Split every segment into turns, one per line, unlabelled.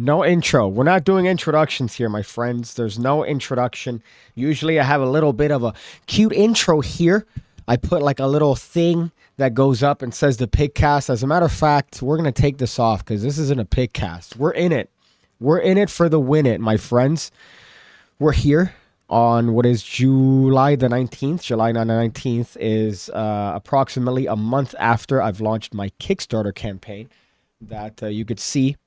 No intro. We're not doing introductions here, my friends. There's no introduction. Usually I have a little bit of a cute intro here. I put like a little thing that goes up and says the Pigcast. As a matter of fact, we're going to take this off because this isn't a Pigcast. We're in it. We're in it for the win it, my friends. We're here on what is July the 19th. July 19th is approximately a month after I've launched my Kickstarter campaign that you could see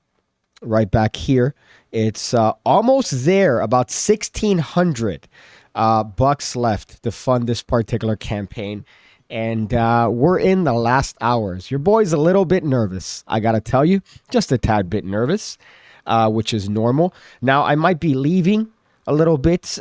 right back here. It's almost there, about 1,600 bucks left to fund this particular campaign. And we're in the last hours. Your boy's a little bit nervous, I gotta tell you, just a tad bit nervous, which is normal. Now, I might be leaving a little bit,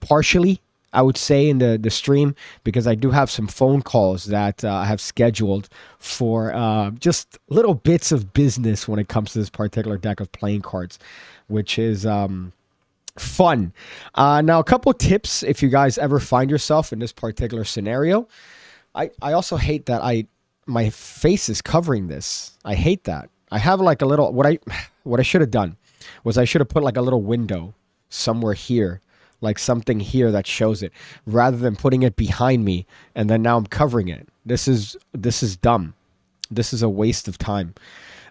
partially, I would say, in the stream, because I do have some phone calls that I have scheduled for just little bits of business when it comes to this particular deck of playing cards, which is fun. Now, a couple tips if you guys ever find yourself in this particular scenario. I also hate that my face is covering this. I hate that. I have like a little, what I should have done was I should have put like a little window somewhere here, like something here that shows it, rather than putting it behind me and then now I'm covering it. This is dumb. This is a waste of time.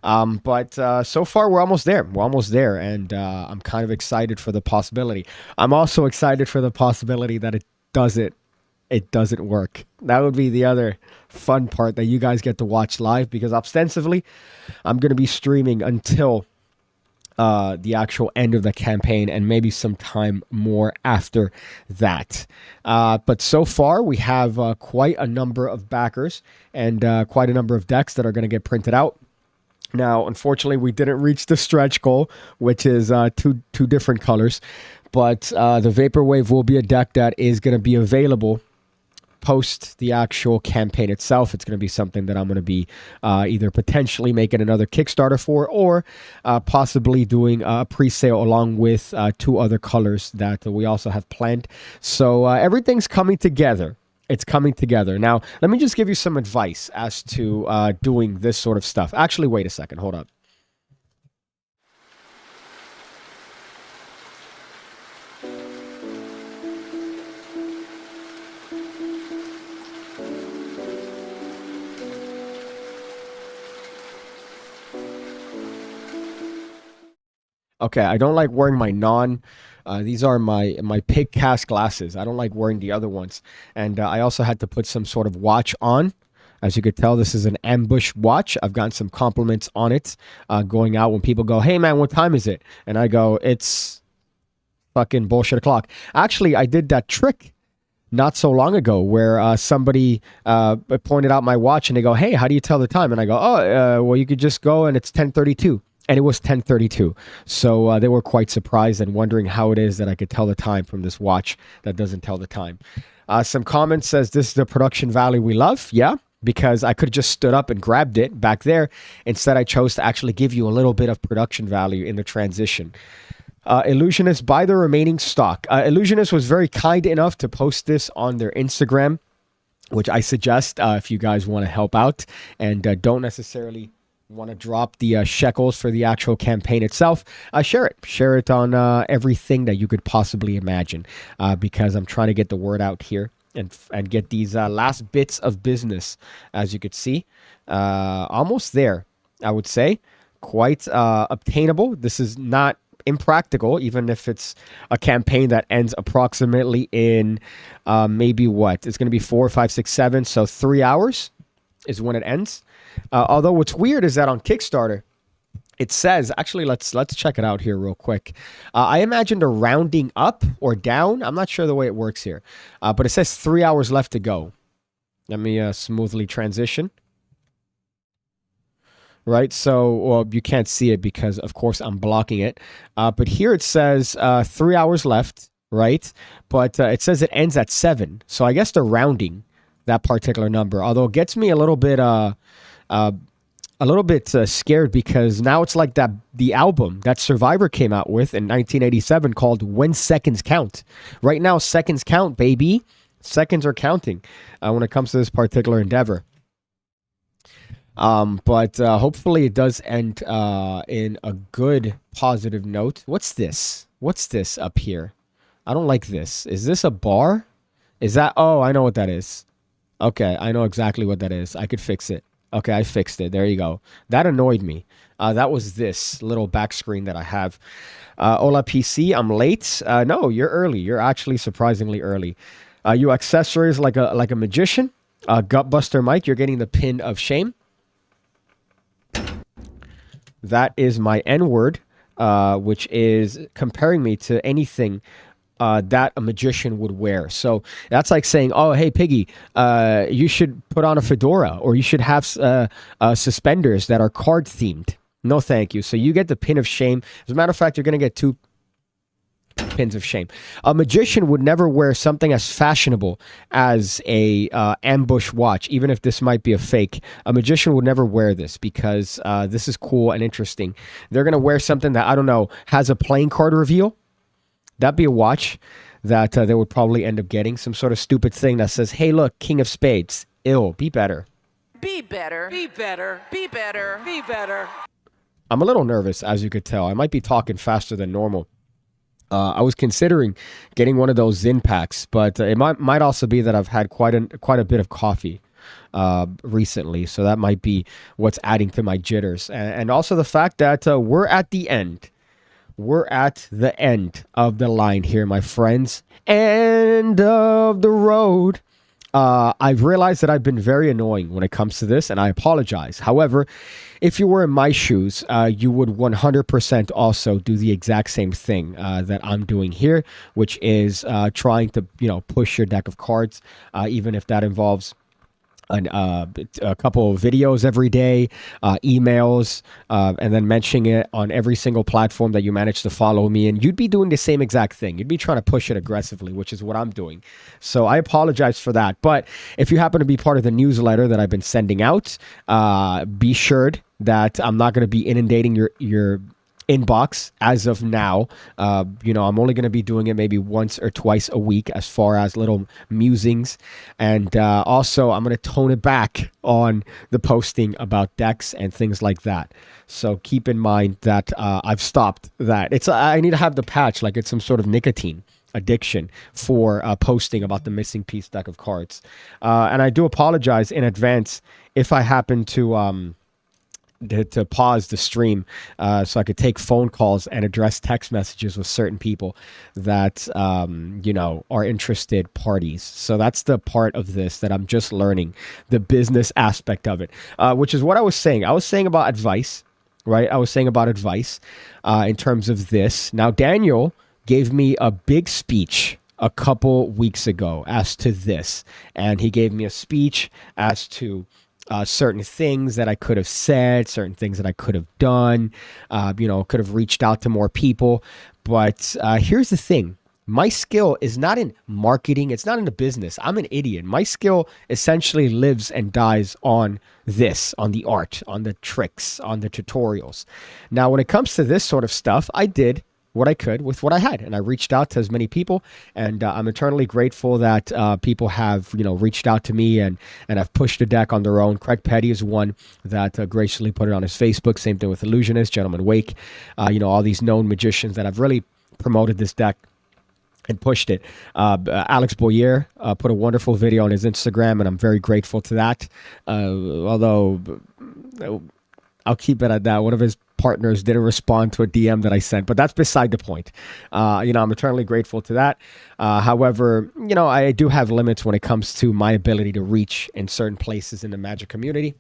But so far we're almost there. We're almost there, and I'm kind of excited for the possibility. I'm also excited for the possibility that it doesn't work. That would be the other fun part that you guys get to watch live, because ostensibly I'm going to be streaming until the actual end of the campaign and maybe some time more after that. But so far we have quite a number of backers and quite a number of decks that are going to get printed out. Now, unfortunately, we didn't reach the stretch goal, which is two different colors. But the Vaporwave will be a deck that is going to be available post the actual campaign itself. It's going to be something that I'm going to be either potentially making another Kickstarter for, or possibly doing a pre-sale along with two other colors that we also have planned. So everything's coming together. It's coming together. Now, let me just give you some advice as to doing this sort of stuff. Actually, wait a second. Hold up. Okay, I don't like wearing my these are my Pigcast glasses. I don't like wearing the other ones. And I also had to put some sort of watch on. As you could tell, this is an ambush watch. I've gotten some compliments on it going out when people go, "Hey man, what time is it?" And I go, "It's fucking bullshit o'clock." Actually, I did that trick not so long ago where somebody pointed out my watch and they go, "Hey, how do you tell the time?" And I go, "Oh, well, you could just go and it's 10:32." And it was 10:32. So they were quite surprised and wondering how it is that I could tell the time from this watch that doesn't tell the time. Some comments says, "This is the production value we love." Yeah, because I could have just stood up and grabbed it back there. Instead, I chose to actually give you a little bit of production value in the transition. Illusionist, buy the remaining stock. Illusionist was very kind enough to post this on their Instagram, which I suggest if you guys want to help out and don't necessarily want to drop the shekels for the actual campaign itself. Share it on everything that you could possibly imagine, because I'm trying to get the word out here and get these last bits of business. As you could see, almost there, I would say. Quite obtainable. This is not impractical, even if it's a campaign that ends approximately in maybe what? It's going to be 4, 5, 6, 7. So 3 hours is when it ends. Although what's weird is that on Kickstarter, it says, actually, let's check it out here real quick. I imagined a rounding up or down. I'm not sure the way it works here, but it says 3 hours left to go. Let me smoothly transition. Right, so well, you can't see it because, of course, I'm blocking it. But here it says 3 hours left, right? But it says it ends at 7. So I guess they're rounding that particular number. Although it gets me a little bit scared, because now it's like the album that Survivor came out with in 1987 called "When Seconds Count." Right now, seconds count, baby. Seconds are counting when it comes to this particular endeavor. But hopefully it does end in a good positive note. What's this? What's this up here? I don't like this. Is this a bar? Is that? Oh, I know what that is. Okay, I know exactly what that is. I could fix it. Okay, I fixed it. There you go. That annoyed me. That was this little back screen that I have. Hola PC, I'm late. No, you're early. You're actually surprisingly early. You accessories like a magician. Gutbuster Mike, you're getting the pin of shame. That is my N word, which is comparing me to anything that a magician would wear. So that's like saying, oh, hey, Piggy, you should put on a fedora, or you should have suspenders that are card themed. No, thank you. So you get the pin of shame. As a matter of fact, you're going to get 2 pins of shame. A magician would never wear something as fashionable as a ambush watch, even if this might be a fake. A magician would never wear this because this is cool and interesting. They're going to wear something that, I don't know, has a playing card reveal. That'd be a watch that they would probably end up getting. Some sort of stupid thing that says, hey, look, King of Spades. Ill. Be better.
Be better. Be better. Be better. Be better.
I'm a little nervous, as you could tell. I might be talking faster than normal. I was considering getting one of those Zin packs, but it might also be that I've had quite a bit of coffee recently, so that might be what's adding to my jitters. And also the fact that we're at the end. We're at the end of the line here, my friends. End of the road. I've realized that I've been very annoying when it comes to this, and I apologize. However, if you were in my shoes, you would 100% also do the exact same thing that I'm doing here, which is trying to, push your deck of cards, even if that involves a couple of videos every day, emails, and then mentioning it on every single platform that you manage to follow me in. You'd be doing the same exact thing. You'd be trying to push it aggressively, which is what I'm doing. So I apologize for that. But if you happen to be part of the newsletter that I've been sending out, be assured that I'm not going to be inundating your inbox as of now. I'm only going to be doing it maybe once or twice a week as far as little musings. And also, I'm going to tone it back on the posting about decks and things like that. So keep in mind that I've stopped that. I need to have the patch like it's some sort of nicotine addiction for posting about the missing piece deck of cards. And I do apologize in advance if I happen to pause the stream so I could take phone calls and address text messages with certain people that, are interested parties. So that's the part of this that I'm just learning, the business aspect of it, which is what I was saying. I was saying about advice, right? I was saying about advice in terms of this. Now, Daniel gave me a big speech a couple weeks ago as to this, and he gave me a speech as to certain things that I could have said, certain things that I could have done, could have reached out to more people. But here's the thing. My skill is not in marketing. It's not in the business. I'm an idiot. My skill essentially lives and dies on this, on the art, on the tricks, on the tutorials. Now, when it comes to this sort of stuff, I did what I could with what I had. And I reached out to as many people, and I'm eternally grateful that people have, reached out to me and have pushed the deck on their own. Craig Petty is one that graciously put it on his Facebook. Same thing with Illusionist, Gentleman Wake, all these known magicians that have really promoted this deck and pushed it. Alex Boyer put a wonderful video on his Instagram, and I'm very grateful to that. Although I'll keep it at that. One of his partners didn't respond to a DM that I sent, but that's beside the point. I'm eternally grateful to that. However, I do have limits when it comes to my ability to reach in certain places in the Magic community,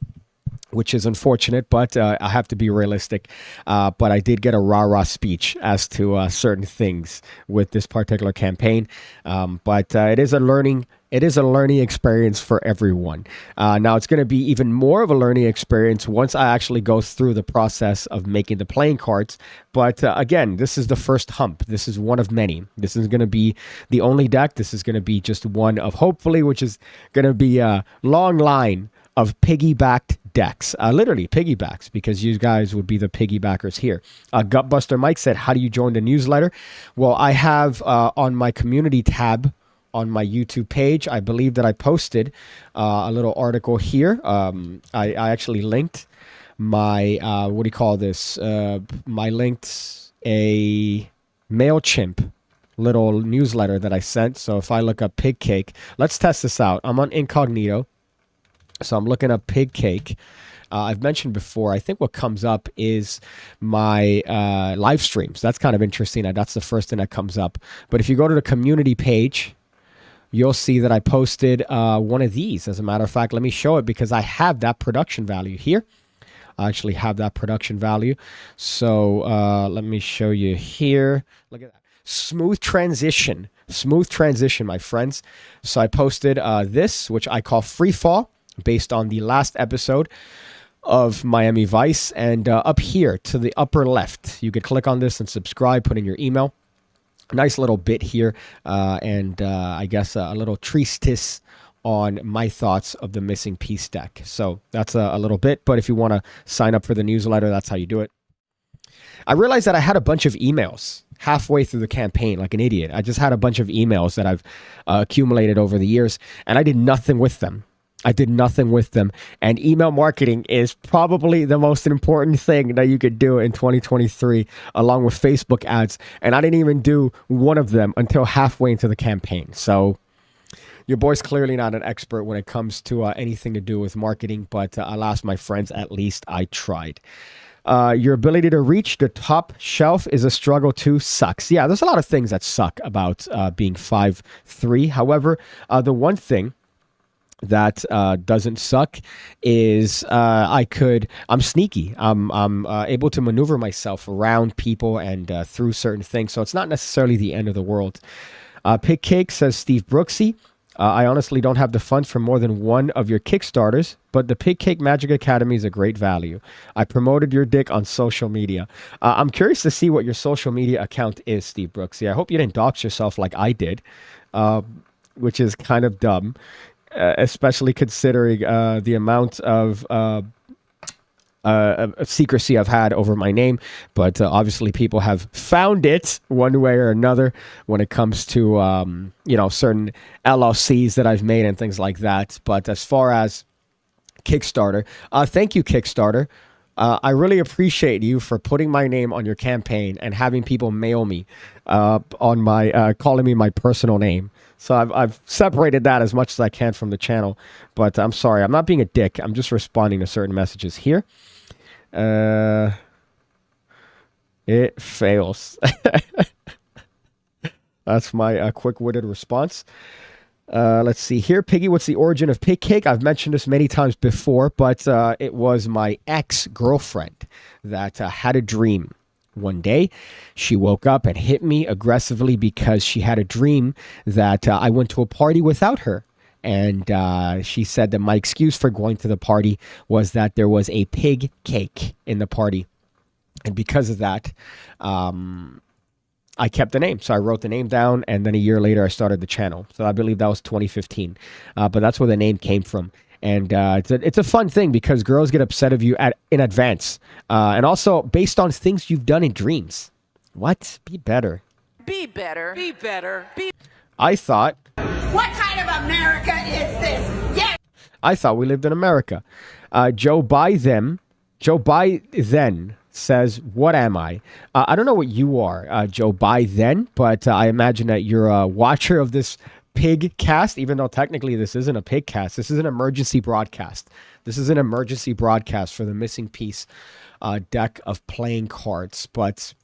which is unfortunate, but I have to be realistic. But I did get a rah-rah speech as to certain things with this particular campaign. But it is a learning experience for everyone. Now, it's going to be even more of a learning experience once I actually go through the process of making the playing cards. But again, this is the first hump. This is one of many. This is going to be the only deck. This is going to be just one of hopefully, which is going to be a long line of piggybacked decks, literally piggybacks, because you guys would be the piggybackers here. Gutbuster Mike said, how do you join the newsletter? Well, I have on my community tab on my YouTube page. I believe that I posted a little article here. I actually linked my, what do you call this? My linked a MailChimp little newsletter that I sent. So if I look up PigCake, let's test this out. I'm on incognito. So I'm looking up PigCake. I've mentioned before, I think what comes up is my live streams. That's kind of interesting. That's the first thing that comes up. But if you go to the community page, you'll see that I posted one of these. As a matter of fact, let me show it because I have that production value here. I actually have that production value. So let me show you here. Look at that. Smooth transition, my friends. So I posted this, which I call Free Fall, based on the last episode of Miami Vice. And up here to the upper left, you could click on this and subscribe, put in your email. Nice little bit here, and I guess a little treatise on my thoughts of the missing piece deck. So that's a little bit, but if you want to sign up for the newsletter, that's how you do it. I realized that I had a bunch of emails halfway through the campaign, like an idiot. I just had a bunch of emails that I've accumulated over the years, and I did nothing with them. And email marketing is probably the most important thing that you could do in 2023, along with Facebook ads. And I didn't even do one of them until halfway into the campaign. So your boy's clearly not an expert when it comes to anything to do with marketing, but alas, my friends, at least I tried. Your ability to reach the top shelf is a struggle too. Sucks. Yeah, there's a lot of things that suck about being 5'3". However, the one thing that doesn't suck is I'm sneaky. I'm able to maneuver myself around people and through certain things. So it's not necessarily the end of the world. PigCake says, Steve Brooksy, I honestly don't have the funds for more than one of your Kickstarters, but the PigCake Magic Academy is a great value. I promoted your dick on social media. I'm curious to see what your social media account is, Steve Brooksy. I hope you didn't dox yourself like I did, which is kind of dumb. Especially considering the amount of secrecy I've had over my name. But obviously people have found it one way or another when it comes to, certain LLCs that I've made and things like that. But as far as Kickstarter, thank you, Kickstarter. I really appreciate you for putting my name on your campaign and having people mail me on my calling me my personal name. So I've separated that as much as I can from the channel. But I'm sorry, I'm not being a dick. I'm just responding to certain messages here. It fails. That's my quick-witted response. Let's see here. Piggy, what's the origin of PigCake? I've mentioned this many times before, but it was my ex-girlfriend that had a dream. One day, she woke up and hit me aggressively because she had a dream that I went to a party without her. And she said that my excuse for going to the party was that there was a pig cake in the party. And because of that, I kept the name. So I wrote the name down, and then a year later, I started the channel. So I believe that was 2015. But that's where the name came from. And it's a fun thing because girls get upset of you in advance. And also based on things you've done in dreams. What? Be better.
Be better. Be better.
I thought...
What kind of America is this? Yeah.
I thought we lived in America. Joe Biden says, what am I? I don't know what you are, Joe Biden, but I imagine that you're a watcher of this pig cast, even though technically this isn't a pig cast. This is an emergency broadcast. This is an emergency broadcast for the missing piece deck of playing cards. But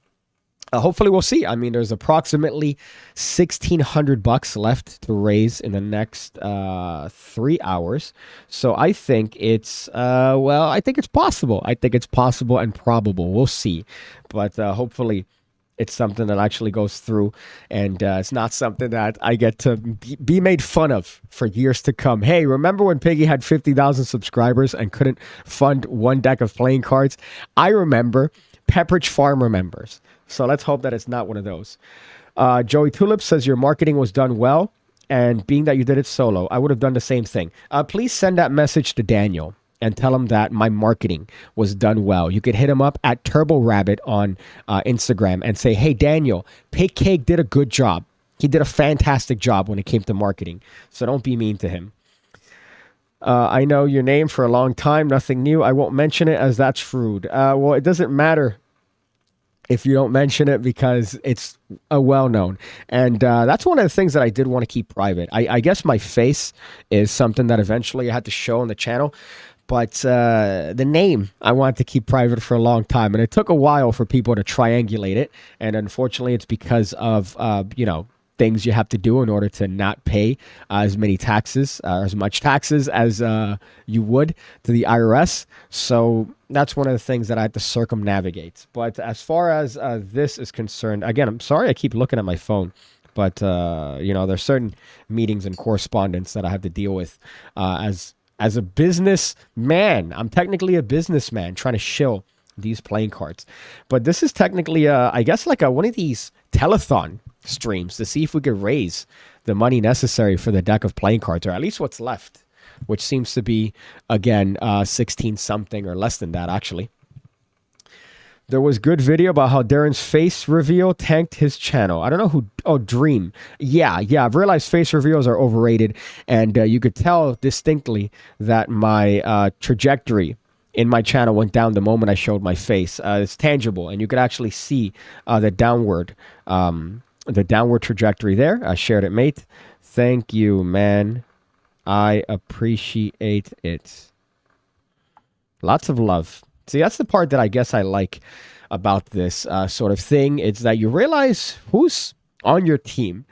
hopefully we'll see. I mean, there's approximately $1,600 left to raise in the next 3 hours. So I think it's, I think it's possible. I think it's possible and probable. We'll see. But hopefully it's something that actually goes through, and it's not something that I get to be made fun of for years to come. Hey, remember when Piggy had 50,000 subscribers and couldn't fund one deck of playing cards? I remember. Pepperidge Farm remembers. So let's hope that it's not one of those. Joey Tulip says your marketing was done well, and being that you did it solo, I would have done the same thing. Please send that message to Daniel and tell him that my marketing was done well. You could hit him up at Turbo Rabbit on Instagram and say, hey, Daniel, PigCake did a good job. He did a fantastic job when it came to marketing. So don't be mean to him. I know your name for a long time. Nothing new. I won't mention it as that's rude. Well, it doesn't matter if you don't mention it because it's a well-known. And that's one of the things that I did want to keep private. I guess my face is something that eventually I had to show on the channel. But the name I wanted to keep private for a long time. And it took a while for people to triangulate it. And unfortunately, it's because of, things you have to do in order to not pay as many taxes, as much taxes as you would to the IRS. So that's one of the things that I had to circumnavigate. But as far as this is concerned, again, I'm sorry I keep looking at my phone. But, there's certain meetings and correspondence that I have to deal with as a businessman. I'm technically a businessman trying to shill these playing cards. But this is technically, I guess, like one of these telethon streams to see if we could raise the money necessary for the deck of playing cards, or at least what's left, which seems to be, again, 16 something or less than that, actually. There was good video about how Darren's face reveal tanked his channel. I don't know who. Oh, Dream. Yeah. I've realized face reveals are overrated, and you could tell distinctly that my trajectory in my channel went down the moment I showed my face. It's tangible, and you could actually see the downward trajectory there. I shared it, mate. Thank you, man. I appreciate it. Lots of love. See, that's the part that I guess I like about this sort of thing. It's that you realize who's on your team.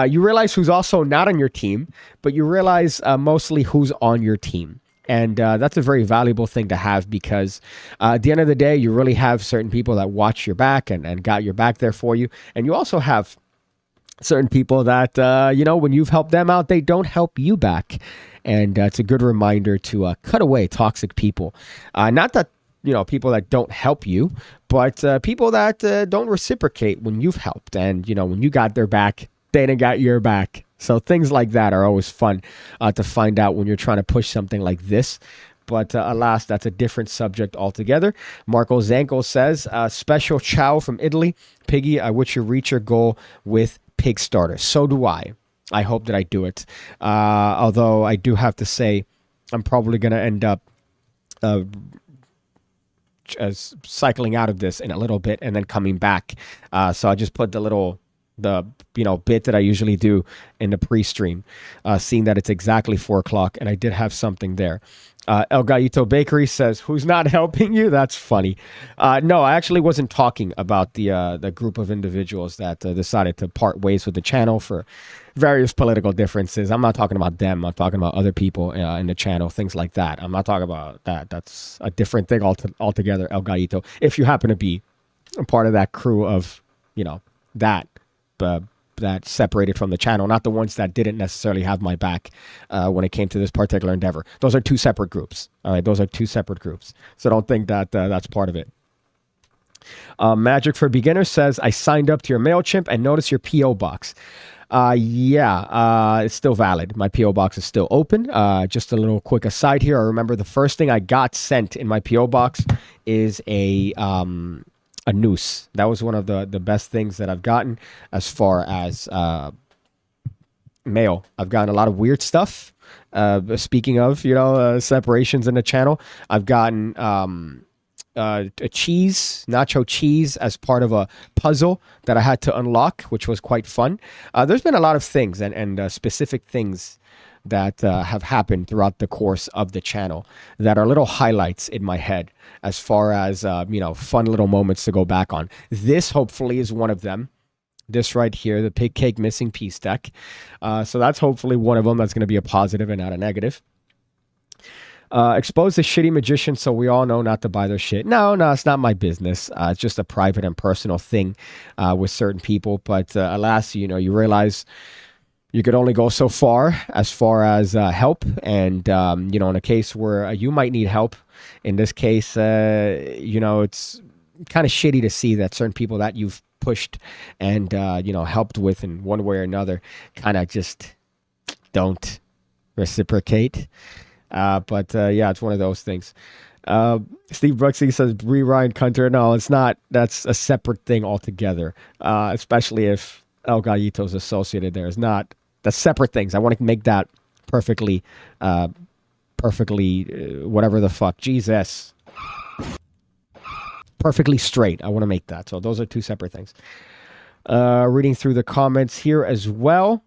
You realize who's also not on your team, but you realize mostly who's on your team. And that's a very valuable thing to have because at the end of the day, you really have certain people that watch your back and got your back there for you. And you also have certain people that, when you've helped them out, they don't help you back. And it's a good reminder to cut away toxic people. Not that, people that don't help you, but people that don't reciprocate when you've helped. And, when you got their back, they didn't got your back. So things like that are always fun to find out when you're trying to push something like this. But alas, that's a different subject altogether. Marco Zanko says, special ciao from Italy. Piggy, I wish you reach your goal with Kickstarter. So do I. I hope that I do it. Although I do have to say, I'm probably going to end up as cycling out of this in a little bit and then coming back. So I just put the bit that I usually do in the pre-stream, seeing that it's exactly 4 o'clock, and I did have something there. El Gallito Bakery says, who's not helping you? That's funny. No, I actually wasn't talking about the group of individuals that decided to part ways with the channel for various political differences. I'm not talking about them. I'm talking about other people in the channel, things like that. I'm not talking about that. That's a different thing altogether, El Gallito. If you happen to be a part of that crew of, that separated from the channel, not the ones that didn't necessarily have my back when it came to this particular endeavor. Those are 2 separate groups. All right, those are 2 separate groups. So don't think that that's part of it. Magic for Beginners says, I signed up to your MailChimp and noticed your P.O. box. It's still valid. My P.O. box is still open. Just a little quick aside here. I remember the first thing I got sent in my P.O. box is a noose. That was one of the best things that I've gotten as far as mail. I've gotten a lot of weird stuff. Speaking of, separations in the channel, I've gotten a nacho cheese as part of a puzzle that I had to unlock, which was quite fun. There's been a lot of things and specific things that have happened throughout the course of the channel that are little highlights in my head as far as, fun little moments to go back on. This hopefully is one of them. This right here, the PigCake missing piece deck. So that's hopefully one of them that's going to be a positive and not a negative. Expose the shitty magician so we all know not to buy their shit. No, it's not my business. It's just a private and personal thing with certain people. But alas, you realize you could only go so far as help. And, in a case where you might need help, in this case, it's kind of shitty to see that certain people that you've pushed and, helped with in one way or another kind of just don't reciprocate. But it's one of those things. Steve Brooksy says, Ryan Cunter. No, it's not. That's a separate thing altogether. Especially if El Gallito's associated there. Is not the separate things. I want to make that perfectly, whatever the fuck. Jesus. Perfectly straight. I want to make that. So those are two separate things. Reading through the comments here as well.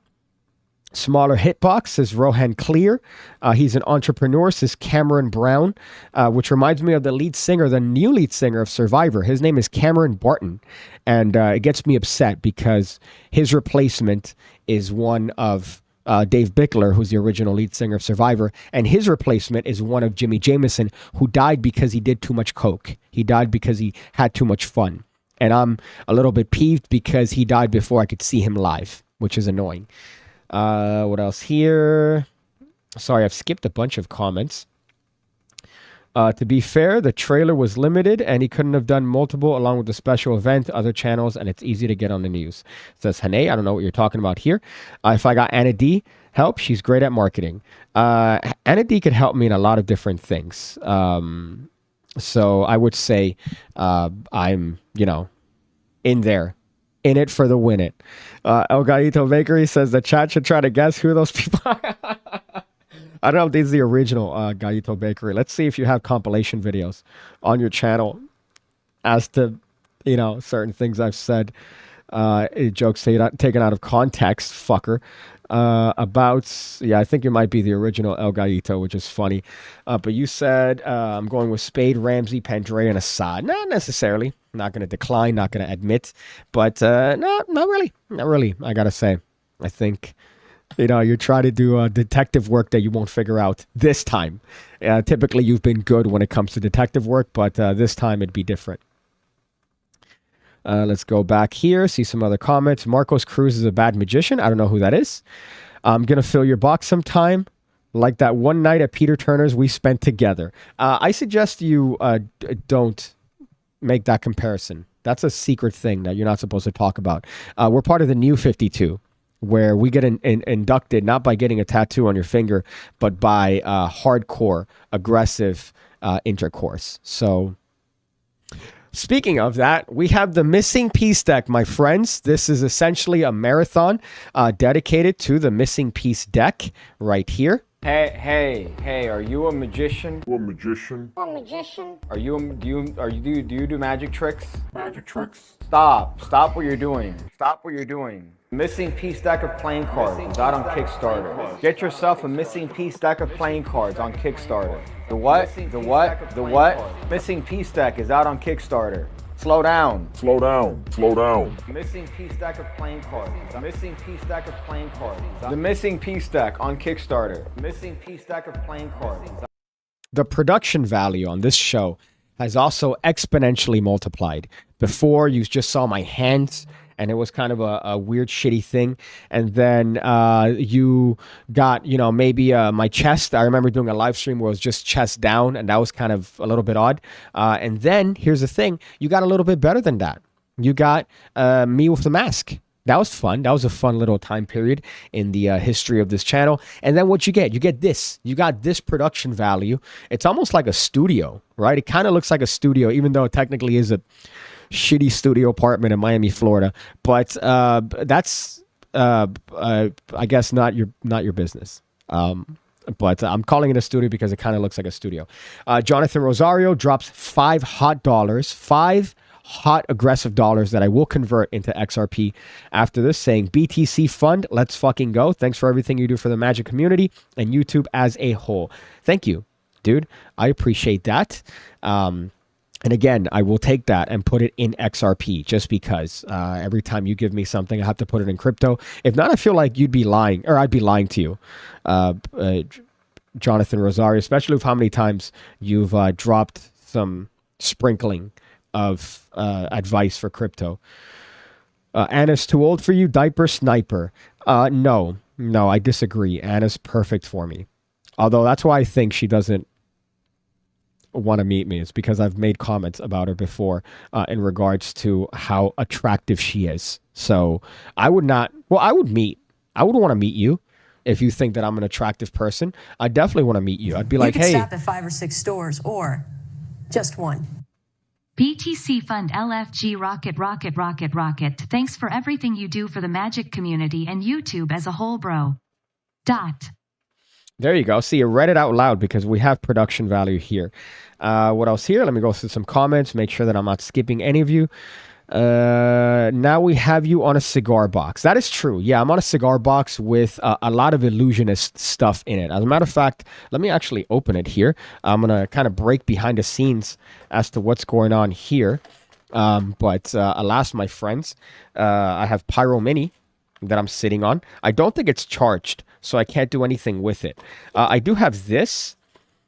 Smaller hitbox, says Rohan Clear. He's an entrepreneur, says Cameron Brown, which reminds me of the lead singer, the new lead singer of Survivor. His name is Cameron Barton. And it gets me upset because his replacement is one of Dave Bickler, who's the original lead singer of Survivor. And his replacement is one of Jimmy Jameson, who died because he did too much coke. He died because he had too much fun. And I'm a little bit peeved because he died before I could see him live, which is annoying. What else here? Sorry, I've skipped a bunch of comments. To be fair, the trailer was limited and he couldn't have done multiple along with the special event, other channels, and it's easy to get on the news. Says Hane, I don't know what you're talking about here. If I got Anna D help, she's great at marketing. Anna D could help me in a lot of different things. So I would say I'm, in there. In it for the win it. El Gallito Bakery says the chat should try to guess who those people are. I don't know if this is the original Gallito Bakery. Let's see if you have compilation videos on your channel as to, certain things I've said. Jokes taken out of context, fucker. I think it might be the original El Gallito, which is funny. But you said I'm going with Spade, Ramsey, Pandrea, and Assad. Not necessarily. Not going to decline, not going to admit. But not really. Not really, I got to say. I think, you try to do detective work that you won't figure out this time. Typically, you've been good when it comes to detective work, but this time it'd be different. Let's go back here, see some other comments. Marcos Cruz is a bad magician. I don't know who that is. I'm going to fill your box sometime, like that one night at Peter Turner's we spent together. I suggest you don't make that comparison. That's a secret thing that you're not supposed to talk about. We're part of the New 52, where we get inducted not by getting a tattoo on your finger, but by hardcore, aggressive intercourse. So... speaking of that, we have the Missing Piece deck, my friends. This is essentially a marathon dedicated to the Missing Piece deck right here.
Hey, are you a magician?
A magician?
Do you do magic tricks?
Magic tricks?
Stop what you're doing. Stop what you're doing. Missing Piece deck of playing cards is out on Kickstarter. Get yourself a Missing Piece deck of playing cards on Kickstarter. The what? Missing Piece deck is out on Kickstarter. Slow down. Missing Piece deck of playing cards. Missing Piece deck of playing cards. The Missing Piece deck on Kickstarter. Missing Piece deck of playing cards.
The production value on this show has also exponentially multiplied. Before, you just saw my hands, and it was kind of a weird, shitty thing. And then you got, maybe my chest. I remember doing a live stream where it was just chest down, and that was kind of a little bit odd. And then, here's the thing. You got a little bit better than that. You got me with the mask. That was fun. That was a fun little time period in the history of this channel. And then what you get? You get this. You got this production value. It's almost like a studio, right? It kind of looks like a studio, even though it technically is a shitty studio apartment in Miami, Florida. But that's, I guess, not your business. But I'm calling it a studio because it kind of looks like a studio. Jonathan Rosario drops $5 hot aggressive dollars that I will convert into XRP after this, saying BTC fund, let's fucking go. Thanks for everything you do for the Magic community and YouTube as a whole. Thank you, dude. I appreciate that. And again, I will take that and put it in XRP just because every time you give me something, I have to put it in crypto. If not, I feel like you'd be lying, or I'd be lying to you, Jonathan Rosario, especially with how many times you've dropped some sprinkling of advice for crypto. Anna's too old for you, diaper sniper. No, I disagree. Anna's perfect for me. Although that's why I think she doesn't want to meet me. It's because I've made comments about her before in regards to how attractive she is. So I would want to meet you. If you think that I'm an attractive person, I definitely want to meet you. I'd be like, hey.
You could stop at 5 or 6 stores or just one. BTC Fund LFG Rocket Rocket Rocket Rocket. Thanks for everything you do for the magic community and YouTube as a whole, bro. Dot.
There you go. See, you read it out loud because we have production value here. What else here? Let me go through some comments, make sure that I'm not skipping any of you. Now we have you on a cigar box. That is true. Yeah, I'm on a cigar box with a lot of illusionist stuff in it. As a matter of fact, let me actually open it here. I'm going to kind of break behind the scenes as to what's going on here. But alas, my friends, I have Pyro Mini that I'm sitting on. I don't think it's charged, so I can't do anything with it. I do have this,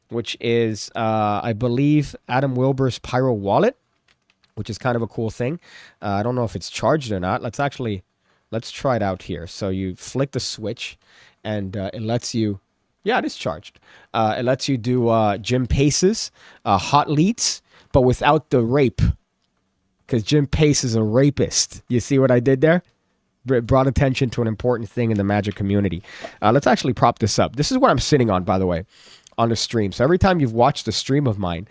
which is, I believe, Adam Wilbur's Pyro Wallet, which is kind of a cool thing. I don't know if it's charged or not. Let's try it out here. So you flick the switch, and it lets you, yeah, it is charged. It lets you do Jim Pace's hot leads, but without the rape, because Jim Pace is a rapist. You see what I did there? Brought attention to an important thing in the magic community. Let's actually prop this up. This is what I'm sitting on, by the way, on the stream. So every time you've watched a stream of mine,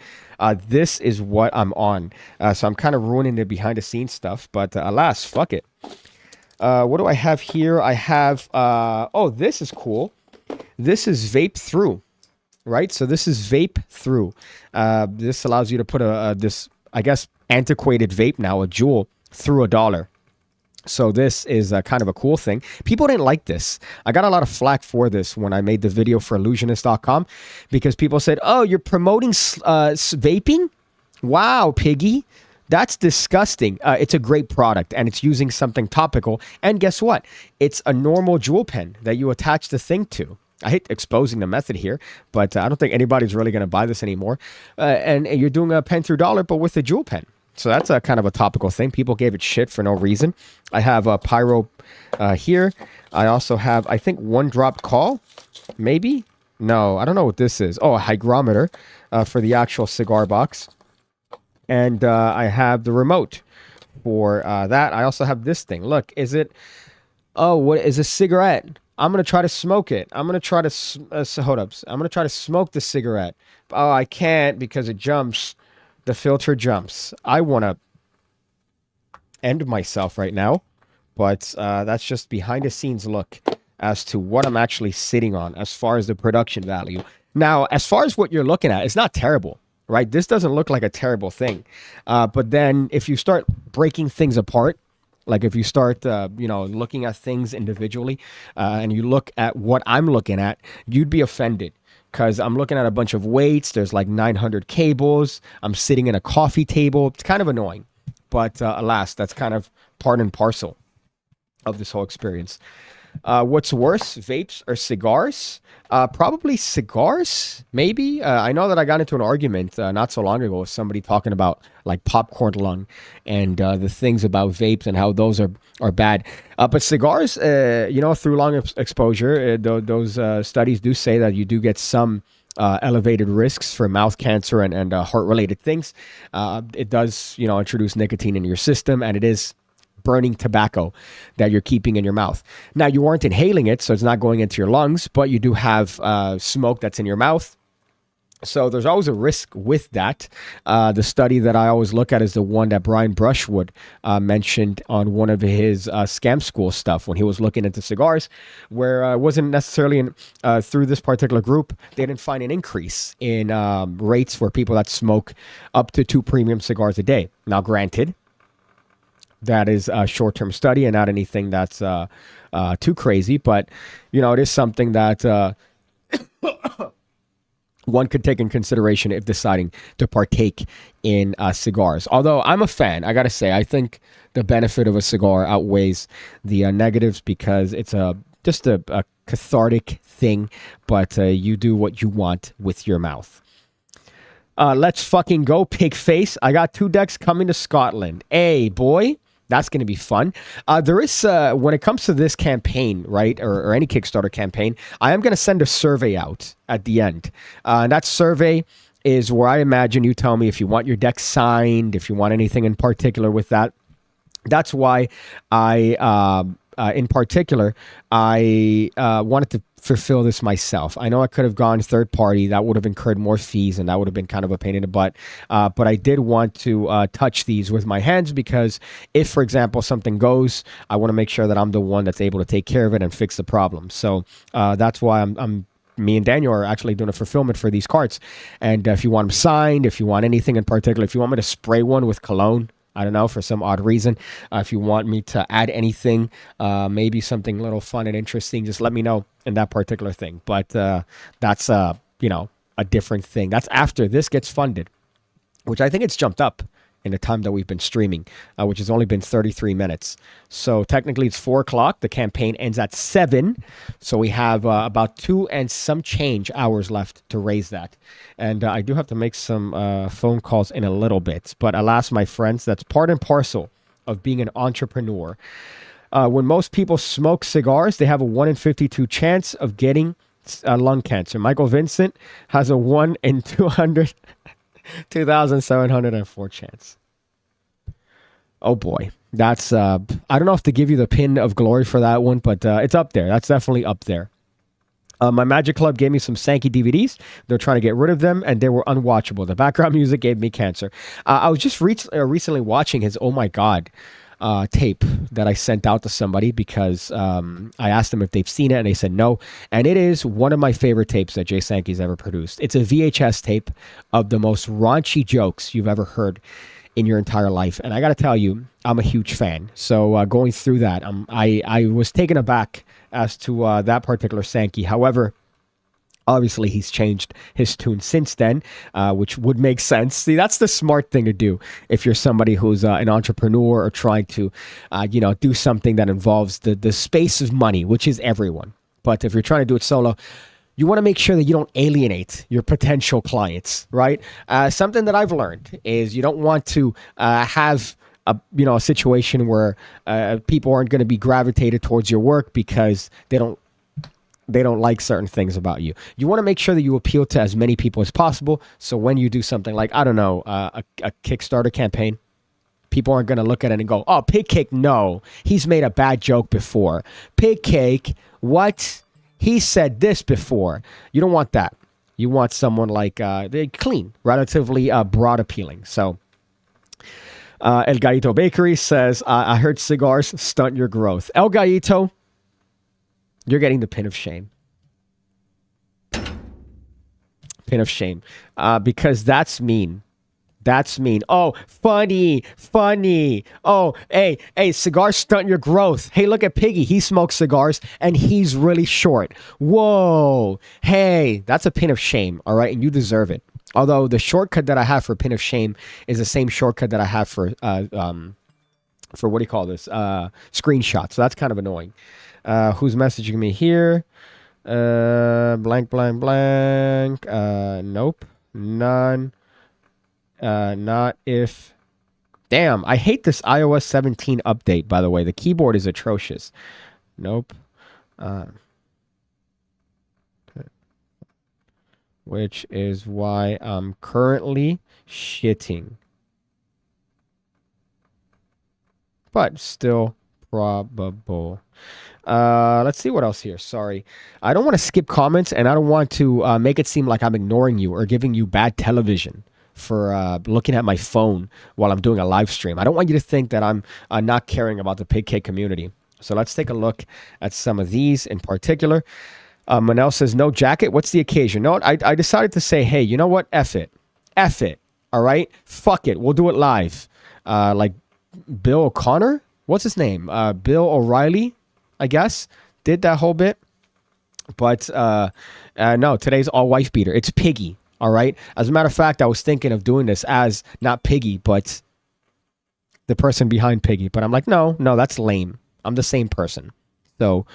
this is what I'm on. So I'm kind of ruining the behind the scenes stuff, but alas, fuck it. What do I have here? I have, oh, this is cool. This is vape through, right? So this is vape through. This allows you to put this, I guess, antiquated vape now, a jewel, through $1. So this is kind of a cool thing. People didn't like this. I got a lot of flack for this when I made the video for illusionist.com because people said, oh, you're promoting vaping? Wow, Piggy. That's disgusting. It's a great product and it's using something topical. And guess what? It's a normal jewel pen that you attach the thing to. I hate exposing the method here, but I don't think anybody's really going to buy this anymore. And you're doing a pen through $1, but with a jewel pen. So that's a kind of a topical thing. People gave it shit for no reason. I have a Pyro here. I also have, I think, one drop call, maybe? No, I don't know what this is. Oh, a hygrometer for the actual cigar box. And I have the remote for that. I also have this thing. Look, is it, oh, what is a cigarette? I'm going to try to smoke it. I'm going to try to, hold up. I'm going to try to smoke the cigarette. Oh, I can't because it jumps. The filter jumps. I want to end myself right now, but that's just behind the scenes look as to what I'm actually sitting on as far as the production value. Now, as far as what you're looking at, it's not terrible, right? This doesn't look like a terrible thing. But then if you start breaking things apart, like if you start, looking at things individually and you look at what I'm looking at, you'd be offended. Because I'm looking at a bunch of weights. There's like 900 cables. I'm sitting in a coffee table. It's kind of annoying. But alas, that's kind of part and parcel of this whole experience. What's worse, vapes or cigars? Probably cigars, maybe. I know that I got into an argument not so long ago with somebody talking about like popcorn lung and the things about vapes and how those are bad. But cigars, through long exposure, those studies do say that you do get some elevated risks for mouth cancer and heart-related things. It does, introduce nicotine in your system, and it is burning tobacco that you're keeping in your mouth. Now, you aren't inhaling it, so it's not going into your lungs, but you do have smoke that's in your mouth. So there's always a risk with that. The study that I always look at is the one that Brian Brushwood mentioned on one of his scam school stuff when he was looking into cigars, where it wasn't necessarily through this particular group. They didn't find an increase in rates for people that smoke up to 2 premium cigars a day. Now, granted, that is a short-term study and not anything that's too crazy, but it is something that one could take in consideration if deciding to partake in cigars. Although I'm a fan, I gotta say, I think the benefit of a cigar outweighs the negatives because it's just a cathartic thing, but you do what you want with your mouth. Let's fucking go, pig face. I got 2 decks coming to Scotland. Hey, boy. That's going to be fun. There is, when it comes to this campaign, right, or any Kickstarter campaign, I am going to send a survey out at the end. And that survey is where I imagine you tell me if you want your deck signed, if you want anything in particular with that. That's why I in particular, I wanted to fulfill this myself. I know I could have gone third party. That would have incurred more fees, and that would have been kind of a pain in the butt. But I did want to touch these with my hands because if, for example, something goes, I want to make sure that I'm the one that's able to take care of it and fix the problem. So that's why me and Daniel are actually doing a fulfillment for these cards. And if you want them signed, if you want anything in particular, if you want me to spray one with cologne, I don't know, for some odd reason, if you want me to add anything, maybe something a little fun and interesting, just let me know in that particular thing. But that's, a different thing. That's after this gets funded, which I think it's jumped up in the time that we've been streaming, which has only been 33 minutes. So technically it's 4 o'clock. The campaign ends at 7. So we have about 2 and some change hours left to raise that. And I do have to make some phone calls in a little bit. But alas, my friends, that's part and parcel of being an entrepreneur. When most people smoke cigars, they have a 1 in 52 chance of getting lung cancer. Michael Vincent has a 1 in 2,704 chance. Oh boy. That's, I don't know if to give you the pin of glory for that one, but it's up there. That's definitely up there. My Magic Club gave me some Sankey DVDs. They're trying to get rid of them, and they were unwatchable. The background music gave me cancer. I was just recently watching his Oh My God tape that I sent out to somebody because I asked them if they've seen it, and they said no. And it is one of my favorite tapes that Jay Sankey's ever produced. It's a VHS tape of the most raunchy jokes you've ever heard in your entire life. And I got to tell you, I'm a huge fan. So going through that, I was taken aback as to that particular Sankey. However, obviously, he's changed his tune since then, which would make sense. See, that's the smart thing to do if you're somebody who's an entrepreneur or trying to, do something that involves the space of money, which is everyone. But if you're trying to do it solo, you want to make sure that you don't alienate your potential clients, right? Something that I've learned is you don't want to have a situation where people aren't going to be gravitated towards your work because they don't like certain things about you. You want to make sure that you appeal to as many people as possible. So when you do something like, I don't know, a Kickstarter campaign, people aren't going to look at it and go, oh, PigCake, no, he's made a bad joke before. PigCake, what? He said this before. You don't want that. You want someone like clean, relatively broad appealing. So El Gallito Bakery says, I heard cigars stunt your growth. El Gallito, you're getting the pin of shame. Pin of shame. Because that's mean. That's mean. Oh, funny. Oh, hey, cigars stunt your growth. Hey, look at Piggy. He smokes cigars and he's really short. Whoa. Hey, that's a pin of shame. All right. And you deserve it. Although the shortcut that I have for pin of shame is the same shortcut that I have for what do you call this? Screenshot. So that's kind of annoying. Who's messaging me here? Blank. Nope. None. Not if. Damn, I hate this iOS 17 update, by the way. The keyboard is atrocious. Nope. Which is why I'm currently shitting. But still probable. Let's see what else here. Sorry. I don't want to skip comments, and I don't want to make it seem like I'm ignoring you or giving you bad television for looking at my phone while I'm doing a live stream. I don't want you to think that I'm not caring about the PigCake community. So let's take a look at some of these in particular. Manel says, no jacket. What's the occasion? No, I decided to say, hey, you know what? F it. All right? Fuck it. We'll do it live. Like Bill O'Connor? What's his name? Bill O'Reilly, I guess, did that whole bit. But no, today's all wife beater. It's Piggy. All right. As a matter of fact, I was thinking of doing this as not Piggy, but the person behind Piggy. But I'm like, no, that's lame. I'm the same person. So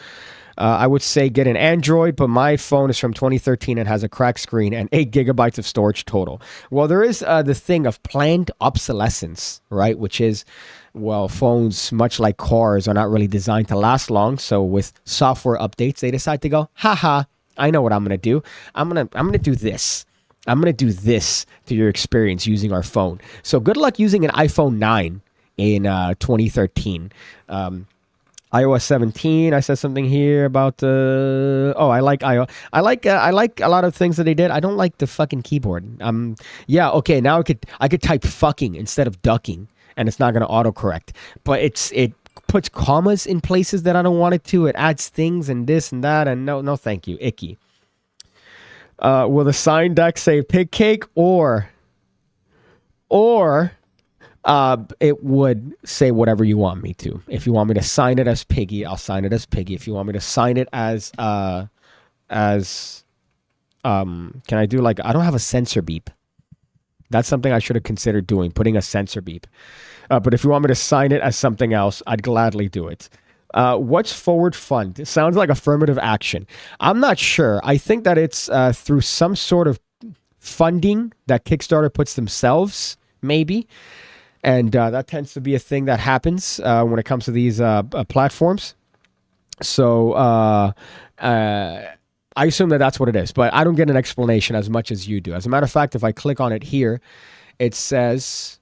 I would say get an Android, but my phone is from 2013 and has a cracked screen and 8 gigabytes of storage total. Well, there is the thing of planned obsolescence, right? Which is, well, phones, much like cars, are not really designed to last long. So with software updates, they decide to go, haha, I know what I'm going to do. I'm going to do this. I'm going to do this to your experience using our phone. So good luck using an iPhone 9 in 2013. iOS 17. I said something here about I like I like a lot of things that they did. I don't like the fucking keyboard. Yeah, okay, now I could type fucking instead of ducking, and it's not gonna autocorrect. But it puts commas in places that I don't want it to. It adds things and this and that, and no thank you. Icky. Will the sign deck say PigCake or it would say whatever you want me to. If you want me to sign it as Piggy, I'll sign it as Piggy. If you want me to sign it as can I do like, I don't have a censor beep. That's something I should have considered doing, putting a censor beep. But if you want me to sign it as something else, I'd gladly do it. What's forward fund? It sounds like affirmative action. I'm not sure. I think that it's through some sort of funding that Kickstarter puts themselves, maybe. And that tends to be a thing that happens when it comes to these platforms. So I assume that that's what it is. But I don't get an explanation as much as you do. As a matter of fact, if I click on it here, it says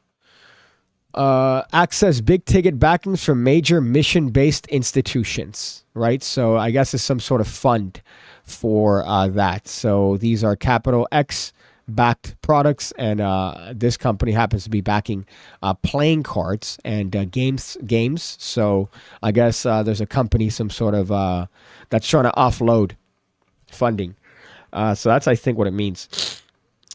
access big ticket backings from major mission-based institutions. Right? So I guess it's some sort of fund for that. So these are capital X backed products, and this company happens to be backing playing cards and games. So I guess there's a company, some sort of that's trying to offload funding. So that's, I think, what it means.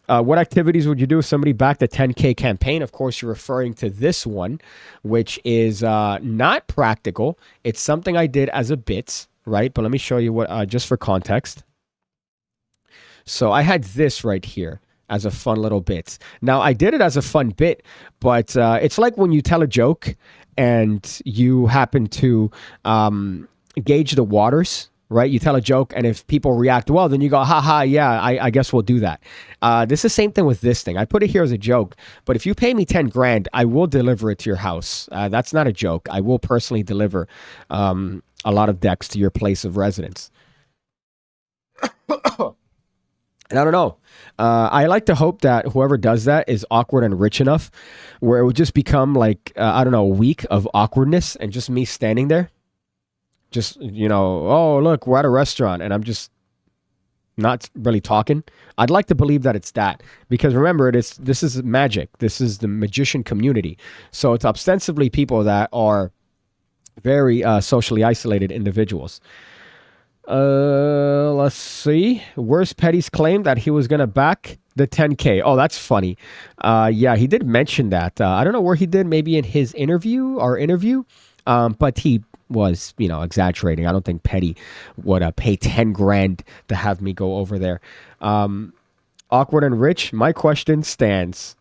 What activities would you do if somebody backed a 10K campaign? Of course, you're referring to this one, which is not practical. It's something I did as a bit, right? But let me show you what, just for context. So I had this right here as a fun little bit. Now, I did it as a fun bit, but it's like when you tell a joke and you happen to gauge the waters, right? You tell a joke, and if people react well, then you go, haha, yeah, I guess we'll do that. This is the same thing with this thing. I put it here as a joke, but if you pay me 10 grand, I will deliver it to your house. That's not a joke. I will personally deliver a lot of decks to your place of residence. And I don't know. I like to hope that whoever does that is awkward and rich enough where it would just become like, I don't know, a week of awkwardness and just me standing there. Just, you know, oh, look, we're at a restaurant and I'm just not really talking. I'd like to believe that it's that. Because remember, this is magic. This is the magician community. So it's ostensibly people that are very socially isolated individuals. Let's see. Where's Petty's claim that he was going to back the 10K? Oh, that's funny. Yeah, he did mention that. I don't know where he did, maybe in his interview, but he was, you know, exaggerating. I don't think Petty would pay 10 grand to have me go over there. Awkward and rich, my question stands.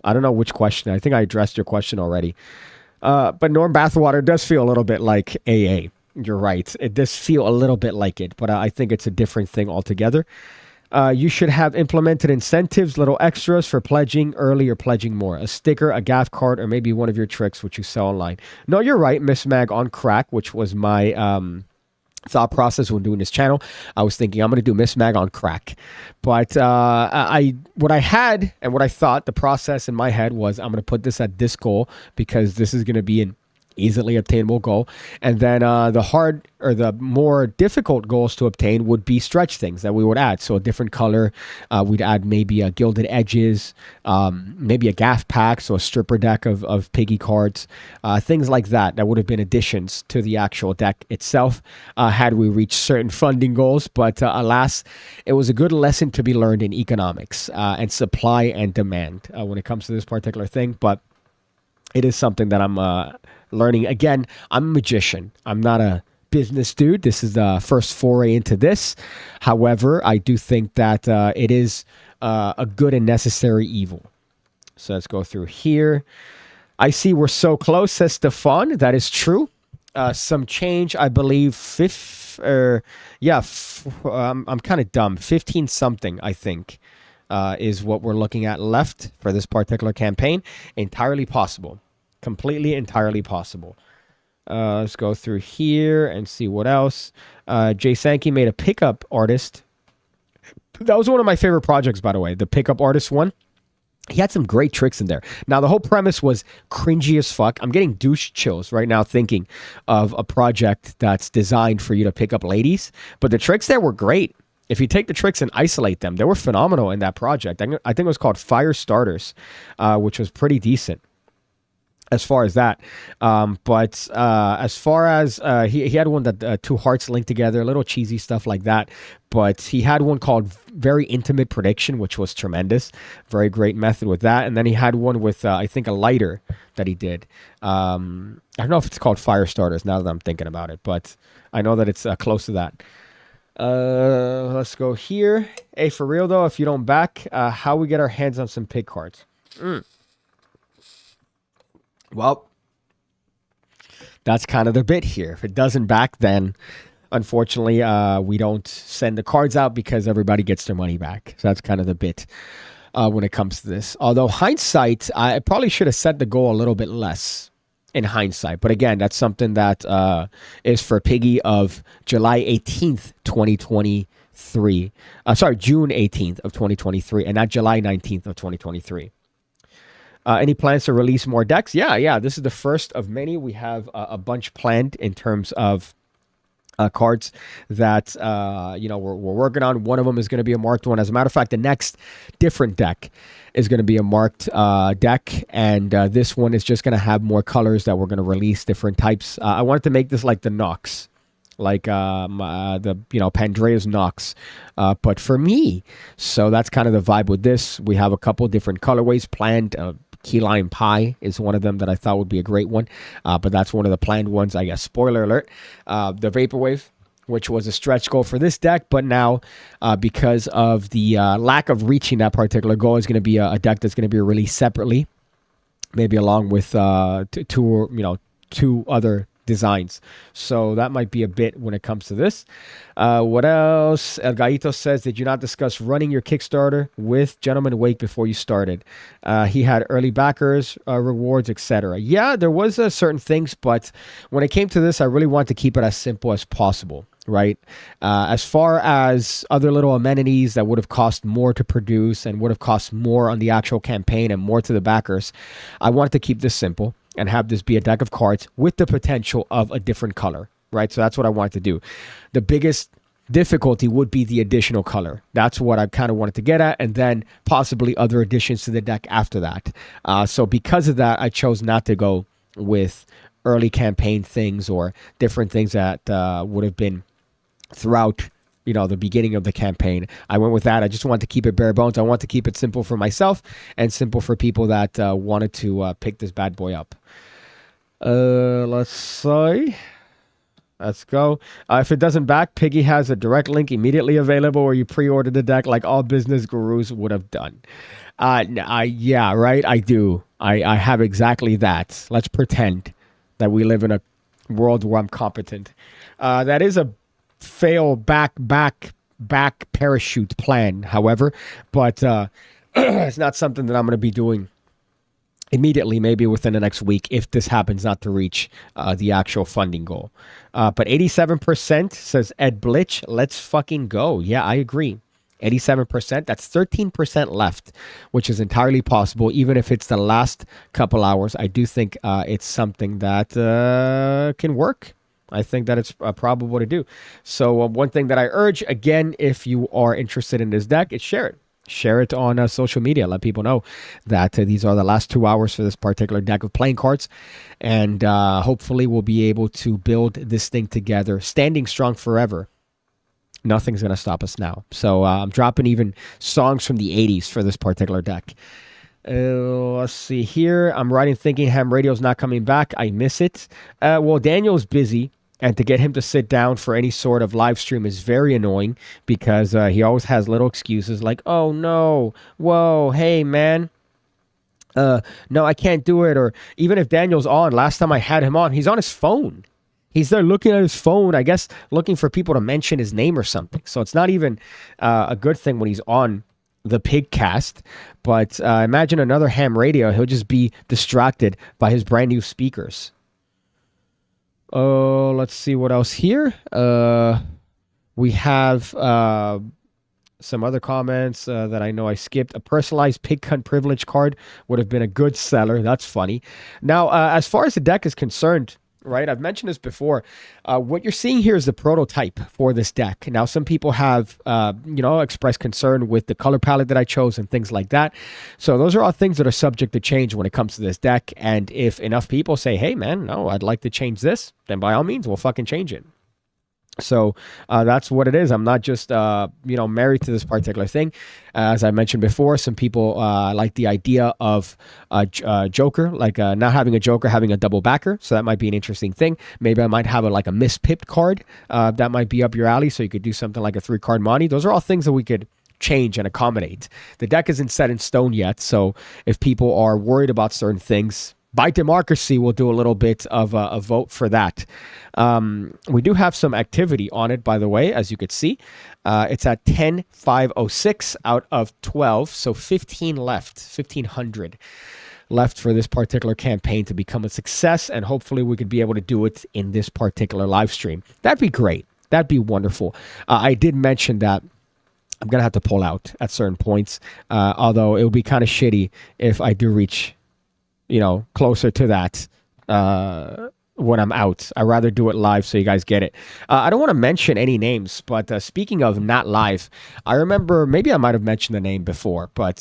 I don't know which question. I think I addressed your question already. But Norm Bathwater does feel a little bit like AA. You're right. It does feel a little bit like it, but I think it's a different thing altogether. You should have implemented incentives, little extras for pledging early or pledging more. A sticker, a gaff card, or maybe one of your tricks, which you sell online. No, you're right. Miss Mag on crack, which was my thought process when doing this channel. I was thinking I'm going to do Miss Mag on crack. But what I had and what I thought, the process in my head was I'm going to put this at this goal because this is going to be an easily obtainable goal, and then the hard or the more difficult goals to obtain would be stretch things that we would add. So a different color, we'd add maybe gilded edges, maybe a gaff pack, so a stripper deck of piggy cards, things like that. That would have been additions to the actual deck itself had we reached certain funding goals. But alas, it was a good lesson to be learned in economics and supply and demand when it comes to this particular thing. But it is something that I'm learning. Again, I'm a magician. I'm not a business dude. This is the first foray into this. However, I do think that it is a good and necessary evil. So let's go through here. I see we're so close, says Stefan. That is true. Some change, I believe, I'm kind of dumb. 15 something, I think, is what we're looking at left for this particular campaign. Entirely possible. Completely, entirely possible. Let's go through here and see what else. Jay Sankey made a pickup artist. That was one of my favorite projects, by the way, the pickup artist one. He had some great tricks in there. Now, the whole premise was cringy as fuck. I'm getting douche chills right now thinking of a project that's designed for you to pick up ladies. But the tricks there were great. If you take the tricks and isolate them, they were phenomenal in that project. I think it was called Fire Starters, which was pretty decent as far as that. But as far as he had one that two hearts linked together, a little cheesy stuff like that. But he had one called Very Intimate Prediction, which was tremendous. Very great method with that. And then he had one with, I think, a lighter that he did. I don't know if it's called Fire Starters now that I'm thinking about it, but I know that it's close to that. Let's go here. Hey, for real though, if you don't back, how we get our hands on some pig cards? Well, that's kind of the bit here. If it doesn't back, then unfortunately, we don't send the cards out because everybody gets their money back. So that's kind of the bit when it comes to this. Although hindsight, I probably should have set the goal a little bit less in hindsight. But again, that's something that is for Piggy of July 18th, 2023. June 18th of 2023 and not July 19th of 2023. Any plans to release more decks? Yeah. This is the first of many. We have a bunch planned in terms of cards that we're working on. One of them is going to be a marked one. As a matter of fact, the next different deck is going to be a marked deck, and this one is just going to have more colors that we're going to release, different types. I wanted to make this like the Nox, like Pandrea's Nox, but for me. So that's kind of the vibe with this. We have a couple different colorways planned. Key Lime Pie is one of them that I thought would be a great one, but that's one of the planned ones, I guess. Spoiler alert. The Vaporwave, which was a stretch goal for this deck, but now because of the lack of reaching that particular goal, is going to be a deck that's going to be released separately, maybe along with two other designs. So that might be a bit when it comes to this. What else? El Gaito says, did you not discuss running your Kickstarter with Gentleman Wake before you started? He had early backers, rewards, etc. Yeah, there was certain things, but when it came to this, I really wanted to keep it as simple as possible. Right. As far as other little amenities that would have cost more to produce and would have cost more on the actual campaign and more to the backers, I wanted to keep this simple and have this be a deck of cards with the potential of a different color, right? So that's what I wanted to do. The biggest difficulty would be the additional color. That's what I kind of wanted to get at, and then possibly other additions to the deck after that. So because of that, I chose not to go with early campaign things or different things that would have been throughout the beginning of the campaign. I went with that. I just wanted to keep it bare bones. I want to keep it simple for myself and simple for people that wanted to pick this bad boy up. Let's see. Let's go. If it doesn't back, Piggy has a direct link immediately available where you pre-order the deck like all business gurus would have done. Yeah, right? I do. I have exactly that. Let's pretend that we live in a world where I'm competent. That is a fail back parachute plan, however, but it's not something that I'm going to be doing immediately, maybe within the next week if this happens not to reach the actual funding goal. But 87% says Ed Blitch, let's fucking go. Yeah, I agree. 87%, that's 13% left, which is entirely possible, even if it's the last couple hours. I do think it's something that can work. I think that it's probable to do. So one thing that I urge, again, if you are interested in this deck, is share it. Share it on social media. Let people know that these are the last 2 hours for this particular deck of playing cards. And hopefully we'll be able to build this thing together, standing strong forever. Nothing's going to stop us now. So I'm dropping even songs from the 80s for this particular deck. Let's see here. I'm writing thinking Ham Radio's not coming back. I miss it. Well, Daniel's busy. And to get him to sit down for any sort of live stream is very annoying because he always has little excuses like, oh, no, whoa, hey, man, no, I can't do it. Or even if Daniel's on, last time I had him on, he's on his phone. He's there looking at his phone, I guess, looking for people to mention his name or something. So it's not even a good thing when he's on the Pigcast. But imagine another Ham Radio. He'll just be distracted by his brand new speakers. Oh, let's see what else here. We have some other comments that I know I skipped. A personalized pig cunt privilege card would have been a good seller. That's funny. Now, as far as the deck is concerned, right, I've mentioned this before. What you're seeing here is the prototype for this deck. Now, some people have, expressed concern with the color palette that I chose and things like that. So those are all things that are subject to change when it comes to this deck. And if enough people say, hey, man, no, I'd like to change this, then by all means, we'll fucking change it. So that's what it is. I'm not just, married to this particular thing. As I mentioned before, some people like the idea of a Joker, like not having a Joker, having a double backer. So that might be an interesting thing. Maybe I might have a Miss Pipped card that might be up your alley. So you could do something like a 3-card Monty. Those are all things that we could change and accommodate. The deck isn't set in stone yet. So if people are worried about certain things, by democracy, we'll do a little bit of a vote for that. We do have some activity on it, by the way, as you could see. It's at 10,506 out of 12, so 15 left, 1,500 left for this particular campaign to become a success, and hopefully we could be able to do it in this particular live stream. That'd be great. That'd be wonderful. I did mention that I'm going to have to pull out at certain points, although it would be kind of shitty if I do reach closer to that when I'm out. I'd rather do it live so you guys get it. I don't want to mention any names, but speaking of not live, I remember, maybe I might have mentioned the name before, but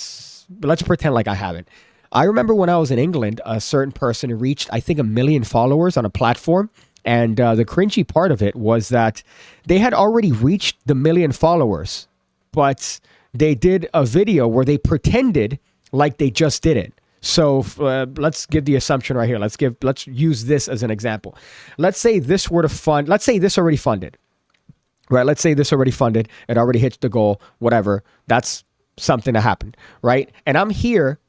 let's pretend like I haven't. I remember when I was in England, a certain person reached, I think, 1 million followers on a platform. And the cringy part of it was that they had already reached the 1 million followers, but they did a video where they pretended like they just did it. So let's give the assumption right here. Let's use this as an example. Let's say this were to fund. Let's say this already funded, right? Let's say this already funded. It already hit the goal. Whatever. That's something that happened, right? And I'm here,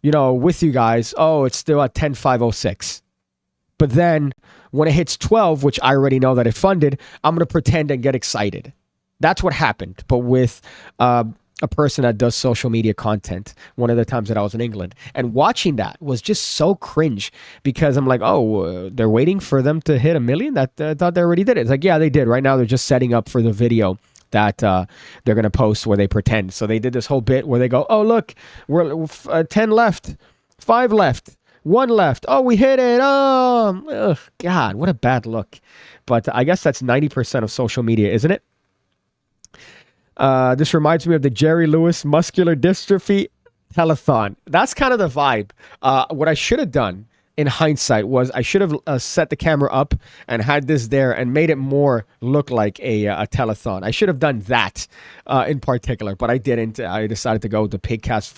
with you guys. Oh, it's still at 10,506. But then when it hits 12, which I already know that it funded, I'm gonna pretend and get excited. That's what happened. But with a person that does social media content, one of the times that I was in England, and watching that was just so cringe because I'm like, oh, they're waiting for them to hit 1 million? That I thought they already did it. It's like, yeah, they did. Right now they're just setting up for the video that they're going to post where they pretend. So they did this whole bit where they go, oh, look, we're 10 left, 5 left, 1 left. Oh, we hit it. Oh, ugh, God, what a bad look. But I guess that's 90% of social media, isn't it? This reminds me of the Jerry Lewis muscular dystrophy telethon. That's kind of the vibe. What I should have done in hindsight was I should have set the camera up and had this there and made it more look like a telethon. I should have done that in particular, but I didn't. I decided to go with the Pigcast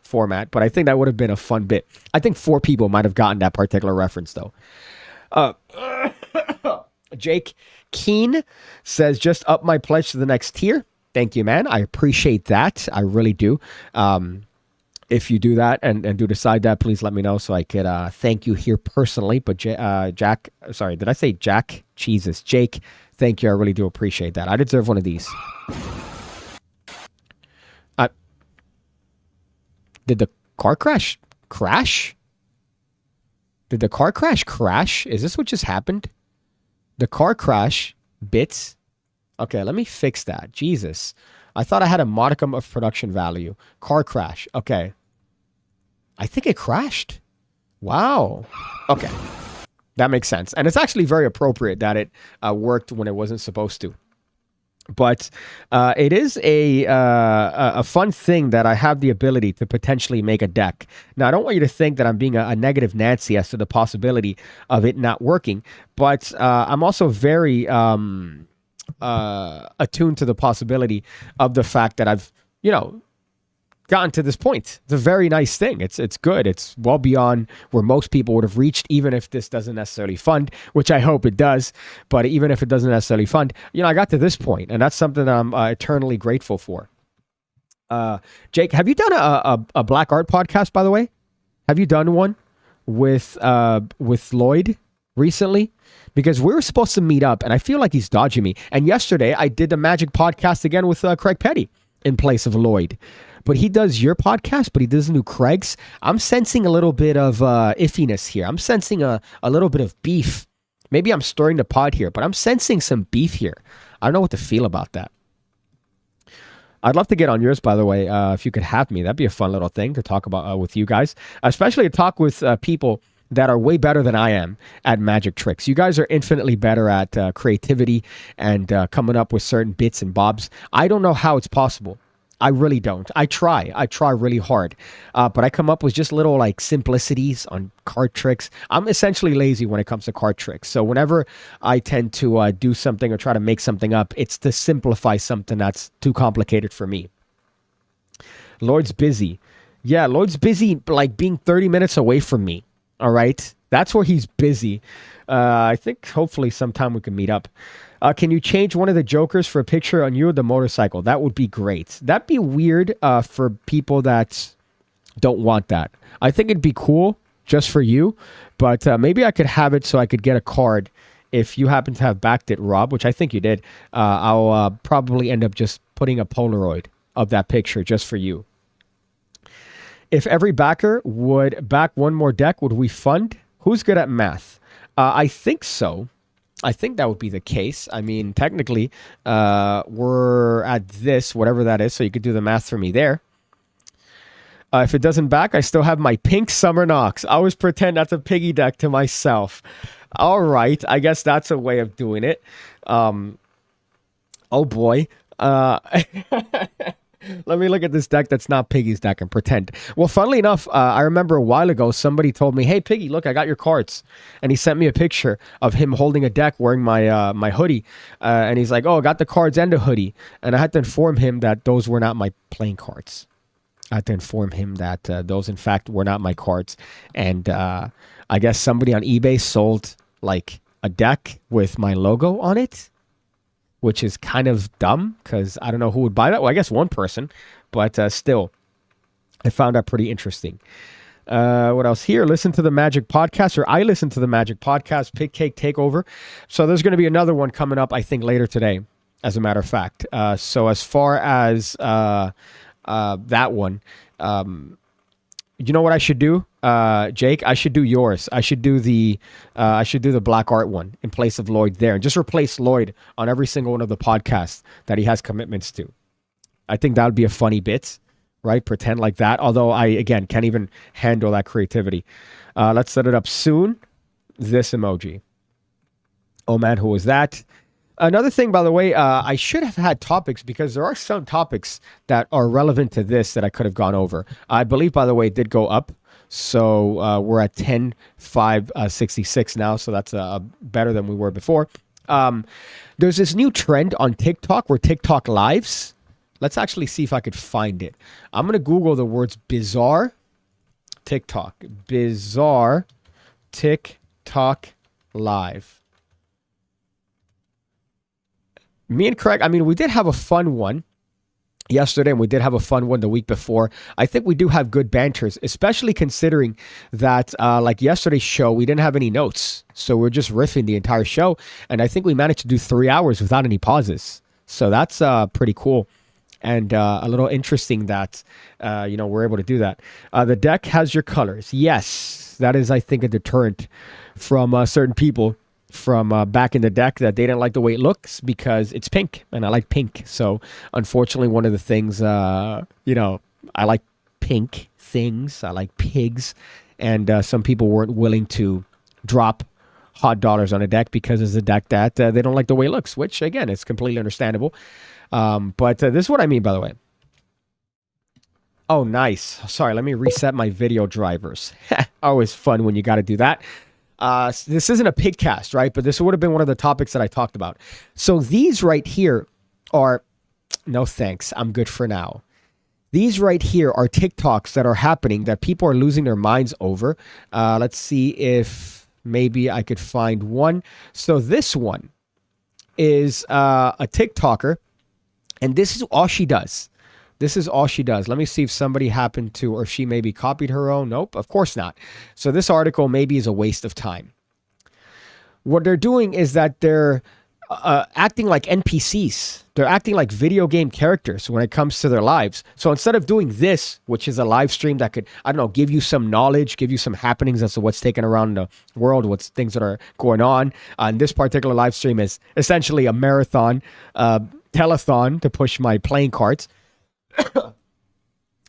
format, but I think that would have been a fun bit. I think 4 people might have gotten that particular reference, though. Jake Keen says, just up my pledge to the next tier. Thank you, man. I appreciate that. I really do. If you do that and do decide that, please let me know so I could thank you here personally. But Jack, sorry, did I say Jack? Jesus, Jake, thank you. I really do appreciate that. I deserve one of these. Did the car crash? Did the car crash? Is this what just happened? The car crash bits. Okay, let me fix that. Jesus. I thought I had a modicum of production value. Car crash. Okay. I think it crashed. Wow. Okay. That makes sense. And it's actually very appropriate that it worked when it wasn't supposed to. But it is a fun thing that I have the ability to potentially make a deck. Now, I don't want you to think that I'm being a negative Nancy as to the possibility of it not working. But I'm also very attuned to the possibility of the fact that I've, gotten to this point. It's a very nice thing. It's good. It's well beyond where most people would have reached, even if this doesn't necessarily fund, which I hope it does. But even if it doesn't necessarily fund, I got to this point, and that's something that I'm eternally grateful for. Jake, have you done a Black Art podcast, by the way? Have you done one with Lloyd recently? Because we were supposed to meet up, and I feel like he's dodging me. And yesterday, I did the Magic podcast again with Craig Petty in place of Lloyd. But he does your podcast, but he doesn't do Craig's. I'm sensing a little bit of iffiness here. I'm sensing a little bit of beef. Maybe I'm stirring the pot here, but I'm sensing some beef here. I don't know what to feel about that. I'd love to get on yours, by the way, if you could have me. That'd be a fun little thing to talk about with you guys, especially to talk with people that are way better than I am at magic tricks. You guys are infinitely better at creativity and coming up with certain bits and bobs. I don't know how it's possible. I really don't. I try really hard. But I come up with just little like simplicities on card tricks. I'm essentially lazy when it comes to card tricks. So whenever I tend to do something or try to make something up, it's to simplify something that's too complicated for me. Lloyd's busy. Yeah, Lloyd's busy like being 30 minutes away from me. All right. That's where he's busy. I think hopefully sometime we can meet up. Can you change one of the jokers for a picture on you or the motorcycle? That would be great. That'd be weird for people that don't want that. I think it'd be cool just for you, but maybe I could have it so I could get a card. If you happen to have backed it, Rob, which I think you did, I'll probably end up just putting a Polaroid of that picture just for you. If every backer would back one more deck, would we fund? Who's good at math? I think so. I think that would be the case. I mean, technically, we're at this, whatever that is, so you could do the math for me there. If it doesn't back, I still have my pink Summer Knox. I always pretend that's a piggy deck to myself. All right, I guess that's a way of doing it. Oh boy. Let me look at this deck that's not Piggy's deck and pretend. Well, funnily enough, I remember a while ago, somebody told me, hey, Piggy, look, I got your cards. And he sent me a picture of him holding a deck wearing my my hoodie. And he's like, oh, I got the cards and a hoodie. And I had to inform him that those were not my playing cards. I had to inform him that those, in fact, were not my cards. And I guess somebody on eBay sold like a deck with my logo on it, which is kind of dumb because I don't know who would buy that. Well, I guess one person, but still, I found that pretty interesting. What else here? Listen to the Magic Podcast, or I listen to the Magic Podcast, PigCake Takeover. So there's going to be another one coming up, I think, later today, as a matter of fact. So as far as that one, you know what I should do, Jake? I should do yours. I should do the Black Art one in place of Lloyd there, and just replace Lloyd on every single one of the podcasts that he has commitments to. I think that would be a funny bit, right? Pretend like that. Although I, again, can't even handle that creativity. Let's set it up soon. This emoji. Oh man, who was that? Another thing, by the way, I should have had topics because there are some topics that are relevant to this that I could have gone over. I believe, by the way, it did go up. So we're at 10,566 now. So that's better than we were before. There's this new trend on TikTok where TikTok lives. Let's actually see if I could find it. I'm going to Google the words bizarre TikTok. Bizarre TikTok live. Me and Craig, I mean, we did have a fun one yesterday, and we did have a fun one the week before. I think we do have good banters, especially considering that, like yesterday's show, we didn't have any notes. So we're just riffing the entire show. And I think we managed to do 3 hours without any pauses. So that's pretty cool. And a little interesting that, we're able to do that. The deck has your colors. Yes, that is, I think, a deterrent from certain people from back in the deck that they didn't like the way it looks because it's pink and I like pink. So unfortunately, one of the things, I like pink things. I like pigs. And some people weren't willing to drop hot dollars on a deck because it's a deck that they don't like the way it looks, which again, is completely understandable. But this is what I mean, by the way. Oh, nice. Sorry, let me reset my video drivers. Always fun when you got to do that. This isn't a pig cast, right? But this would have been one of the topics that I talked about. So these right here are, no thanks, I'm good for now. These right here are TikToks that are happening that people are losing their minds over. Let's see if maybe I could find one. So this one is a TikToker, and this is all she does. This is all she does. Let me see if somebody happened to, or she maybe copied her own. Nope, of course not. So this article maybe is a waste of time. What they're doing is that they're acting like NPCs. They're acting like video game characters when it comes to their lives. So instead of doing this, which is a live stream that could, I don't know, give you some knowledge, give you some happenings as to what's taken around the world, what's things that are going on. And this particular live stream is essentially a marathon, telethon to push my playing cards.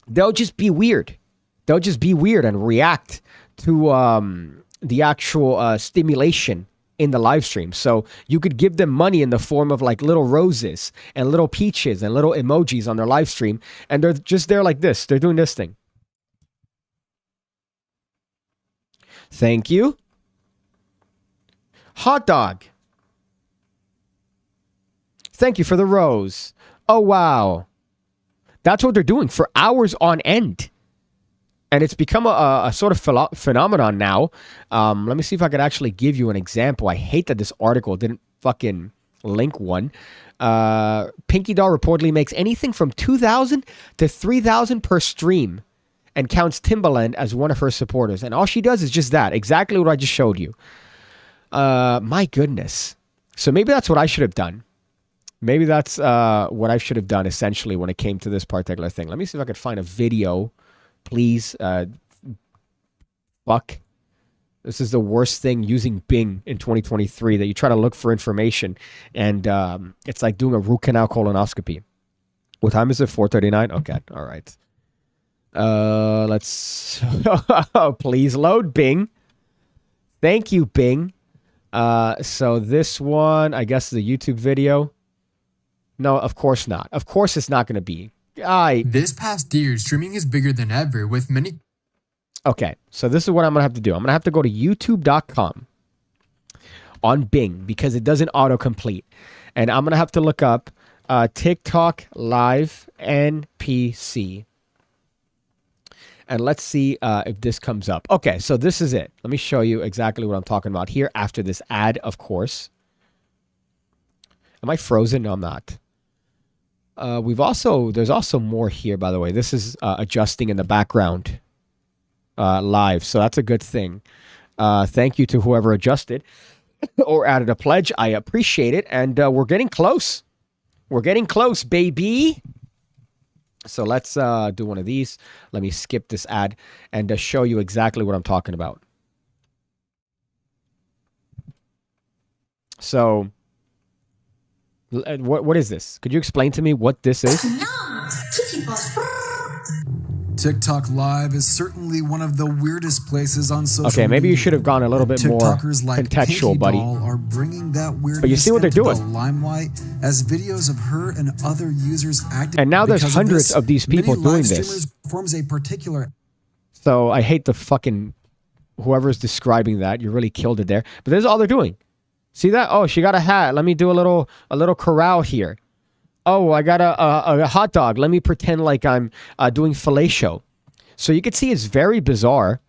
they'll just be weird. They'll just be weird and react to the actual stimulation in the live stream. So you could give them money in the form of like little roses and little peaches and little emojis on their live stream, and they're just there like this. They're doing this thing. Thank you. Hot dog. Thank you for the rose. Oh, wow. That's what they're doing for hours on end. And it's become a sort of phenomenon now. Let me see if I could actually give you an example. I hate that this article didn't fucking link one. Pinky Doll reportedly makes anything from $2,000 to $3,000 per stream and counts Timbaland as one of her supporters. And all she does is just that. Exactly what I just showed you. My goodness. So maybe that's what I should have done. Maybe that's what I should have done essentially when it came to this particular thing. Let me see if I could find a video. Please, fuck. This is the worst thing using Bing in 2023, that you try to look for information and it's like doing a root canal colonoscopy. What time is it? 4:39? Okay, all right. Let's please load Bing. Thank you, Bing. So this one, I guess, is a YouTube video. No, of course not. Of course it's not going to be.
This past year, streaming is bigger than ever with many...
Okay, so this is what I'm going to have to do. I'm going to have to go to youtube.com on Bing because it doesn't autocomplete. And I'm going to have to look up TikTok Live NPC. And let's see if this comes up. Okay, so this is it. Let me show you exactly what I'm talking about here after this ad, of course. Am I frozen? No, I'm not. There's also more here, by the way. This is adjusting in the background live, so that's a good thing. Thank you to whoever adjusted or added a pledge. I appreciate it, and we're getting close. We're getting close, baby. So let's do one of these. Let me skip this ad and show you exactly what I'm talking about. So... What is this? Could you explain to me what this is?
TikTok Live is certainly one of the weirdest places on social media.
Okay, maybe you should have gone a little bit more contextual, buddy.
Are bringing that weirdness
but you see what they're doing.
The limelight as videos of her and other users acting.
And now there's hundreds of these people doing this.
Forms a particular.
So I hate the fucking whoever's describing that. You really killed it there. But this is all they're doing. See that? Oh, she got a hat. Let me do a little corral here. Oh, I got a hot dog. Let me pretend like I'm doing fellatio. So you can see it's very bizarre.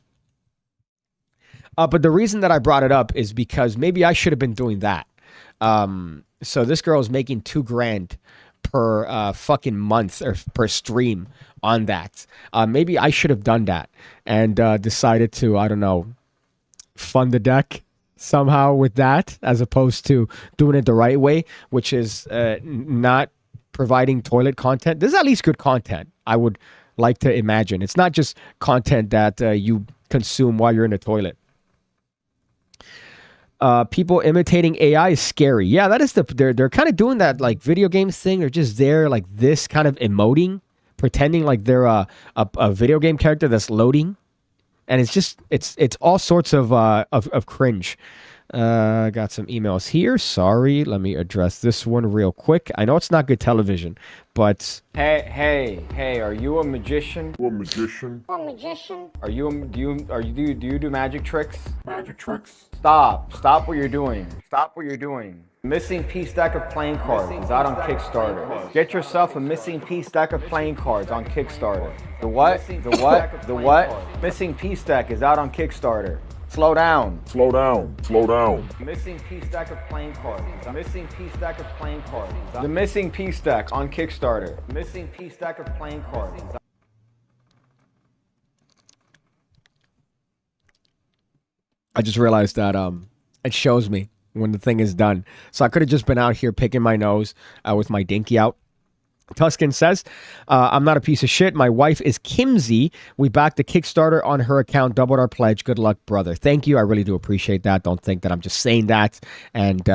But the reason that I brought it up is because maybe I should have been doing that. So this girl is making $2,000 per fucking month or per stream on that. Maybe I should have done that and decided to, I don't know, fund the deck somehow with that, as opposed to doing it the right way, which is not providing toilet content. This is at least good content, I would like to imagine. It's not just content that you consume while you're in the toilet. People imitating AI is scary. Yeah, that is they're kind of doing that like video game thing. They're just there like this, kind of emoting, pretending like they're a video game character that's loading. And it's just, it's all sorts of cringe. Got some emails here. Sorry, let me address this one real quick. I know it's not good television, but...
Hey, are you a magician?
A magician?
A magician.
Do you do magic tricks?
Magic tricks?
Stop what you're doing. Stop what you're doing. Missing piece deck of playing cards is out on Kickstarter. Get yourself a missing piece deck of playing cards on Kickstarter. The what? The what? Missing piece deck is out on Kickstarter. Slow down.
Slow down. Slow down.
Missing piece deck of playing cards. Missing piece deck of playing cards. The missing piece deck on Kickstarter. Missing piece deck of playing cards.
I just realized that it shows me when the thing is done. So I could have just been out here picking my nose with my dinky out. Tuscan says, I'm not a piece of shit. My wife is Kimsey. We backed the Kickstarter on her account, doubled our pledge. Good luck, brother. Thank you. I really do appreciate that. Don't think that I'm just saying that and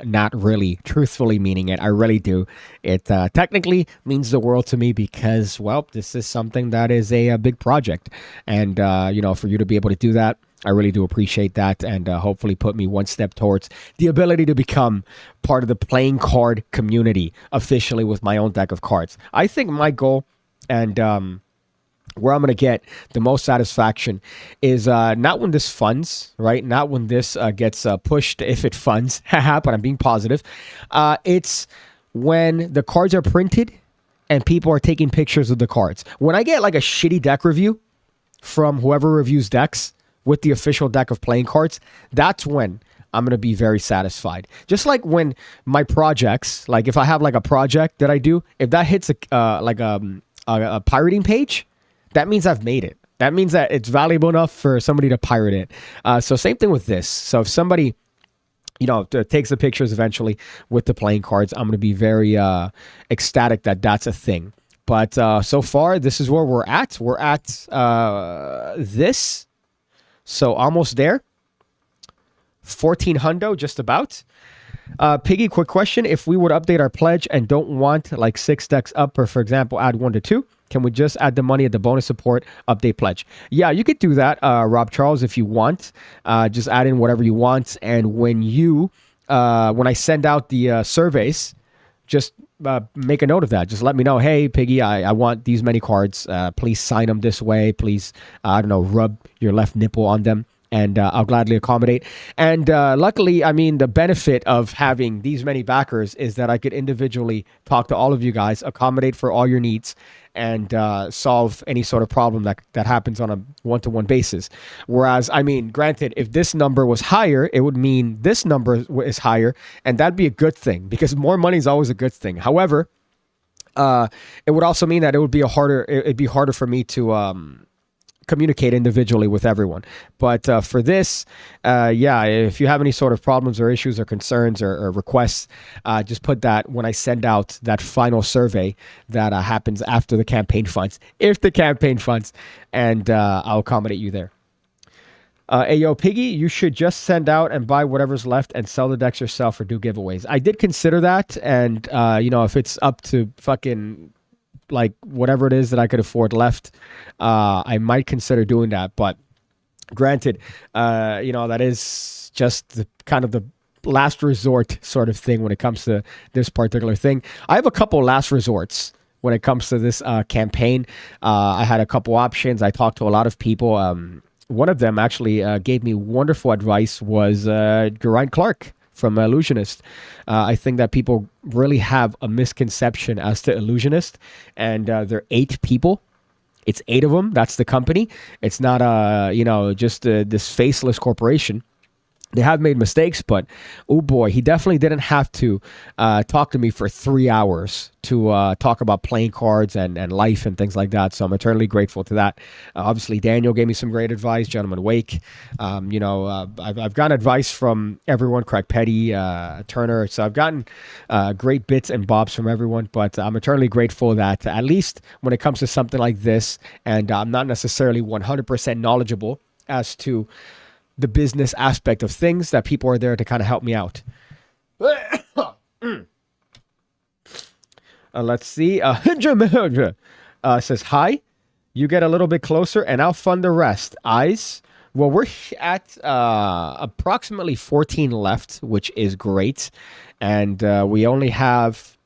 not really truthfully meaning it. I really do. It technically means the world to me because, well, this is something that is a big project. And, for you to be able to do that, I really do appreciate that, and hopefully put me one step towards the ability to become part of the playing card community officially with my own deck of cards. I think my goal and where I'm going to get the most satisfaction is not when this funds, right? Not when this gets pushed, if it funds, but I'm being positive. It's when the cards are printed and people are taking pictures of the cards. When I get like a shitty deck review from whoever reviews decks, with the official deck of playing cards, that's when I'm going to be very satisfied. Just like when my projects, like if I have like a project that I do, if that hits a pirating page, that means I've made it. That means that it's valuable enough for somebody to pirate it. So same thing with this. So if somebody, takes the pictures eventually with the playing cards, I'm going to be very ecstatic that that's a thing. But so far, this is where we're at. We're at this. So almost there. 14 hundo, just about. Piggy, quick question. If we would update our pledge and don't want like 6 decks up, or for example, add 1 to 2, can we just add the money at the bonus support update pledge? Yeah, you could do that, Rob Charles, if you want. Just add in whatever you want. And when I send out the surveys, just make a note of that. Just let me know, hey, Piggy, I want these many cards. Please sign them this way. Please, rub your left nipple on them, and I'll gladly accommodate. And luckily, I mean, the benefit of having these many backers is that I could individually talk to all of you guys, accommodate for all your needs, and solve any sort of problem that happens on a one-to-one basis. Whereas, I mean, granted, if this number was higher, it would mean this number is higher, and that'd be a good thing because more money is always a good thing. However, it would also mean that it'd be harder for me to communicate individually with everyone. But for this, if you have any sort of problems or issues or concerns or requests, just put that when I send out that final survey that happens after the campaign funds, if the campaign funds, and I'll accommodate you there. Ayo, Piggy, you should just send out and buy whatever's left and sell the decks yourself or do giveaways. I did consider that, and if it's up to fucking like whatever it is that I could afford left, I might consider doing that. But granted, that is just the kind of the last resort sort of thing when it comes to this particular thing. I have a couple last resorts when it comes to this campaign. I had a couple options. I talked to a lot of people. One of them actually gave me wonderful advice was Geraint Clark from Illusionist. I think that people really have a misconception as to Illusionist, and they're 8 people. It's 8 of them. That's the company. It's not just this faceless corporation. They have made mistakes, but oh boy, he definitely didn't have to talk to me for 3 hours to talk about playing cards and life and things like that. So I'm eternally grateful to that. Obviously, Daniel gave me some great advice. Gentleman Wake, I've gotten advice from everyone. Craig Petty, Turner. So I've gotten great bits and bobs from everyone. But I'm eternally grateful that at least when it comes to something like this, and I'm not necessarily 100% knowledgeable as to the business aspect of things, that people are there to kind of help me out. Let's see. Says, hi, you get a little bit closer and I'll fund the rest. Eyes. Well, we're at approximately 14 left, which is great. And we only have,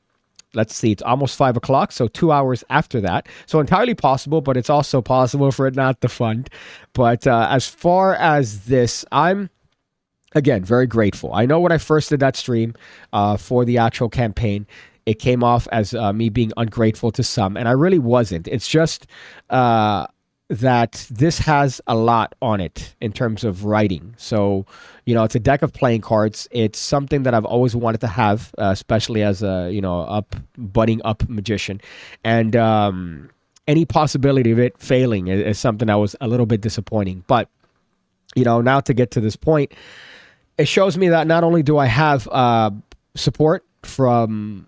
let's see, it's almost 5 o'clock, so 2 hours after that. So entirely possible, but it's also possible for it not to fund. But as far as this, I'm, again, very grateful. I know when I first did that stream for the actual campaign, it came off as me being ungrateful to some, and I really wasn't. It's just that this has a lot on it in terms of writing. So, it's a deck of playing cards. It's something that I've always wanted to have, especially as a, budding up magician. And any possibility of it failing is something that was a little bit disappointing. But, now to get to this point, it shows me that not only do I have support from,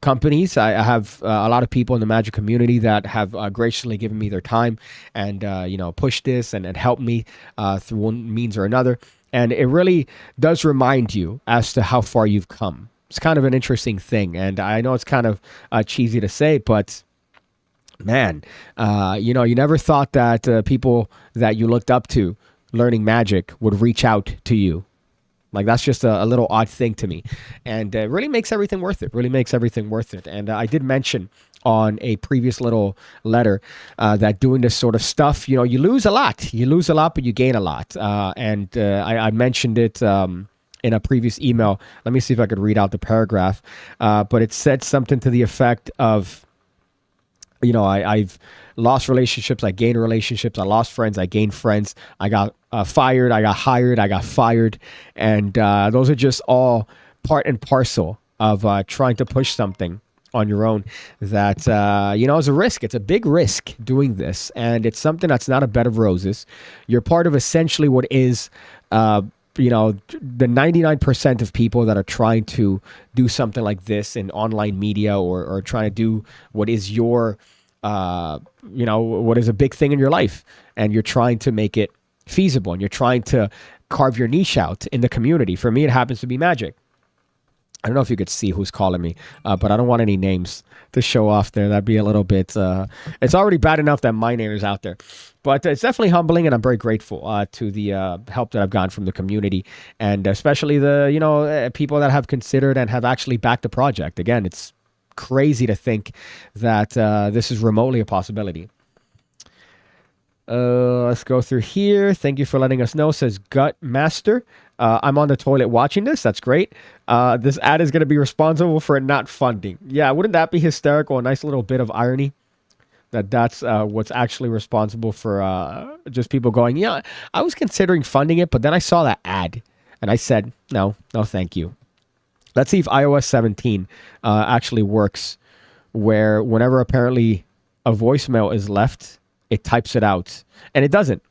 companies. I have a lot of people in the magic community that have graciously given me their time and pushed this and helped me through one means or another. And it really does remind you as to how far you've come. It's kind of an interesting thing, and I know it's kind of cheesy to say, but man, you never thought that people that you looked up to learning magic would reach out to you. Like, that's just a little odd thing to me, and it really makes everything worth it. And I did mention on a previous little letter that doing this sort of stuff, you lose a lot, but you gain a lot. I mentioned it in a previous email. Let me see if I could read out the paragraph. But it said something to the effect of, I've lost relationships, I gained relationships, I lost friends, I gained friends, I got fired, I got hired, I got fired. And those are just all part and parcel of trying to push something on your own that, is a risk. It's a big risk doing this. And it's something that's not a bed of roses. You're part of essentially what is, the 99% of people that are trying to do something like this in online media or trying to do what is your, what is a big thing in your life, and you're trying to make it feasible, and you're trying to carve your niche out in the community. For me, it happens to be magic. I don't know if you could see who's calling me, but I don't want any names to show off there. That'd be a little bit, it's already bad enough that my name is out there. But it's definitely humbling, and I'm very grateful to the help that I've gotten from the community, and especially the people that have considered and have actually backed the project. Again, it's crazy to think that this is remotely a possibility. Let's go through here. Thank you for letting us know, says Gut Master. I'm on the toilet watching this. That's great. This ad is going to be responsible for not funding. Yeah, wouldn't that be hysterical? A nice little bit of irony. That's what's actually responsible for just people going, yeah, I was considering funding it, but then I saw that ad and I said, no, thank you. Let's see if iOS 17 actually works, where whenever apparently a voicemail is left, it types it out. And it doesn't.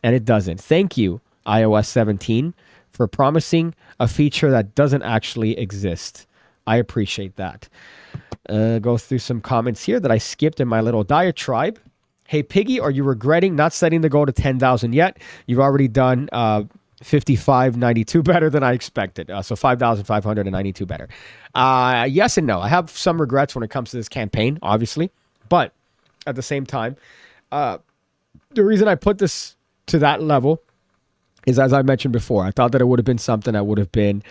Thank you, iOS 17, for promising a feature that doesn't actually exist. I appreciate that. Go through some comments here that I skipped in my little diatribe. Hey, Piggy, are you regretting not setting the goal to 10,000 yet? You've already done 5592 better than I expected. So 5,592 better. Yes and no. I have some regrets when it comes to this campaign, obviously. But at the same time, the reason I put this to that level is, as I mentioned before, I thought that it would have been something that would have been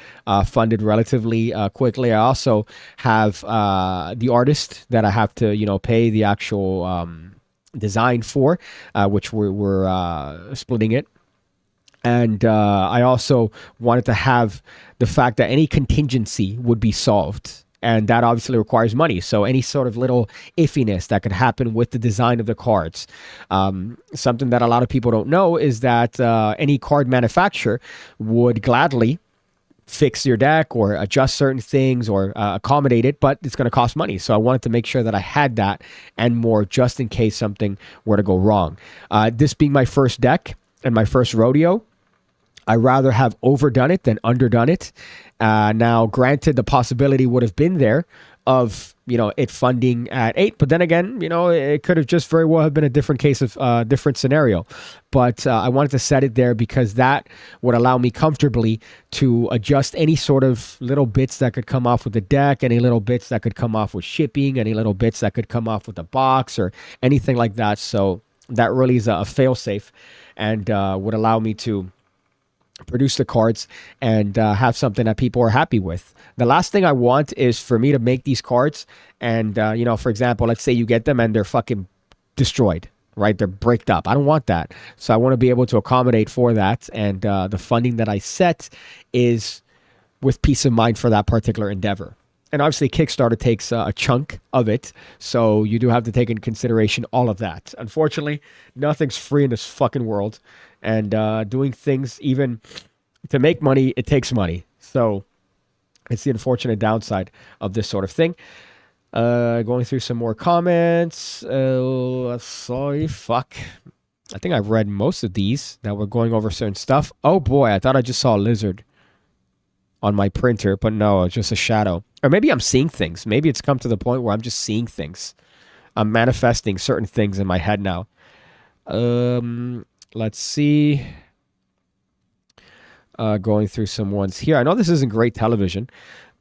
funded relatively quickly. I also have the artist that I have to, pay the actual design for, which we're splitting it. And I also wanted to have the fact that any contingency would be solved. And that obviously requires money. So any sort of little iffiness that could happen with the design of the cards. Something that a lot of people don't know is that any card manufacturer would gladly fix your deck or adjust certain things or accommodate it, but it's going to cost money. So I wanted to make sure that I had that and more just in case something were to go wrong. This being my first deck and my first rodeo, I rather have overdone it than underdone it. Now, granted, the possibility would have been there of, it funding at 8. But then again, it could have just very well have been a different case of different scenario. But I wanted to set it there because that would allow me comfortably to adjust any sort of little bits that could come off with the deck, any little bits that could come off with shipping, any little bits that could come off with the box or anything like that. So that really is a fail-safe and would allow me to produce the cards and have something that people are happy with. The last thing I want is for me to make these cards and, for example, let's say you get them and they're fucking destroyed, right? They're bricked up. I don't want that. So I want to be able to accommodate for that. And the funding that I set is with peace of mind for that particular endeavor. And obviously Kickstarter takes a chunk of it. So you do have to take into consideration all of that. Unfortunately, nothing's free in this fucking world. And doing things even to make money, it takes money. So it's the unfortunate downside of this sort of thing. Going through some more comments. Sorry, fuck. I think I've read most of these that were going over certain stuff. Oh boy, I thought I just saw a lizard. on my printer, but no, it's just a shadow. Or maybe I'm seeing things. Maybe it's come to the point where I'm just seeing things. I'm manifesting certain things in my head now. Let's see. Going through some ones here. I know this isn't great television,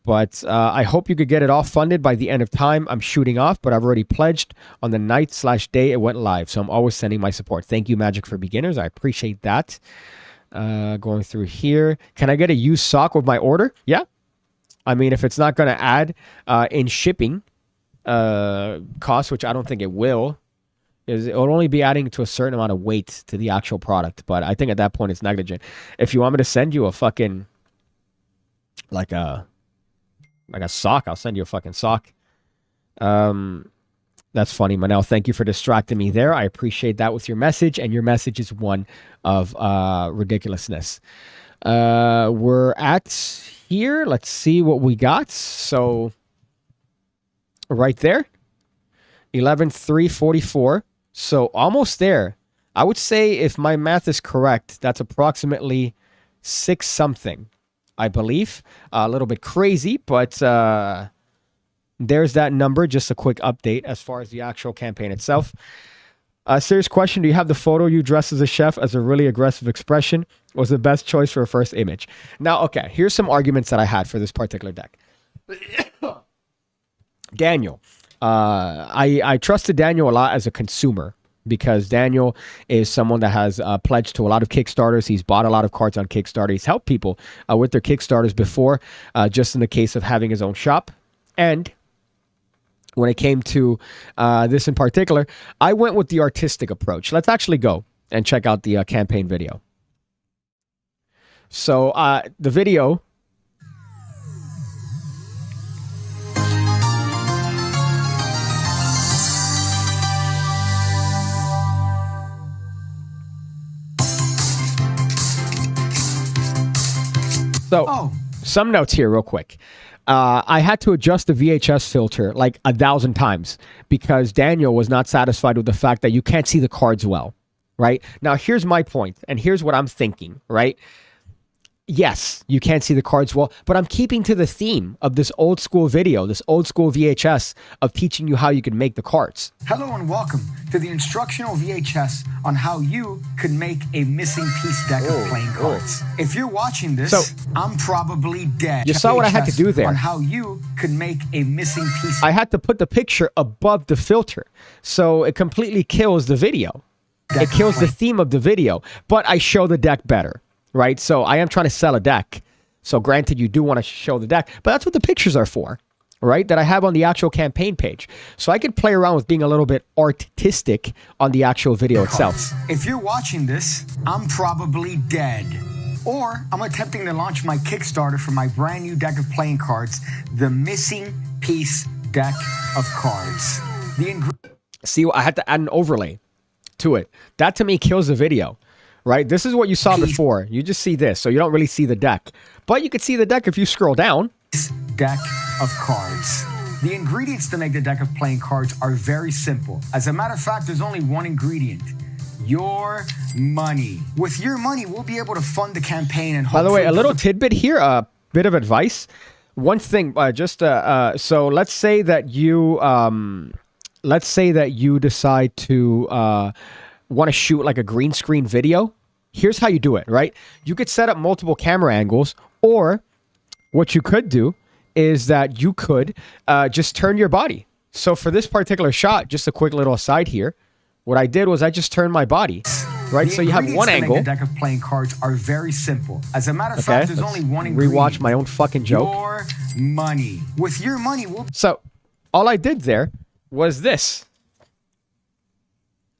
but I hope you could get it all funded by the end of time. I'm shooting off, but I've already pledged on the night/day it went live. So I'm always sending my support. Thank you, Magic for Beginners. I appreciate that. Going through here. Can I get a used sock with my order? Yeah. I mean, if it's not going to add in shipping costs, which I don't think it will, it'll only be adding to a certain amount of weight to the actual product. But I think at that point it's negligent. If you want me to send you a fucking like a sock, I'll send you a fucking sock. That's funny, Manel. Thank you for distracting me there. I appreciate that with your message, and your message is one of ridiculousness. We're at here. Let's see what we got. So right there, 11,344. So almost there. I would say, if my math is correct, that's approximately 6 something, I believe. A little bit crazy, but there's that number. Just a quick update as far as the actual campaign itself. Serious question. Do you have the photo you dressed as a chef as a really aggressive expression? Was the best choice for a first image? Now, okay, here's some arguments that I had for this particular deck. Daniel. I trusted Daniel a lot as a consumer, because Daniel is someone that has pledged to a lot of Kickstarters. He's bought a lot of cards on Kickstarter. He's helped people with their Kickstarters before, just in the case of having his own shop. And when it came to this in particular, I went with the artistic approach. Let's actually go and check out the campaign video. So the video... So, some notes here real quick. I had to adjust the VHS filter like 1,000 times because Daniel was not satisfied with the fact that you can't see the cards well, right? Now, here's my point, and here's what I'm thinking, right? Yes, you can't see the cards well, but I'm keeping to the theme of this old school video, this old school VHS of teaching you how you can make the cards.
Hello and welcome to the instructional VHS on how you could make a missing piece deck of playing cards. If you're watching this, I'm probably dead.
You saw what I had to do there.
On how you could make a missing piece.
I had to put the picture above the filter, so it completely kills the video. It kills the theme of the video, but I show the deck better. Right, so I am trying to sell a deck. So granted, you do want to show the deck, but that's what the pictures are for, right? That I have on the actual campaign page. So I could play around with being a little bit artistic on the actual video itself.
If you're watching this, I'm probably dead. Or I'm attempting to launch my Kickstarter for my brand new deck of playing cards, the Missing Piece Deck of Cards.
See, I had to add an overlay to it. That to me kills the video. Right? This is what you saw before. You just see this, so you don't really see the deck. But you can see the deck if you scroll down.
Deck of cards. The ingredients to make the deck of playing cards are very simple. As a matter of fact, there's only one ingredient. Your money. With your money, we'll be able to fund the campaign and
by the way, a little tidbit here, a bit of advice. One thing, so let's say that you decide to want to shoot like a green screen video. Here's how you do it, right? You could set up multiple camera angles, or what you could do is that you could just turn your body. So for this particular shot, just a quick little aside here, what I did was I just turned my body, right? So you have one angle.
The deck of playing cards are very simple. As a matter of fact, there's only one ingredient.
Rewatch my own fucking joke.
Your money. With your money,
So all I did there was this.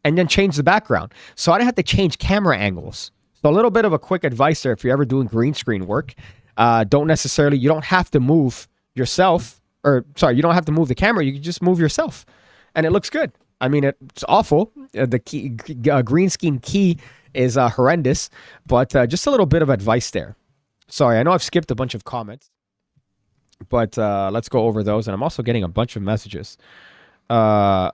And then change the background. So I didn't have to change camera angles. So a little bit of a quick advice there if you're ever doing green screen work. You don't have to move yourself, you don't have to move the camera. You can just move yourself. And it looks good. I mean, it's awful. The key, green screen key is horrendous, but just a little bit of advice there. Sorry, I know I've skipped a bunch of comments, but let's go over those. And I'm also getting a bunch of messages. Sorry,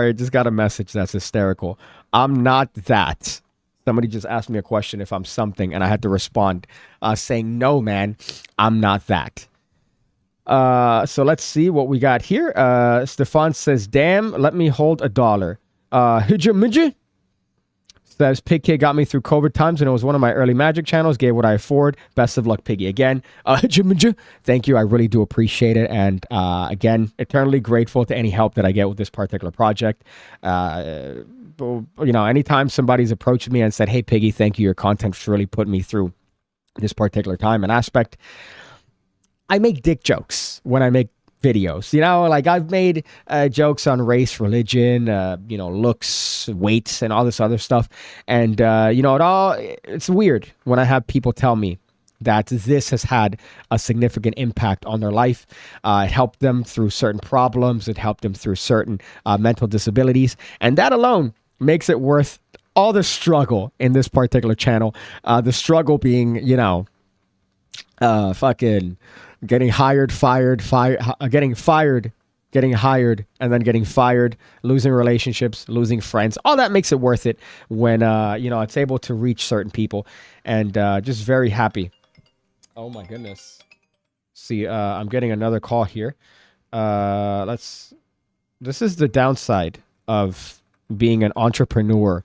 I just got a message that's hysterical. I'm not that. Somebody just asked me a question if I'm something, and I had to respond saying, no, man, I'm not that. So let's see what we got here. Stefan says, damn, let me hold $1. Hijamija says, PigCake got me through COVID times, and it was one of my early magic channels. Gave what I afford. Best of luck, Piggy. Again, thank you. I really do appreciate it. And again, eternally grateful to any help that I get with this particular project. Anytime somebody's approached me and said, hey, Piggy, thank you. Your content's really put me through this particular time and aspect. I make dick jokes when I make videos, like I've made jokes on race, religion, looks, weights, and all this other stuff. And, it's weird when I have people tell me that this has had a significant impact on their life. It helped them through certain problems. It helped them through certain mental disabilities. And that alone makes it worth all the struggle in this particular channel. The struggle being, fucking getting hired, getting fired, getting hired, and then getting fired, losing relationships, losing friends. All that makes it worth it when, it's able to reach certain people, and just very happy. Oh my goodness. See, I'm getting another call here. This is the downside of being an entrepreneur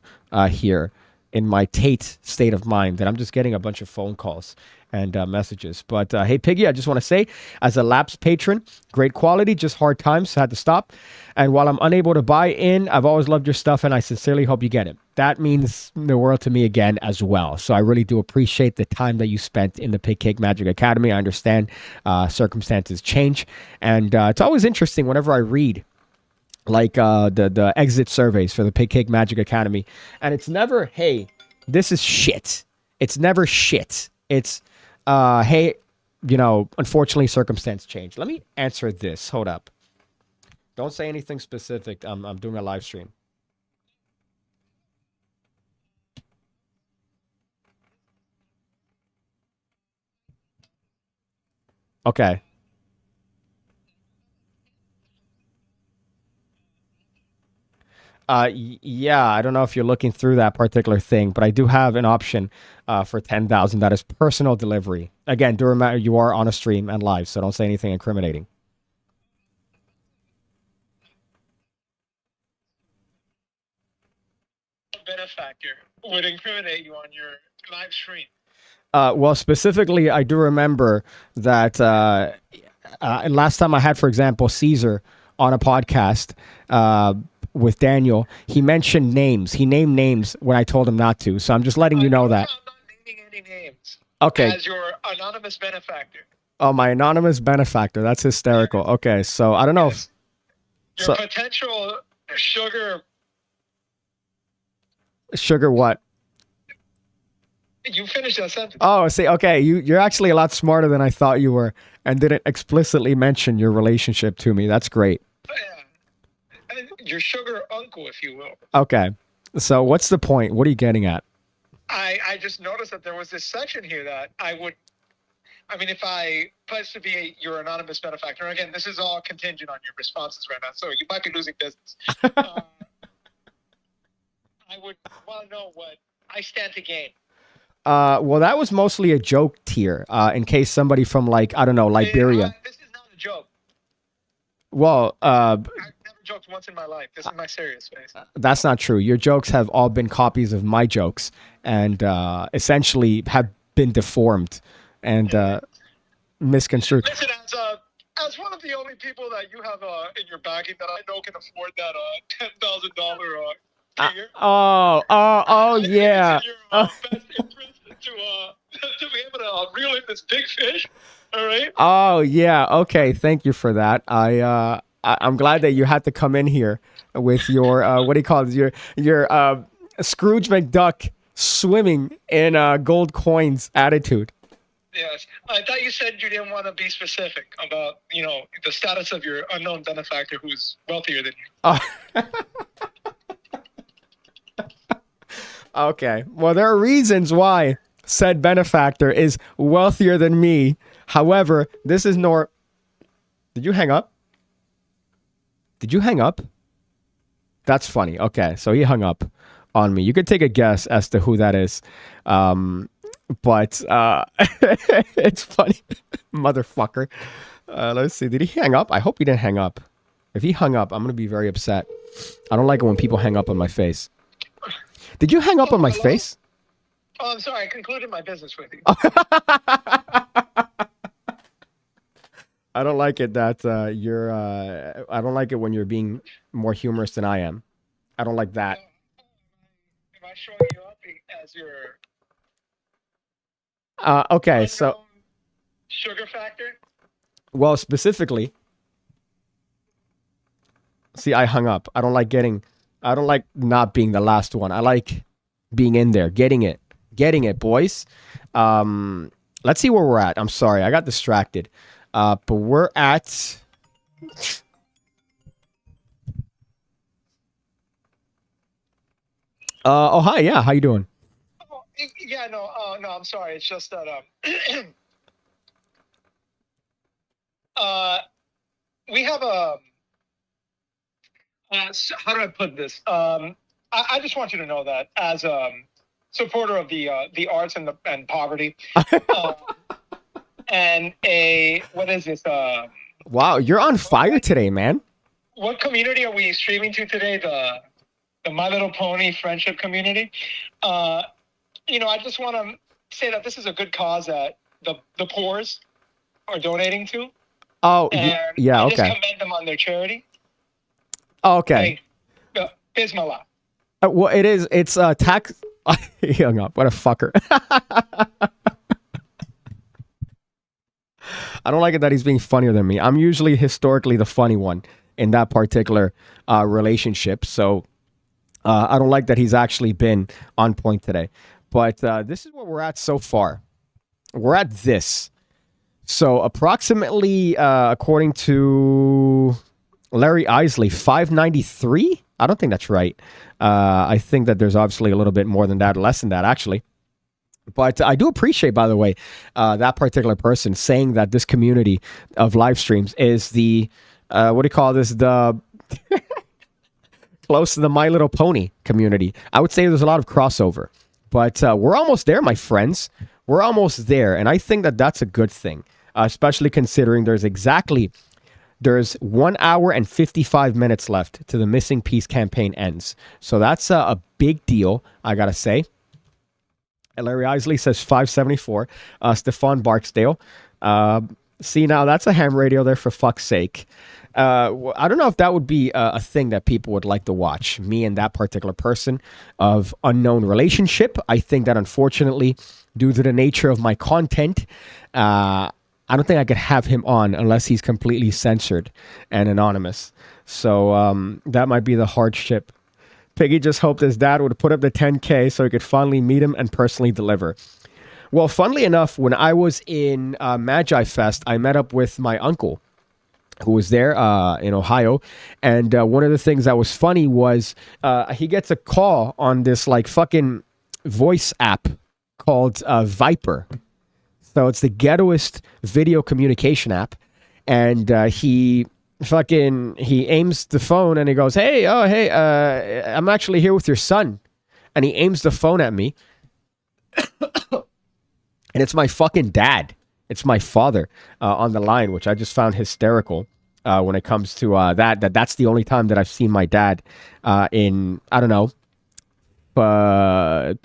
here in my Tate state of mind, that I'm just getting a bunch of phone calls and messages. But hey, Piggy, I just want to say, as a lapsed patron, great quality, just hard times, had to stop. And while I'm unable to buy in, I've always loved your stuff, and I sincerely hope you get it. That means the world to me again as well. So I really do appreciate the time that you spent in the PigCake Magic Academy. I understand circumstances change, and it's always interesting whenever I read like the exit surveys for the PigCake Magic Academy, and it's never, hey, this is shit. It's never shit. It's hey, unfortunately circumstance changed. Let me answer this. Hold up. Don't say anything specific. I'm doing a live stream. Okay. Yeah, I don't know if you're looking through that particular thing, but I do have an option for 10,000 that is personal delivery. Again, do remember you are on a stream and live, so don't say anything incriminating.
Benefactor would incriminate you on your live stream.
Well, specifically, I do remember that last time I had, for example, Caesar on a podcast with Daniel, he mentioned names. He named names when I told him not to. So I'm just letting you know that.
I'm not naming any names.
Okay.
As your anonymous benefactor.
Oh, my anonymous benefactor. That's hysterical. Okay, so I don't know.
Yes. Your potential sugar.
Sugar what?
You finished that sentence.
Oh, see, okay. You're actually a lot smarter than I thought you were, and didn't explicitly mention your relationship to me. That's great.
Yeah. Your sugar uncle, if you will.
Okay. So what's the point? What are you getting at?
I just noticed that there was this section here that if I pledge to be your anonymous benefactor, again, this is all contingent on your responses right now, so you might be losing business. I would want to know what I stand to gain.
Well, that was mostly a joke tier, in case somebody from, like, I don't know, Liberia.
This is not a joke.
Well,
I've never joked once in my life. This is my serious face.
That's not true. Your jokes have all been copies of my jokes, and essentially have been deformed and misconstrued.
Listen, as one of the only people that you have in your backing that I know can afford that $10,000 tier.
Yeah.
It's in your best interest to be able to reel in this big fish. All right.
Oh yeah. Okay. Thank you for that. I'm glad that you had to come in here with your what do you call it? Your Scrooge McDuck swimming in gold coins attitude.
Yes. I thought you said you didn't want to be specific about the status of your unknown benefactor who's wealthier than you.
Okay. Well, there are reasons why said benefactor is wealthier than me. However, this is Did you hang up? Did you hang up? That's funny. Okay, so he hung up. on me. You could take a guess as to who that is. But it's funny. Motherfucker. Let's see. Did he hang up? I hope he didn't hang up. If he hung up, I'm going to be very upset. I don't like it when people hang up on my face. Did you hang up on my face?
Oh, I'm sorry. I concluded my business with you.
I don't like it that you're... I don't like it when you're being more humorous than I am. I don't like that.
Am I showing you up as your...
Okay, so...
Sugar factor?
Well, specifically... See, I hung up. I don't like not being the last one. I like being in there, getting it, boys. Let's see where we're at. I'm sorry, I got distracted. But we're at... oh, hi, yeah, how you doing?
Oh, yeah, no, I'm sorry. It's just that, we have a... how do I put this? I just want you to know that as a supporter of the arts and poverty, and what is this?
Wow, you're on fire today, man.
What community are we streaming to today? The My Little Pony friendship community. I just want to say that this is a good cause that the poors are donating to.
Oh,
and
yeah,
I
okay.
just commend them on their charity.
Oh, okay.
Bismillah.
Well, it's tax... He hung up. What a fucker. I don't like it that he's being funnier than me. I'm usually historically the funny one in that particular relationship. So I don't like that he's actually been on point today. But this is where we're at so far. We're at this. So approximately, according to Larry Isley, 593? I don't think that's right. I think that there's obviously a little bit more than that, less than that, actually. But I do appreciate, by the way, that particular person saying that this community of live streams is the, what do you call this? The close to the My Little Pony community. I would say there's a lot of crossover. But we're almost there, my friends. We're almost there. And I think that that's a good thing, especially considering there's 1 hour and 55 minutes left to the Missing Piece campaign ends. So that's a big deal, I got to say. And Larry Isley says 574. Stefan Barksdale. See, now that's a ham radio there, for fuck's sake. I don't know if that would be a thing that people would like to watch. Me and that particular person of unknown relationship. I think that unfortunately, due to the nature of my content, I don't think I could have him on unless he's completely censored and anonymous. So that might be the hardship. Piggy just hoped his dad would put up the 10K so he could finally meet him and personally deliver. Well, funnily enough, when I was in Magi Fest, I met up with my uncle who was there in Ohio. And one of the things that was funny was he gets a call on this like fucking voice app called Viper. So it's the ghettoest video communication app. And he aims the phone and he goes, hey, I'm actually here with your son. And he aims the phone at me. And it's my fucking dad. It's my father on the line, which I just found hysterical when it comes to that's the only time that I've seen my dad in, I don't know, I'm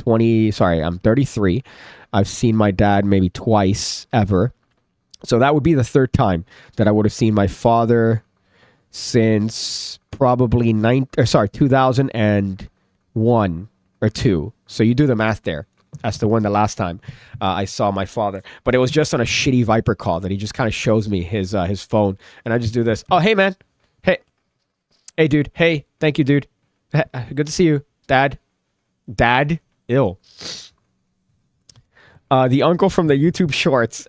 33. I've seen my dad maybe twice ever. So that would be the third time that I would have seen my father since probably 2001 or 2. So you do the math there as to when the last time I saw my father. But it was just on a shitty Viper call that he just kind of shows me his phone. And I just do this. Oh, hey, man. Hey, dude. Hey, thank you, dude. Good to see you. Dad. Ill. The uncle from the YouTube shorts.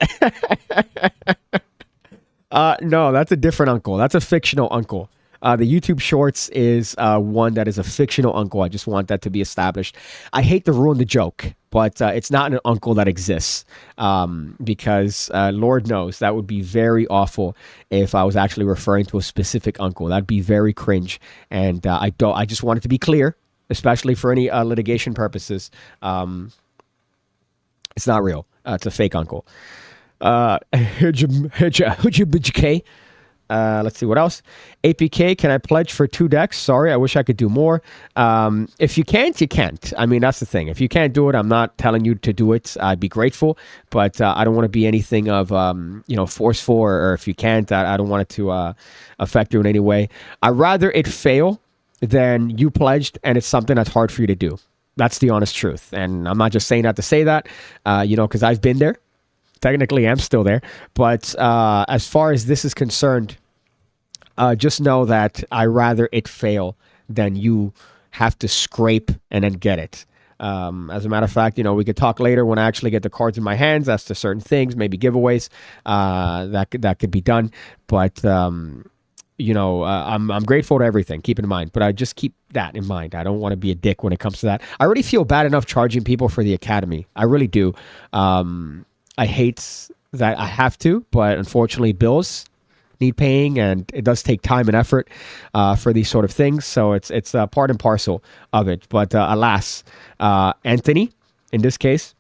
No, that's a different uncle. That's a fictional uncle. The YouTube shorts is one that is a fictional uncle. I just want that to be established. I hate to ruin the joke, but it's not an uncle that exists because Lord knows that would be very awful if I was actually referring to a specific uncle. That'd be very cringe. And I just want it to be clear especially for any litigation purposes. It's not real. It's a fake uncle. Let's see what else. APK, can I pledge for 2 decks? Sorry, I wish I could do more. If you can't, you can't. I mean, that's the thing. If you can't do it, I'm not telling you to do it. I'd be grateful, but I don't want to be anything of forceful, or if you can't, I don't want it to affect you in any way. I'd rather it fail than you pledged and it's something that's hard for you to do. That's the honest truth. And I'm not just saying that to say that, because I've been there. Technically, I'm still there. But as far as this is concerned, just know that I rather it fail than you have to scrape and then get it. As a matter of fact, we could talk later when I actually get the cards in my hands as to certain things, maybe giveaways that could be done. But I'm grateful to everything. Keep it in mind, but I just keep that in mind. I don't want to be a dick when it comes to that. I already feel bad enough charging people for the academy. I really do. I hate that I have to, but unfortunately, bills need paying, and it does take time and effort for these sort of things. So it's part and parcel of it. But alas, Anthony, in this case,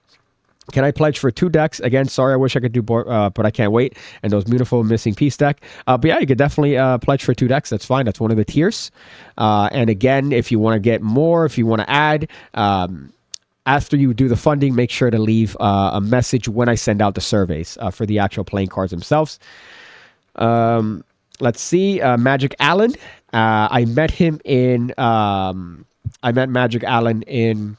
can I pledge for 2 decks? Again, sorry, I wish I could do more, but I can't wait. And those beautiful missing piece deck. But yeah, you could definitely pledge for 2 decks. That's fine. That's one of the tiers. And again, if you want to get more, if you want to add, after you do the funding, make sure to leave a message when I send out the surveys for the actual playing cards themselves. Let's see. Magic Allen. I met him in. I met Magic Allen in.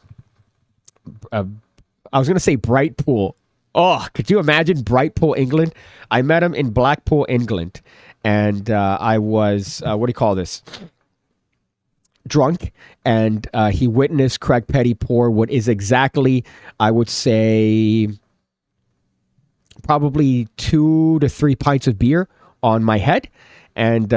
I was going to say Brightpool. Oh, could you imagine Brightpool, England? I met him in Blackpool, England. And I was, what do you call this? Drunk. And he witnessed Craig Petty pour what is exactly, I would say, probably 2 to 3 pints of beer on my head. And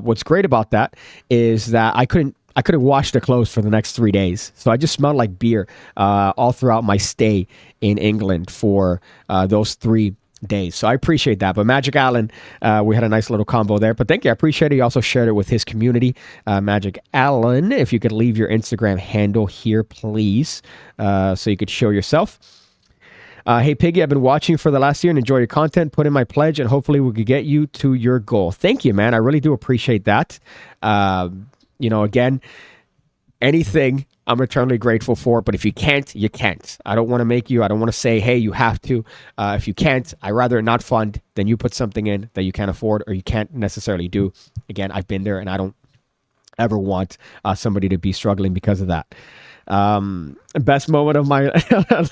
what's great about that is that I couldn't wash the clothes for the next 3 days. So I just smelled like beer all throughout my stay in England for those 3 days. So I appreciate that. But Magic Allen, we had a nice little combo there. But thank you. I appreciate it. He also shared it with his community. Magic Allen, if you could leave your Instagram handle here, please, so you could show yourself. Hey, Piggy, I've been watching for the last year and enjoy your content. Put in my pledge, and hopefully we could get you to your goal. Thank you, man. I really do appreciate that. Again, anything I'm eternally grateful for, but if you can't, you can't. I don't want to make you. I don't want to say, hey, you have to. If you can't, I'd rather not fund than you put something in that you can't afford or you can't necessarily do. Again, I've been there, and I don't ever want somebody to be struggling because of that. Best moment of my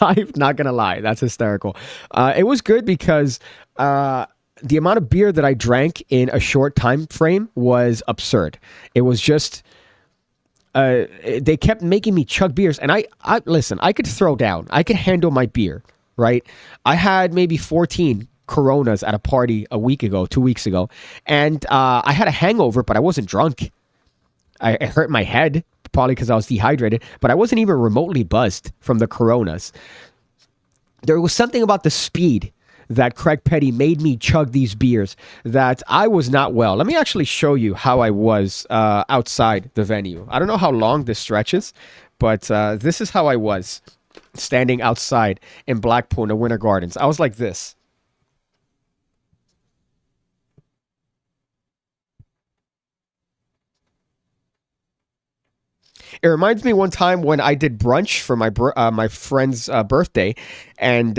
life, not gonna lie, that's hysterical. It was good because the amount of beer that I drank in a short time frame was absurd. It was just they kept making me chug beers, and I listen, I could throw down, I could handle my beer, right? I had maybe 14 Coronas at a party 2 weeks ago, and I had a hangover, but I wasn't drunk. I hurt my head, probably because I was dehydrated, but I wasn't even remotely buzzed from the Coronas. There was something about the speed that Craig Petty made me chug these beers that I was not well. Let me actually show you how I was outside the venue. I don't know how long this stretches, but this is how I was standing outside in Blackpool in the Winter Gardens. I was like this. It reminds me one time when I did brunch for my friend's birthday, and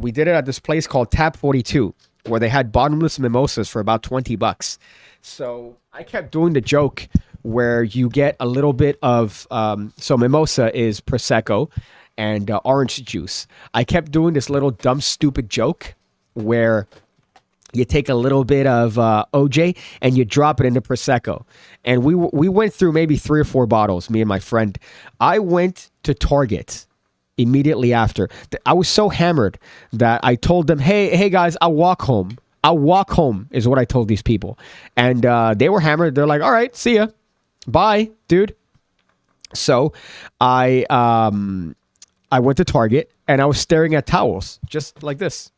we did it at this place called Tap 42, where they had bottomless mimosas for about $20. So I kept doing the joke where you get a little bit of so mimosa is prosecco and orange juice. I kept doing this little dumb stupid joke where you take a little bit of OJ and you drop it into Prosecco. And we went through maybe 3 or 4 bottles, me and my friend. I went to Target immediately after. I was so hammered that I told them, hey guys, I'll walk home. I'll walk home is what I told these people. And they were hammered. They're like, all right, see ya. Bye, dude. So I went to Target and I was staring at towels just like this.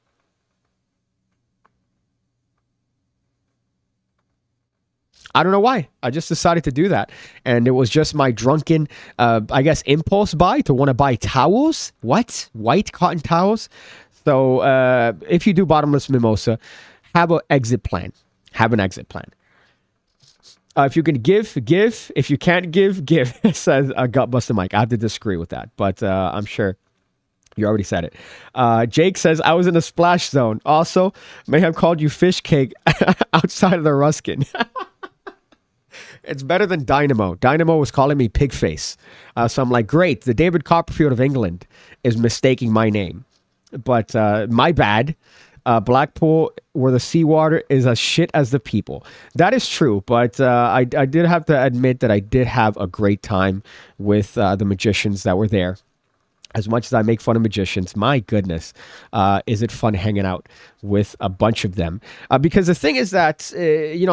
I don't know why. I just decided to do that. And it was just my drunken, I guess, impulse buy to want to buy towels. What? White cotton towels? So if you do bottomless mimosa, have an exit plan. Have an exit plan. If you can give. If you can't give, says Gutbuster Mike. I have to disagree with that, but I'm sure you already said it. Jake says, I was in a splash zone. Also, may have called you fish cake outside of the Ruskin. It's better than Dynamo. Dynamo was calling me pig face. So I'm like, great. The David Copperfield of England is mistaking my name. But my bad. Blackpool, where the seawater is as shit as the people. That is true, but I did have to admit that I did have a great time with the magicians that were there. As much as I make fun of magicians, my goodness, is it fun hanging out with a bunch of them? Because the thing is that,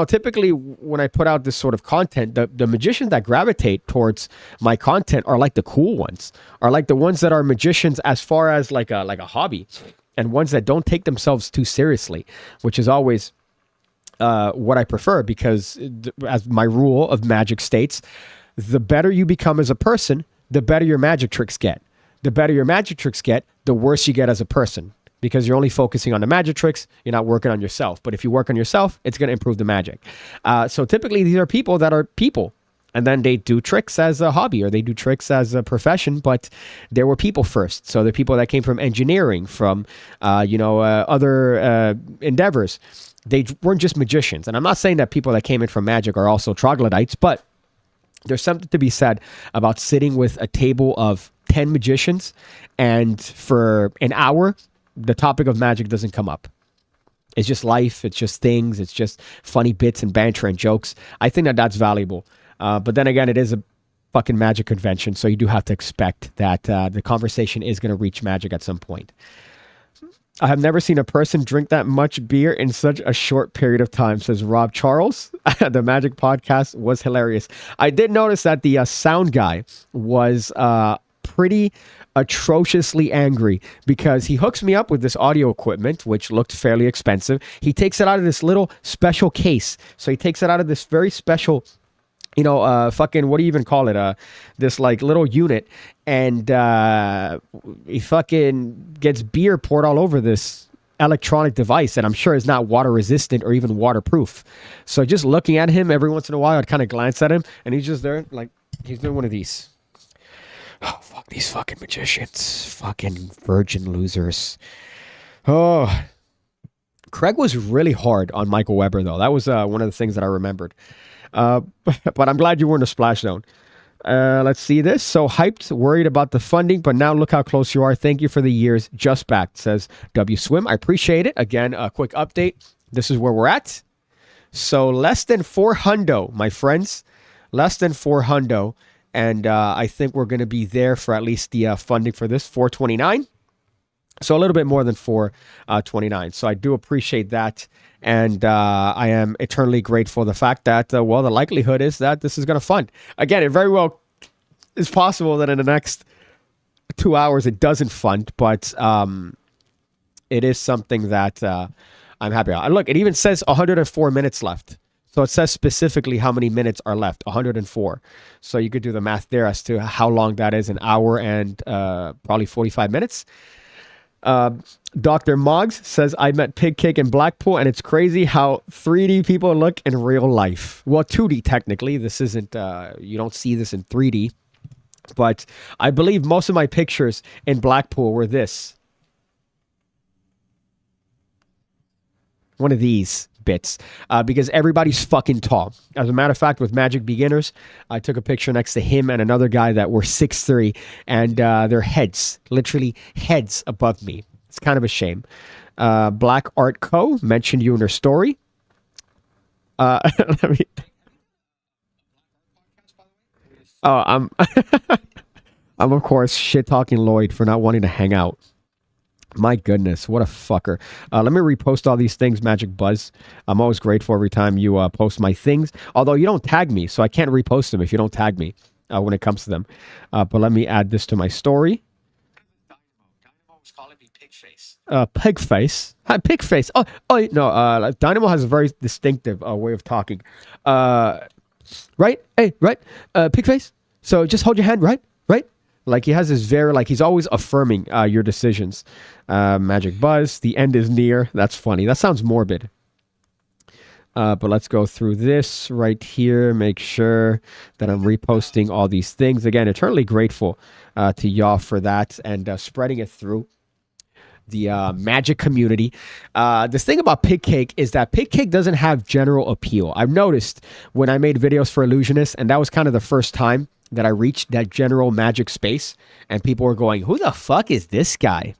typically when I put out this sort of content, the magicians that gravitate towards my content are like the cool ones, are like the ones that are magicians as far as like a hobby, and ones that don't take themselves too seriously, which is always what I prefer, because as my rule of magic states, the better you become as a person, the better your magic tricks get. The better your magic tricks get, the worse you get as a person, because you're only focusing on the magic tricks. You're not working on yourself. But if you work on yourself, it's going to improve the magic. So typically these are people that are people, and then they do tricks as a hobby or they do tricks as a profession, but there were people first. So the people that came from engineering, from, other endeavors. They weren't just magicians. And I'm not saying that people that came in from magic are also troglodytes, but there's something to be said about sitting with a table of 10 magicians, and for an hour, the topic of magic doesn't come up. It's just life. It's just things. It's just funny bits and banter and jokes. I think that that's valuable. But then again, it is a fucking magic convention, so you do have to expect that the conversation is going to reach magic at some point. I have never seen a person drink that much beer in such a short period of time, says Rob Charles. The Magic Podcast was hilarious. I did notice that the sound guy was pretty atrociously angry, because he hooks me up with this audio equipment, which looked fairly expensive. He takes it out of this little special case. So he takes it out of this very special, fucking, what do you even call it? This like little unit. And he fucking gets beer poured all over this electronic device that I'm sure is not water resistant or even waterproof. So just looking at him every once in a while, I'd kind of glance at him, and he's just there like he's doing one of these. Oh, fuck these fucking magicians. Fucking virgin losers. Oh. Craig was really hard on Michael Weber, though. That was one of the things that I remembered. But I'm glad you were in the splash zone. Let's see this. So hyped, worried about the funding, but now look how close you are. Thank you for the years. Just back, says W Swim. I appreciate it. Again, a quick update. This is where we're at. So less than 400, my friends. Less than 400. And I think we're going to be there for at least the funding for this, 429. So a little bit more than 429. So I do appreciate that. And I am eternally grateful for the fact that, the likelihood is that this is going to fund. Again, it very well is possible that in the next 2 hours it doesn't fund, but it is something that I'm happy about. And look, it even says 104 minutes left. So it says specifically how many minutes are left, 104. So you could do the math there as to how long that is, an hour and probably 45 minutes. Dr. Moggs says, I met PigCake in Blackpool, and it's crazy how 3D people look in real life. Well, 2D technically. This isn't, you don't see this in 3D. But I believe most of my pictures in Blackpool were this. One of these bits, because everybody's fucking tall. As a matter of fact, with Magic Beginners, I took a picture next to him and another guy that were 6'3", and their heads, literally heads above me. It's kind of a shame. Black Art Co. mentioned you in her story. Let me... Oh, I'm of course shit talking Lloyd for not wanting to hang out. My goodness, what a fucker. Let me repost all these things, Magic Buzz. I'm always grateful every time you post my things. Although you don't tag me, so I can't repost them if you don't tag me when it comes to them. But let me add this to my story. Dynamo was calling me Pig face. Hi, pig face. Oh, no. Dynamo has a very distinctive way of talking. Right? Hey, right? Pig face. So just hold your hand, right? Right? Like he has this very, like he's always affirming your decisions. Magic Buzz. The end is near. That's funny. That sounds morbid. But let's go through this right here. Make sure that I'm reposting all these things. Again, eternally grateful to y'all for that and spreading it through the magic community. This thing about PigCake is that PigCake doesn't have general appeal. I've noticed when I made videos for Illusionists, and that was kind of the first time that I reached that general magic space, and people were going, who the fuck is this guy?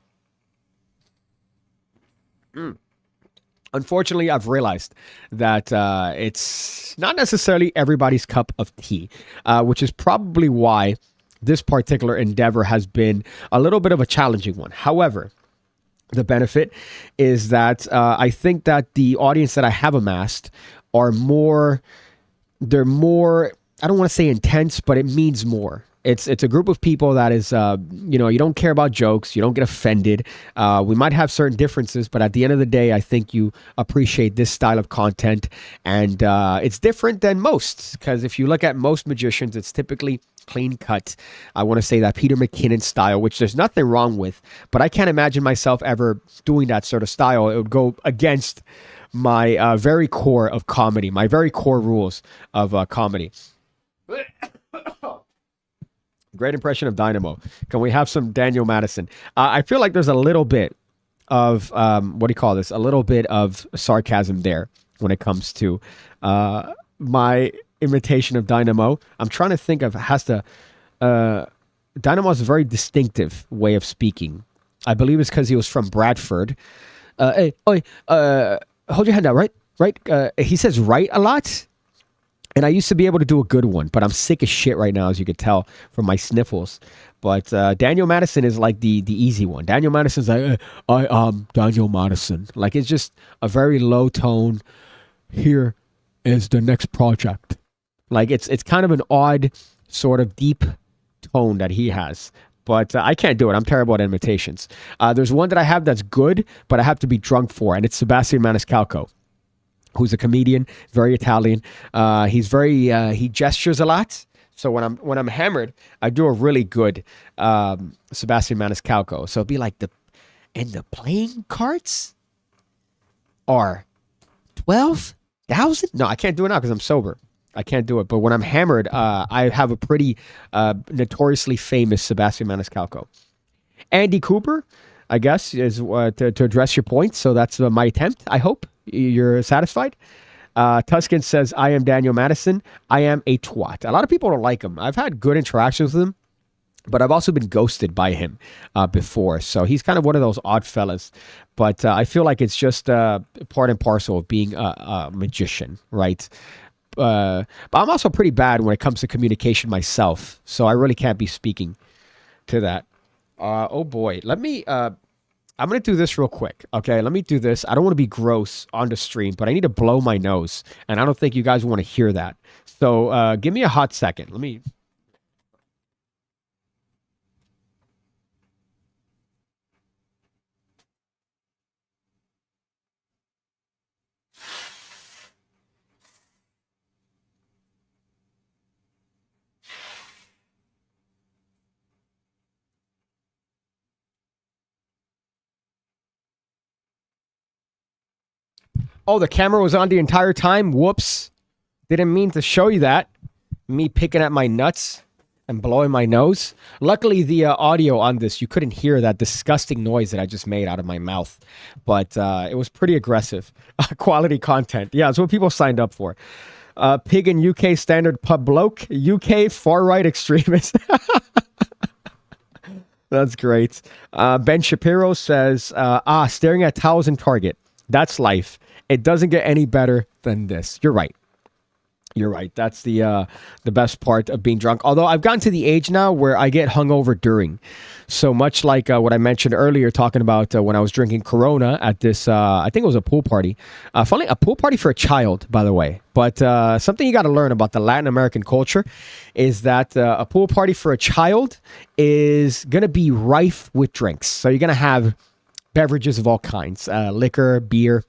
Unfortunately, I've realized that it's not necessarily everybody's cup of tea, which is probably why this particular endeavor has been a little bit of a challenging one. However, the benefit is that I think that the audience that I have amassed are they're more, I don't want to say intense, but it means more. It's a group of people that is, you don't care about jokes. You don't get offended. We might have certain differences, but at the end of the day, I think you appreciate this style of content. And it's different than most, because if you look at most magicians, it's typically clean cut. I want to say that Peter McKinnon style, which there's nothing wrong with, but I can't imagine myself ever doing that sort of style. It would go against my very core of comedy, my very core rules of comedy. Great impression of Dynamo. Can we have some Daniel Madison? I feel like there's a little bit of, a little bit of sarcasm there when it comes to my imitation of Dynamo. I'm trying to think of, Dynamo has a very distinctive way of speaking. I believe it's because he was from Bradford. Hey, hold your hand out, right? Right? He says right a lot. And I used to be able to do a good one, but I'm sick as shit right now, as you could tell from my sniffles. But Daniel Madison is like the easy one. Daniel Madison's like, I'm Daniel Madison. Like, it's just a very low tone. Here is the next project. Like, it's kind of an odd sort of deep tone that he has. But I can't do it. I'm terrible at imitations. There's one that I have that's good, but I have to be drunk for, and it's Sebastian Maniscalco, who's a comedian, very Italian. He gestures a lot. So when I'm hammered, I do a really good Sebastian Maniscalco. So it'd be like the playing cards are 12,000. No, I can't do it now because I'm sober. I can't do it. But when I'm hammered, I have a pretty notoriously famous Sebastian Maniscalco. Andy Cooper, I guess, is to address your point. So that's my attempt. I hope you're satisfied. Tuscan says, I am Daniel Madison. I am a twat. A lot of people don't like him. I've had good interactions with him, but I've also been ghosted by him before. So he's kind of one of those odd fellas. But I feel like it's just part and parcel of being a magician, right? But I'm also pretty bad when it comes to communication myself. So I really can't be speaking to that. Oh boy. I'm going to do this real quick. Okay, let me do this. I don't want to be gross on the stream, but I need to blow my nose. And I don't think you guys want to hear that. So give me a hot second. Let me... Oh, the camera was on the entire time? Whoops. Didn't mean to show you that. Me picking at my nuts and blowing my nose. Luckily, the audio on this, you couldn't hear that disgusting noise that I just made out of my mouth. But it was pretty aggressive. Quality content. Yeah, it's what people signed up for. Pig in UK standard pub bloke. UK far-right extremist. That's great. Ben Shapiro says, staring at towels in Target. That's life. It doesn't get any better than this. You're right. You're right. That's the best part of being drunk. Although I've gotten to the age now where I get hungover during. So much like what I mentioned earlier, talking about when I was drinking Corona at this, I think it was a pool party. Funny, a pool party for a child, by the way. But something you got to learn about the Latin American culture is that a pool party for a child is going to be rife with drinks. So you're going to have beverages of all kinds, liquor, beer.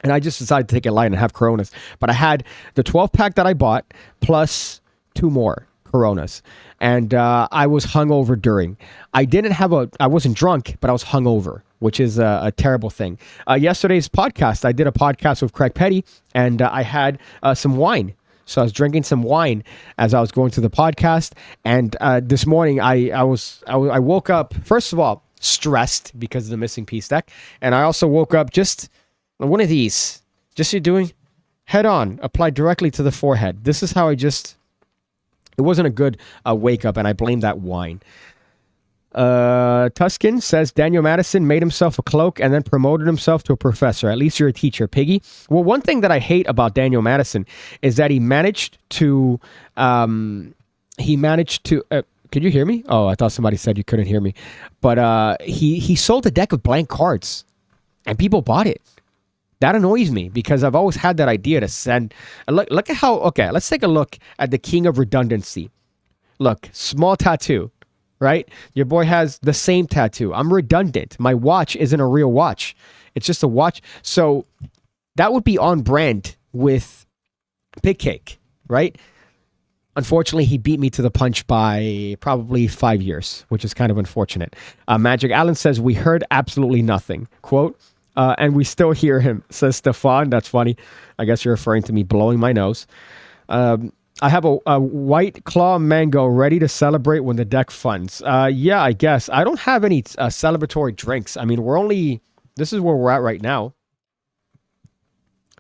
And I just decided to take it light and have Coronas. But I had the 12-pack that I bought plus 2 more Coronas. And I was hungover during. I wasn't drunk, but I was hungover, which is a terrible thing. Yesterday's podcast, I did a podcast with Craig Petty, and I had some wine. So I was drinking some wine as I was going through the podcast. And this morning, I woke up, first of all, stressed because of the missing piece deck. And I also woke up just one of these. Just you're doing head on, applied directly to the forehead. This is how it wasn't a good wake up, and I blame that wine. Tuscan says Daniel Madison made himself a cloak and then promoted himself to a professor. At least you're a teacher, Piggy. Well, one thing that I hate about Daniel Madison is that he managed to could you hear me? Oh, I thought somebody said you couldn't hear me. But he sold a deck of blank cards and people bought it. That annoys me because I've always had that idea to send. Look at how, okay, let's take a look at the king of redundancy. Look, small tattoo, right? Your boy has the same tattoo. I'm redundant. My watch isn't a real watch. It's just a watch. So that would be on brand with PigCake, right? Unfortunately, he beat me to the punch by probably 5 years, which is kind of unfortunate. Magic Allen says, we heard absolutely nothing. Quote, and we still hear him, says Stefan. That's funny. I guess you're referring to me blowing my nose. I have a white claw mango ready to celebrate when the deck funds. Yeah, I guess. I don't have any celebratory drinks. I mean, this is where we're at right now.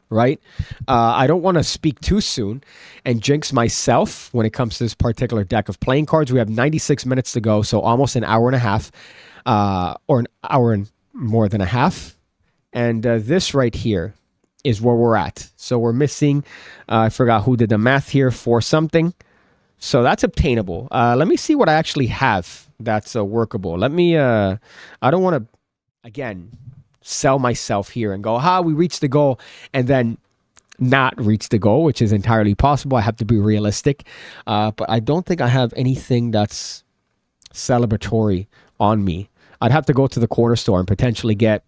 Right? I don't want to speak too soon and jinx myself when it comes to this particular deck of playing cards. We have 96 minutes to go, so almost an hour and a half, or an hour and more than a half. And this right here is where we're at. So we're missing, I forgot who did the math here, 4 something. So that's obtainable. Let me see what I actually have that's workable. Let me, I don't want to, again, sell myself here and go, we reached the goal, and then not reach the goal, which is entirely possible. I have to be realistic. But I don't think I have anything that's celebratory on me. I'd have to go to the corner store and potentially get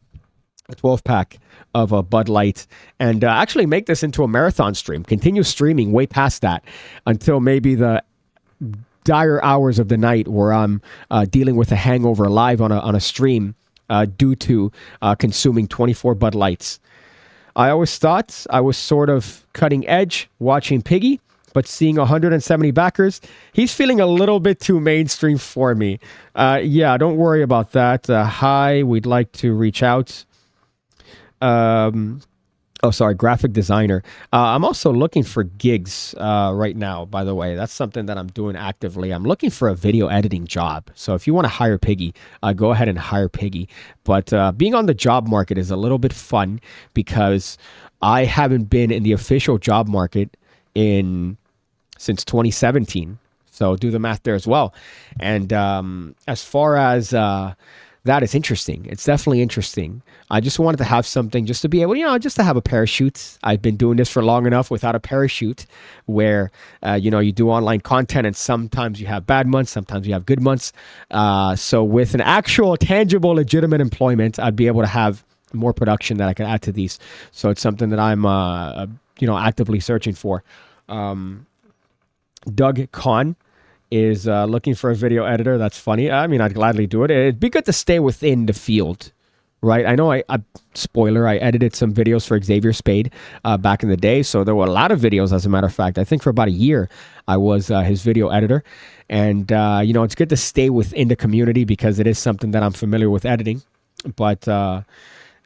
a 12-pack of a Bud Light and actually make this into a marathon stream. Continue streaming way past that until maybe the dire hours of the night where I'm dealing with a hangover live on a stream due to consuming 24 Bud Lights. I always thought I was sort of cutting edge watching Piggy, but seeing 170 backers, he's feeling a little bit too mainstream for me. Yeah, don't worry about that. Hi, we'd like to reach out. Graphic designer. I'm also looking for gigs right now, by the way. That's something that I'm doing actively. I'm looking for a video editing job. So if you want to hire Piggy, go ahead and hire Piggy. But being on the job market is a little bit fun because I haven't been in the official job market since 2017. So do the math there as well. And as far as that is interesting. It's definitely interesting. I just wanted to have something just to be able, just to have a parachute. I've been doing this for long enough without a parachute where, you do online content and sometimes you have bad months, sometimes you have good months. So with an actual, tangible, legitimate employment, I'd be able to have more production that I can add to these. So it's something that I'm, actively searching for. Doug Kahn is looking for a video editor. That's funny. I mean, I'd gladly do it. It'd be good to stay within the field, right? I know I edited some videos for Xavier Spade back in the day. So there were a lot of videos, as a matter of fact. I think for about a year, I was his video editor. And, it's good to stay within the community because it is something that I'm familiar with editing. But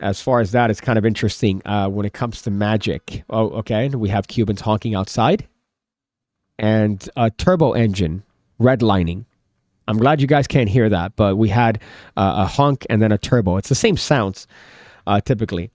as far as that, it's kind of interesting when it comes to Magic. Oh, okay. We have Cubans honking outside. And a turbo engine redlining. I'm glad you guys can't hear that, but we had a honk and then a turbo. It's the same sounds, typically.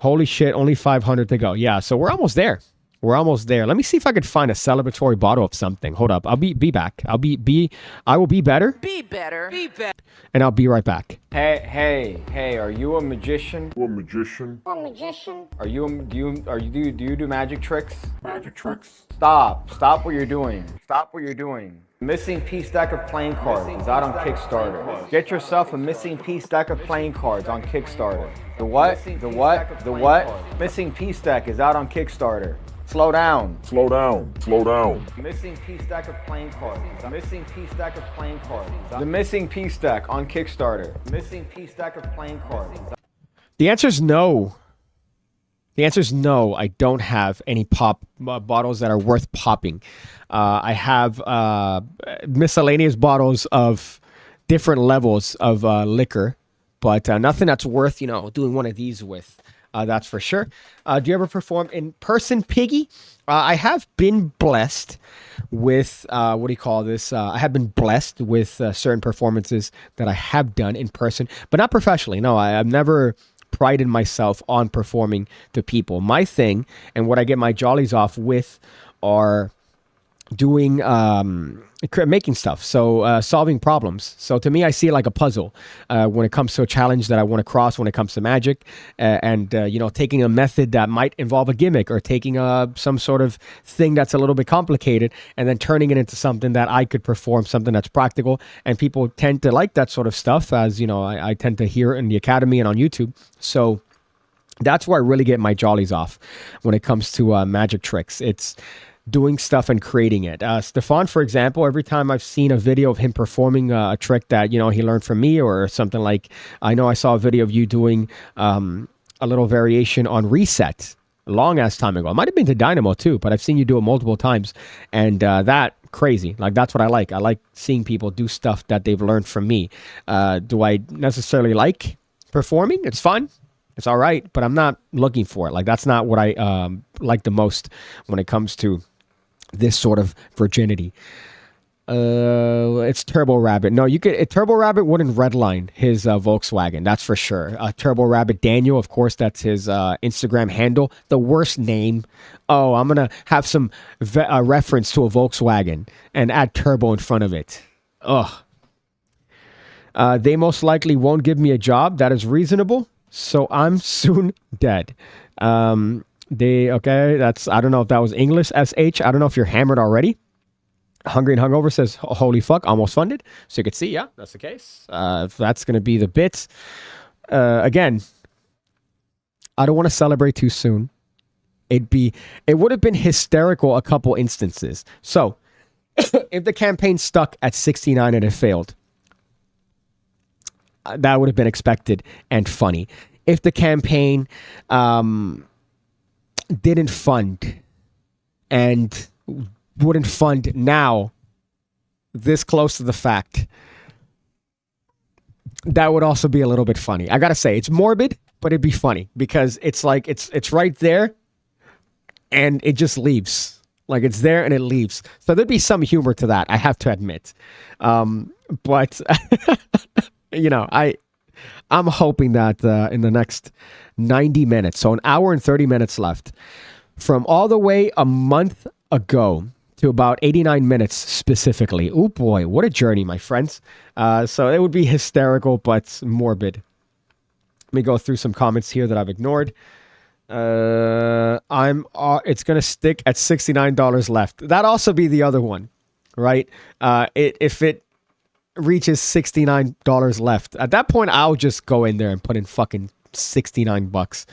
Holy shit, only 500 to go. Yeah, so we're almost there. We're almost there. Let me see if I could find a celebratory bottle of something. Hold up. I'll be back. I will be better.
Be better. Be better.
And I'll be right back.
Hey, are you a magician?
A magician?
A magician.
Do you do magic tricks?
Magic tricks?
Stop what you're doing. Stop what you're doing. Missing piece deck of playing cards is out on Kickstarter. Get yourself a missing piece deck of playing cards on Kickstarter. The what? The what? The what? Missing piece deck is out on Kickstarter. Slow down.
Slow down. Slow down.
Missing piece deck of playing cards. Missing piece deck of playing cards. The missing piece deck on Kickstarter. Missing piece deck of playing cards.
The answer is no. The answer is no. I don't have any pop bottles that are worth popping. I have miscellaneous bottles of different levels of liquor, but nothing that's worth, doing one of these with. That's for sure. Do you ever perform in person, Piggy? I have been blessed with, what do you call this? I have been blessed with certain performances that I have done in person, but not professionally. No, I've never prided myself on performing to people. My thing, and what I get my jollies off with, are doing making stuff, so solving problems. So to me, I see it like a puzzle when it comes to a challenge that I want to cross when it comes to magic, and taking a method that might involve a gimmick, or taking some sort of thing that's a little bit complicated and then turning it into something that I could perform, something that's practical. And people tend to like that sort of stuff, as I tend to hear in the academy and on YouTube. So that's where I really get my jollies off when it comes to magic tricks. It's doing stuff and creating it. Stefan, for example, every time I've seen a video of him performing a trick that, he learned from me, or something like, I know I saw a video of you doing a little variation on Reset a long ass time ago. It might have been to Dynamo too, but I've seen you do it multiple times, and that crazy. Like, that's what I like. I like seeing people do stuff that they've learned from me. Do I necessarily like performing? It's fun. It's all right, but I'm not looking for it. Like, that's not what I like the most when it comes to this sort of virginity. It's Turbo Rabbit. No, Turbo Rabbit wouldn't redline his Volkswagen. That's for sure. Turbo Rabbit Daniel, of course, that's his Instagram handle. The worst name. Oh, I'm gonna have some reference to a Volkswagen and add turbo in front of it. Ugh. They most likely won't give me a job. That is reasonable. So I'm soon dead. That's, I don't know if that was English, SH. I don't know if you're hammered already. Hungry and Hungover says, holy fuck, almost funded. So you could see, yeah, that's the case. If that's going to be the bit. Again, I don't want to celebrate too soon. It would have been hysterical a couple instances. So if the campaign stuck at 69 and it failed, that would have been expected and funny. If the campaign didn't fund and wouldn't fund now, this close to the fact, that would also be a little bit funny. I gotta say, it's morbid, but it'd be funny because it's like it's right there and it just leaves. Like, it's there and it leaves. So there'd be some humor to that, I have to admit. But I'm hoping that in the next 90 minutes, so an hour and 30 minutes left, from all the way a month ago to about 89 minutes specifically. Oh boy, what a journey, my friends. So it would be hysterical, but morbid. Let me go through some comments here that I've ignored. It's going to stick at $69 left. That'd also be the other one, right? If it reaches $69 left, at that point I'll just go in there and put in fucking $69.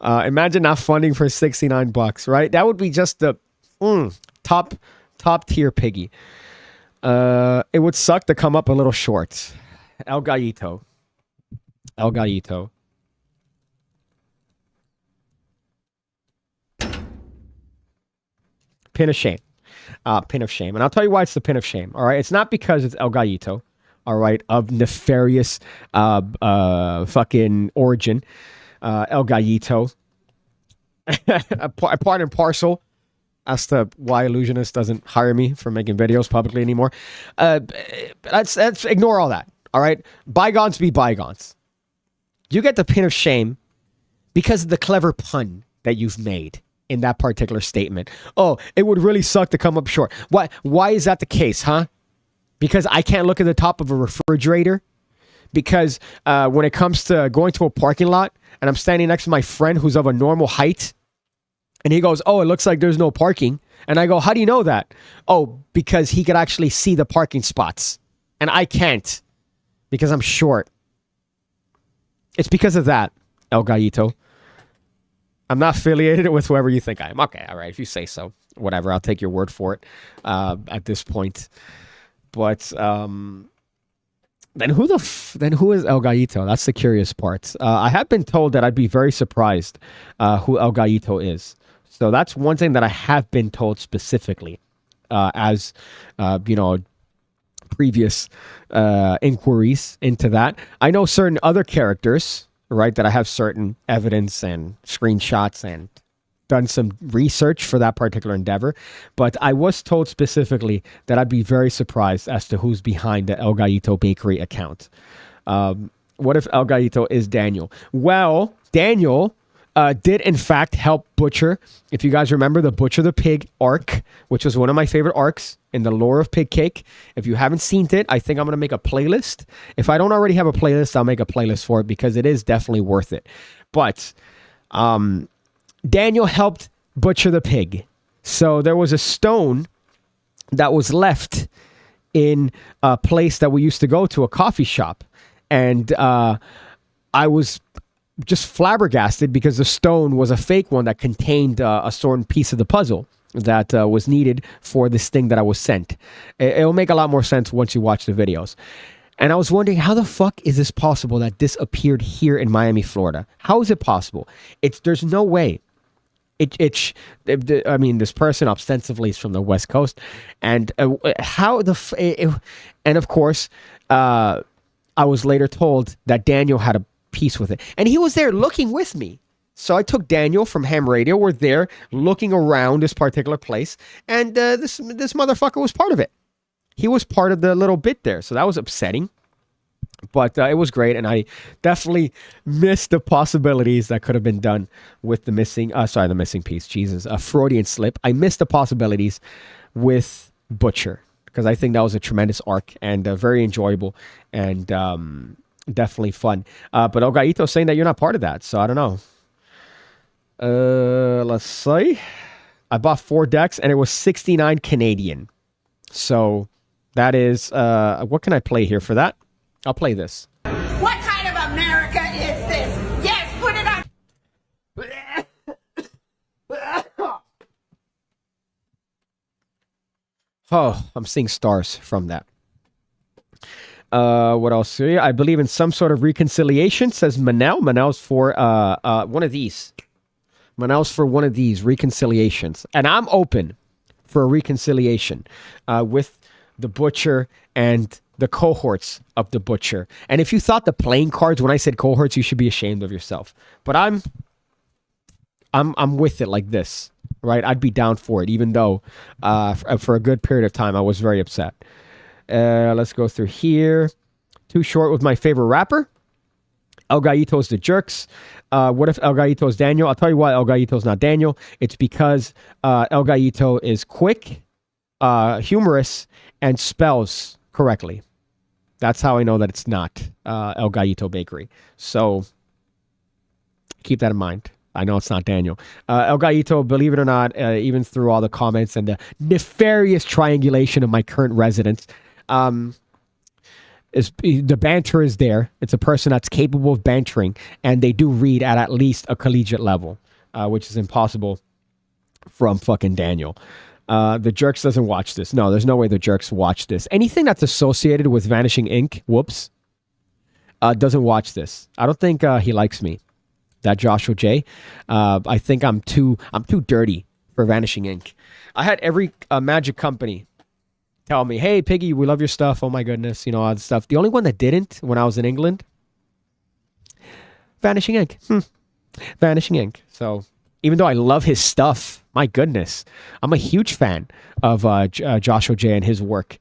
Imagine not funding for $69, right? That would be just the top tier Piggy. It would suck to come up a little short. El Gallito. Pin of shame. Pin of shame. And I'll tell you why it's the pin of shame. All right. It's not because it's El Gallito, all right, of nefarious fucking origin. El Gallito. A part and parcel as to why Illusionist doesn't hire me for making videos publicly anymore. Let's ignore all that. All right. Bygones be bygones. You get the pin of shame because of the clever pun that you've made in that particular statement. Oh, it would really suck to come up short. Why is that the case, huh? Because I can't look at the top of a refrigerator? Because when it comes to going to a parking lot and I'm standing next to my friend who's of a normal height and he goes, oh, it looks like there's no parking. And I go, how do you know that? Oh, because he could actually see the parking spots. And I can't because I'm short. It's because of that, El Gallito. I'm not affiliated with whoever you think I am. Okay, all right, if you say so. Whatever, I'll take your word for it at this point. But then who is El Gallito? That's the curious part. I have been told that I'd be very surprised who El Gallito is. So that's one thing that I have been told specifically as, previous inquiries into that. I know certain other characters, right, that I have certain evidence and screenshots and done some research for that particular endeavor, but I was told specifically that I'd be very surprised as to who's behind the El Gallito Bakery account. What if El Gallito is Daniel? Well, Daniel did in fact help Butcher. If you guys remember the Butcher the Pig arc, which was one of my favorite arcs in the lore of PigCake. If you haven't seen it, I think I'm going to make a playlist. If I don't already have a playlist, I'll make a playlist for it because it is definitely worth it. But Daniel helped Butcher the Pig. So there was a stone that was left in a place that we used to go to, a coffee shop. And I was just flabbergasted because the stone was a fake one that contained a certain piece of the puzzle that was needed for this thing that I was sent. It'll make a lot more sense once you watch the videos. And I was wondering, how the fuck is this possible that this appeared here in Miami, Florida? How is it possible? There's no way. I mean, this person ostensibly is from the West Coast, and and of course, I was later told that Daniel had a piece with it, and he was there looking with me. So I took Daniel from Ham Radio. We're there looking around this particular place, and this motherfucker was part of it. He was part of the little bit there, so that was upsetting. But it was great, and I definitely missed the possibilities that could have been done with the missing piece. Jesus, a Freudian slip. I missed the possibilities with Butcher because I think that was a tremendous arc and very enjoyable and definitely fun. But El Gallito's saying that you're not part of that, so I don't know. Let's see. I bought 4 decks, and it was 69 Canadian. So that is what can I play here for that? I'll play this.
What kind of America is this? Yes, put it on.
Oh, I'm seeing stars from that. What else here? I believe in some sort of reconciliation, says Manel. Manel's for one of these. Manel's for one of these reconciliations. And I'm open for a reconciliation with the Butcher and the cohorts of the Butcher. And if you thought the playing cards, when I said cohorts, you should be ashamed of yourself. But I'm with it like this, right? I'd be down for it, even though for a good period of time I was very upset. Let's go through here. Too short with my favorite rapper. El Gallito's the jerks. What if El Gallito's Daniel? I'll tell you why El Gallito's not Daniel. It's because El Gallito is quick, humorous, and spells correctly. That's how I know that it's not El Gallito Bakery. So keep that in mind. I know it's not Daniel. El Gallito, believe it or not, even through all the comments and the nefarious triangulation of my current residence, the banter is there. It's a person that's capable of bantering, and they do read at least a collegiate level, which is impossible from fucking Daniel. The Jerks doesn't watch this. No, there's no way the Jerks watch this. Anything that's associated with Vanishing Ink, doesn't watch this. I don't think he likes me. That Joshua J. I think I'm too dirty for Vanishing Ink. I had every magic company tell me, "Hey, Piggy, we love your stuff. Oh my goodness, all that stuff." The only one that didn't when I was in England, Vanishing Ink. Vanishing Ink. So even though I love his stuff, my goodness, I'm a huge fan of Joshua J and his work.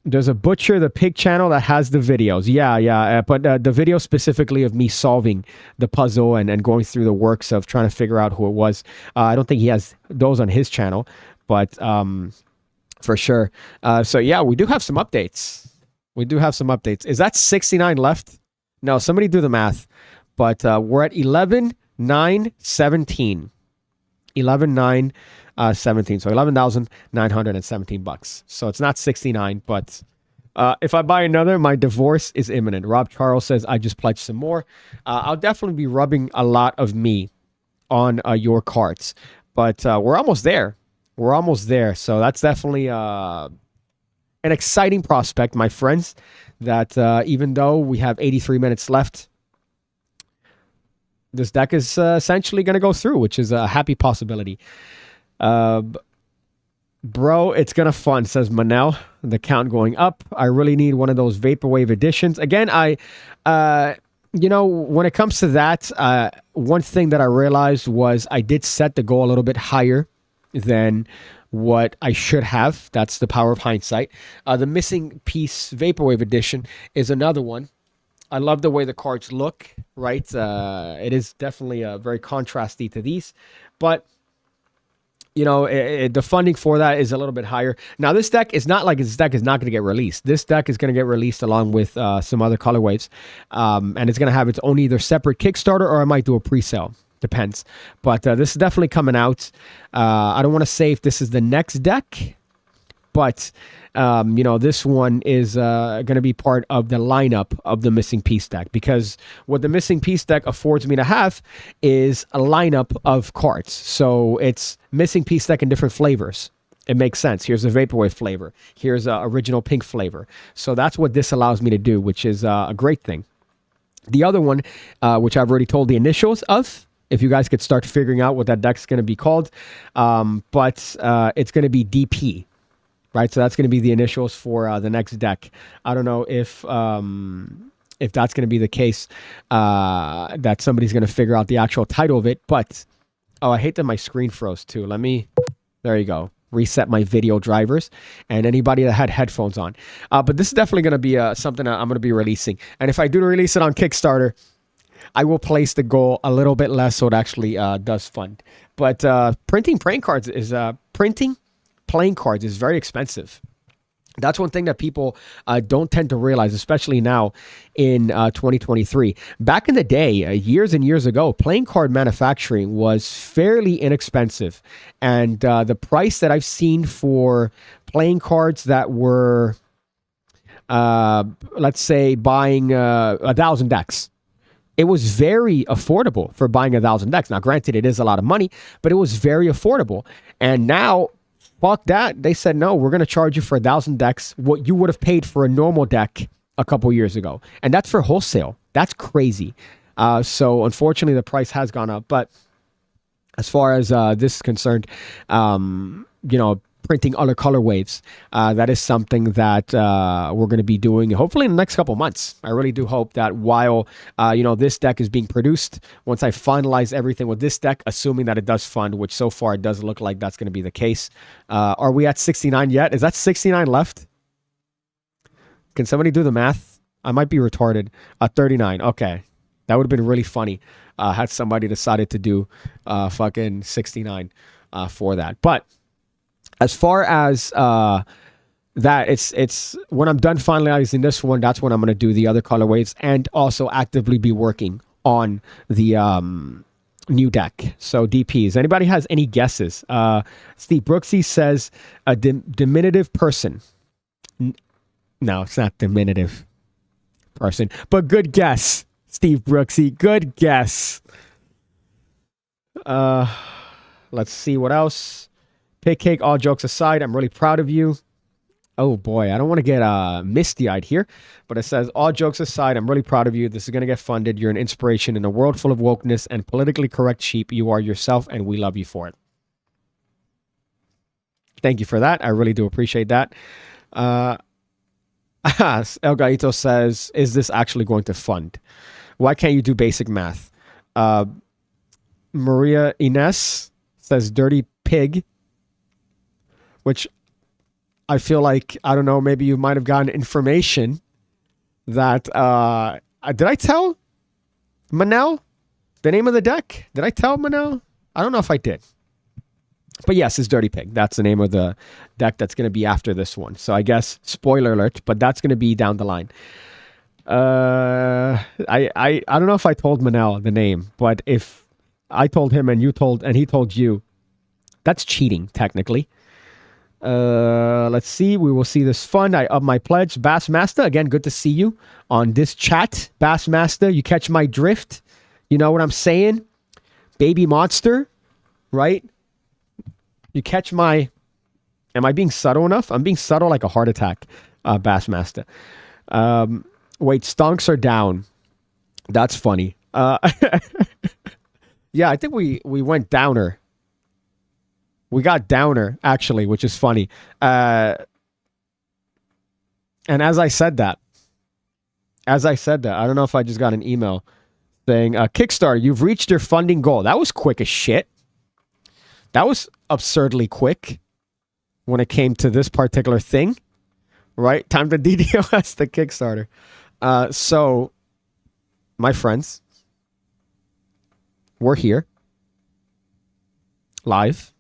There's a Butcher the Pig channel that has the videos. Yeah. But the video specifically of me solving the puzzle and going through the works of trying to figure out who it was. I don't think he has those on his channel, but for sure. So yeah, we do have some updates. Is that 69 left? No, somebody do the math. But we're at 11, 9, 17. 11,917. So $11,917. So it's not 69, but if I buy another, my divorce is imminent. Rob Charles says I just pledged some more. I'll definitely be rubbing a lot of me on your cards, but we're almost there. We're almost there. So that's definitely an exciting prospect, my friends, that even though we have 83 minutes left, this deck is essentially going to go through, which is a happy possibility. Bro, it's going to fun, says Manel. The count going up. I really need one of those Vaporwave editions. Again, when it comes to that, one thing that I realized was I did set the goal a little bit higher than what I should have. That's the power of hindsight. The Missing Piece Vaporwave edition is another one. I love the way the cards look, right? It is definitely very contrasty to these, but the funding for that is a little bit higher. Now, this deck is not going to get released. This deck is going to get released along with some other colorwaves, and it's going to have its own either separate Kickstarter or I might do a pre-sale. Depends. But this is definitely coming out. I don't want to say if this is the next deck, but this one is going to be part of the lineup of the Missing Piece deck, because what the Missing Piece deck affords me to have is a lineup of cards. So it's Missing Piece deck in different flavors. It makes sense. Here's a Vaporwave flavor. Here's a original pink flavor. So that's what this allows me to do, which is a great thing. The other one, which I've already told the initials of, if you guys could start figuring out what that deck's going to be called, but it's going to be DP. Right, so that's going to be the initials for the next deck. I don't know if that's going to be the case, that somebody's going to figure out the actual title of it. But I hate that my screen froze too. There you go. Reset my video drivers and anybody that had headphones on. But this is definitely going to be something I'm going to be releasing. And if I do release it on Kickstarter, I will place the goal a little bit less so it actually does fund. But printing playing cards is very expensive. That's one thing that people don't tend to realize, especially now in 2023. Back in the day, years and years ago, playing card manufacturing was fairly inexpensive. And the price that I've seen for playing cards that were, let's say, buying 1,000 decks, it was very affordable for buying 1,000 decks. Now, granted, it is a lot of money, but it was very affordable. And now, fuck that. They said, no, we're going to charge you for 1,000 decks what you would have paid for a normal deck a couple years ago. And that's for wholesale. That's crazy. So unfortunately, the price has gone up. But as far as this is concerned, printing other color waves, that is something that we're going to be doing hopefully in the next couple months. I really do hope that while this deck is being produced, once I finalize everything with this deck, assuming that it does fund, which so far it does look like that's going to be the case. Are we at 69 yet? Is that 69 left? Can somebody do the math? I might be retarded. 39. Okay. That would have been really funny had somebody decided to do fucking 69 for that. But as far as that, it's when I'm done finalizing this one, that's when I'm going to do the other colorwaves and also actively be working on the new deck. So DPs. Anybody has any guesses? Steve Brooksy says a diminutive person. No, it's not diminutive person, but good guess, Steve Brooksy. Good guess. Let's see what else. PigCake, all jokes aside, I'm really proud of you. Oh boy, I don't want to get misty-eyed here, but it says, all jokes aside, I'm really proud of you. This is going to get funded. You're an inspiration in a world full of wokeness and politically correct sheep. You are yourself, and we love you for it. Thank you for that. I really do appreciate that. El Gaito says, is this actually going to fund? Why can't you do basic math? Maria Ines says, dirty pig, which I feel like, I don't know, maybe you might have gotten information that, did I tell Manel the name of the deck? Did I tell Manel? I don't know if I did. But yes, it's Dirty Pig. That's the name of the deck that's going to be after this one. So I guess, spoiler alert, but that's going to be down the line. I don't know if I told Manel the name, but if I told him and he told you, That's cheating, technically. Let's see. We will see this fund. I up my pledge. Bassmaster, again, good to see you on this chat. Bassmaster, you catch my drift. You know what I'm saying? Baby monster, right? You catch my... Am I being subtle enough? I'm being subtle like a heart attack, Bassmaster. Wait, stonks are down. That's funny. Yeah, I think we went downer. We got downer, actually, which is funny. And as I said that, I don't know if I just got an email saying, Kickstarter, you've reached your funding goal. That was quick as shit. That was absurdly quick when it came to this particular thing, right? Time to DDoS the Kickstarter. So, my friends, we're here, live,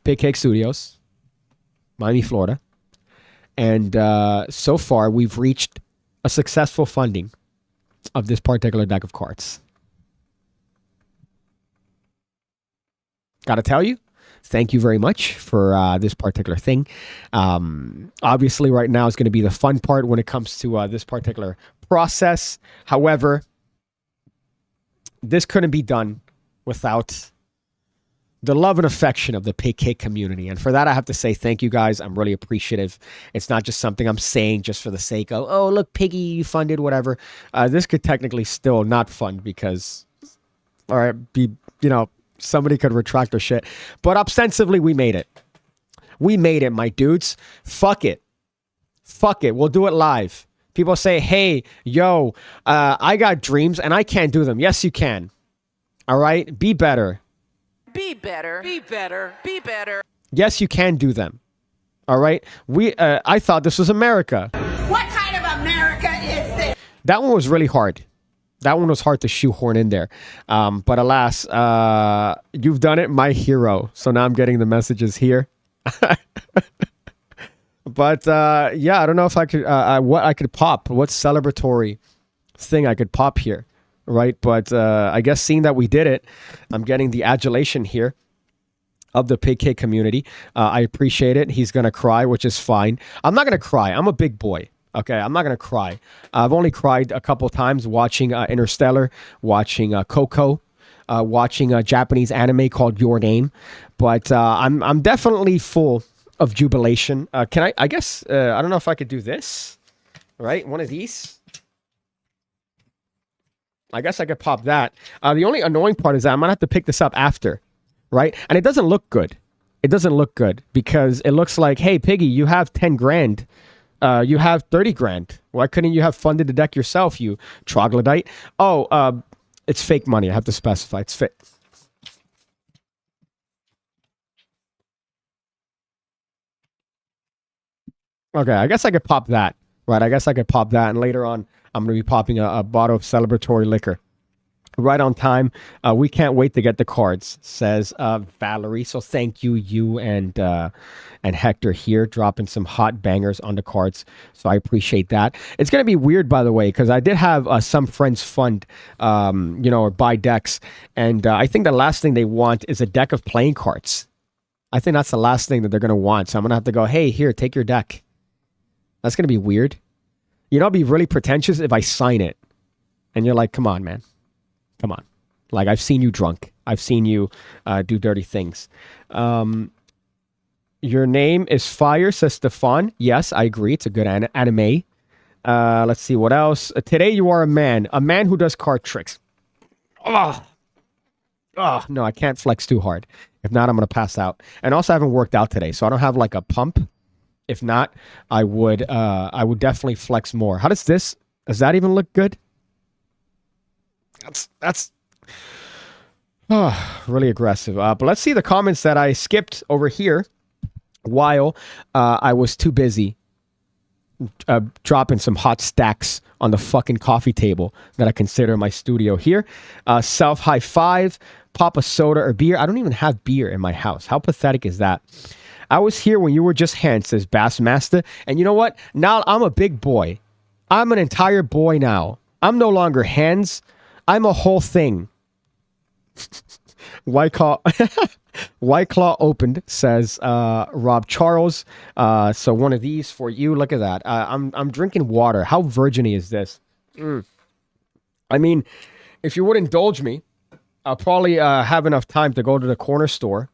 PigCake Studios, Miami, Florida. And so far, we've reached a successful funding of this particular deck of cards. Gotta tell you, thank you very much for this particular thing. Obviously, right now is going to be the fun part when it comes to this particular process. However, this couldn't be done without the love and affection of the PigCake community. And for that, I have to say thank you guys. I'm really appreciative. It's not just something I'm saying just for the sake of, oh, look, Piggy, you funded, whatever. This could technically still not fund because, all right, somebody could retract their shit. But ostensibly, we made it. We made it, my dudes. Fuck it. Fuck it. We'll do it live. People say, hey, yo, I got dreams and I can't do them. Yes, you can. All right? Be better.
Be better. Be better. Be better.
Yes, you can do them. All right? I thought this was America.
What kind of America is this?
That one was really hard. That one was hard to shoehorn in there. But alas, you've done it, my hero. So now I'm getting the messages here. But yeah, I don't know if I could, what I could pop. What celebratory thing I could pop here. Right? But I guess seeing that we did it, I'm getting the adulation here of the PigCake community. I appreciate it. He's going to cry, which is fine. I'm not going to cry. I'm a big boy. Okay, I'm not going to cry. I've only cried a couple times watching Interstellar, watching Coco, watching a Japanese anime called Your Name. But I'm definitely full of jubilation. Can I guess, I don't know if I could do this, right? One of these. I guess I could pop that. The only annoying part is that I'm going to have to pick this up after, right? And it doesn't look good. It doesn't look good because it looks like, hey, Piggy, you have 10 grand. You have 30 grand. Why couldn't you have funded the deck yourself, you troglodyte? Oh, it's fake money. I have to specify. It's fake. Okay, I guess I could pop that. Right, I guess I could pop that. And later on, I'm going to be popping a bottle of celebratory liquor. Right on time. We can't wait to get the cards, says Valerie. So thank you, you and Hector here, dropping some hot bangers on the cards. So I appreciate that. It's going to be weird, by the way, because I did have some friends fund, or buy decks. And I think the last thing they want is a deck of playing cards. I think that's the last thing that they're going to want. So I'm going to have to go, hey, here, take your deck. That's going to be weird. You know, it'd be really pretentious if I sign it. And you're like, come on, man. Come on. Like, I've seen you drunk. I've seen you do dirty things. Your name is Fire, says Stefan. Yes, I agree. It's a good anime. Let's see what else. Today you are a man who does card tricks. Oh, no, I can't flex too hard. If not, I'm going to pass out. And also, I haven't worked out today, so I don't have like a pump. If not, I would definitely flex more. How does that even look good? That's really aggressive. But let's see the comments that I skipped over here while I was too busy dropping some hot stacks on the fucking coffee table that I consider my studio here. Self high five, pop a soda or beer. I don't even have beer in my house. How pathetic is that? I was here when you were just hands, says Bassmaster. And you know what? Now I'm a big boy. I'm an entire boy now. I'm no longer hands. I'm a whole thing. White Claw, White Claw opened, says Rob Charles. So one of these for you. Look at that. I'm drinking water. How virgin-y is this? I mean, if you would indulge me, I'll probably have enough time to go to the corner store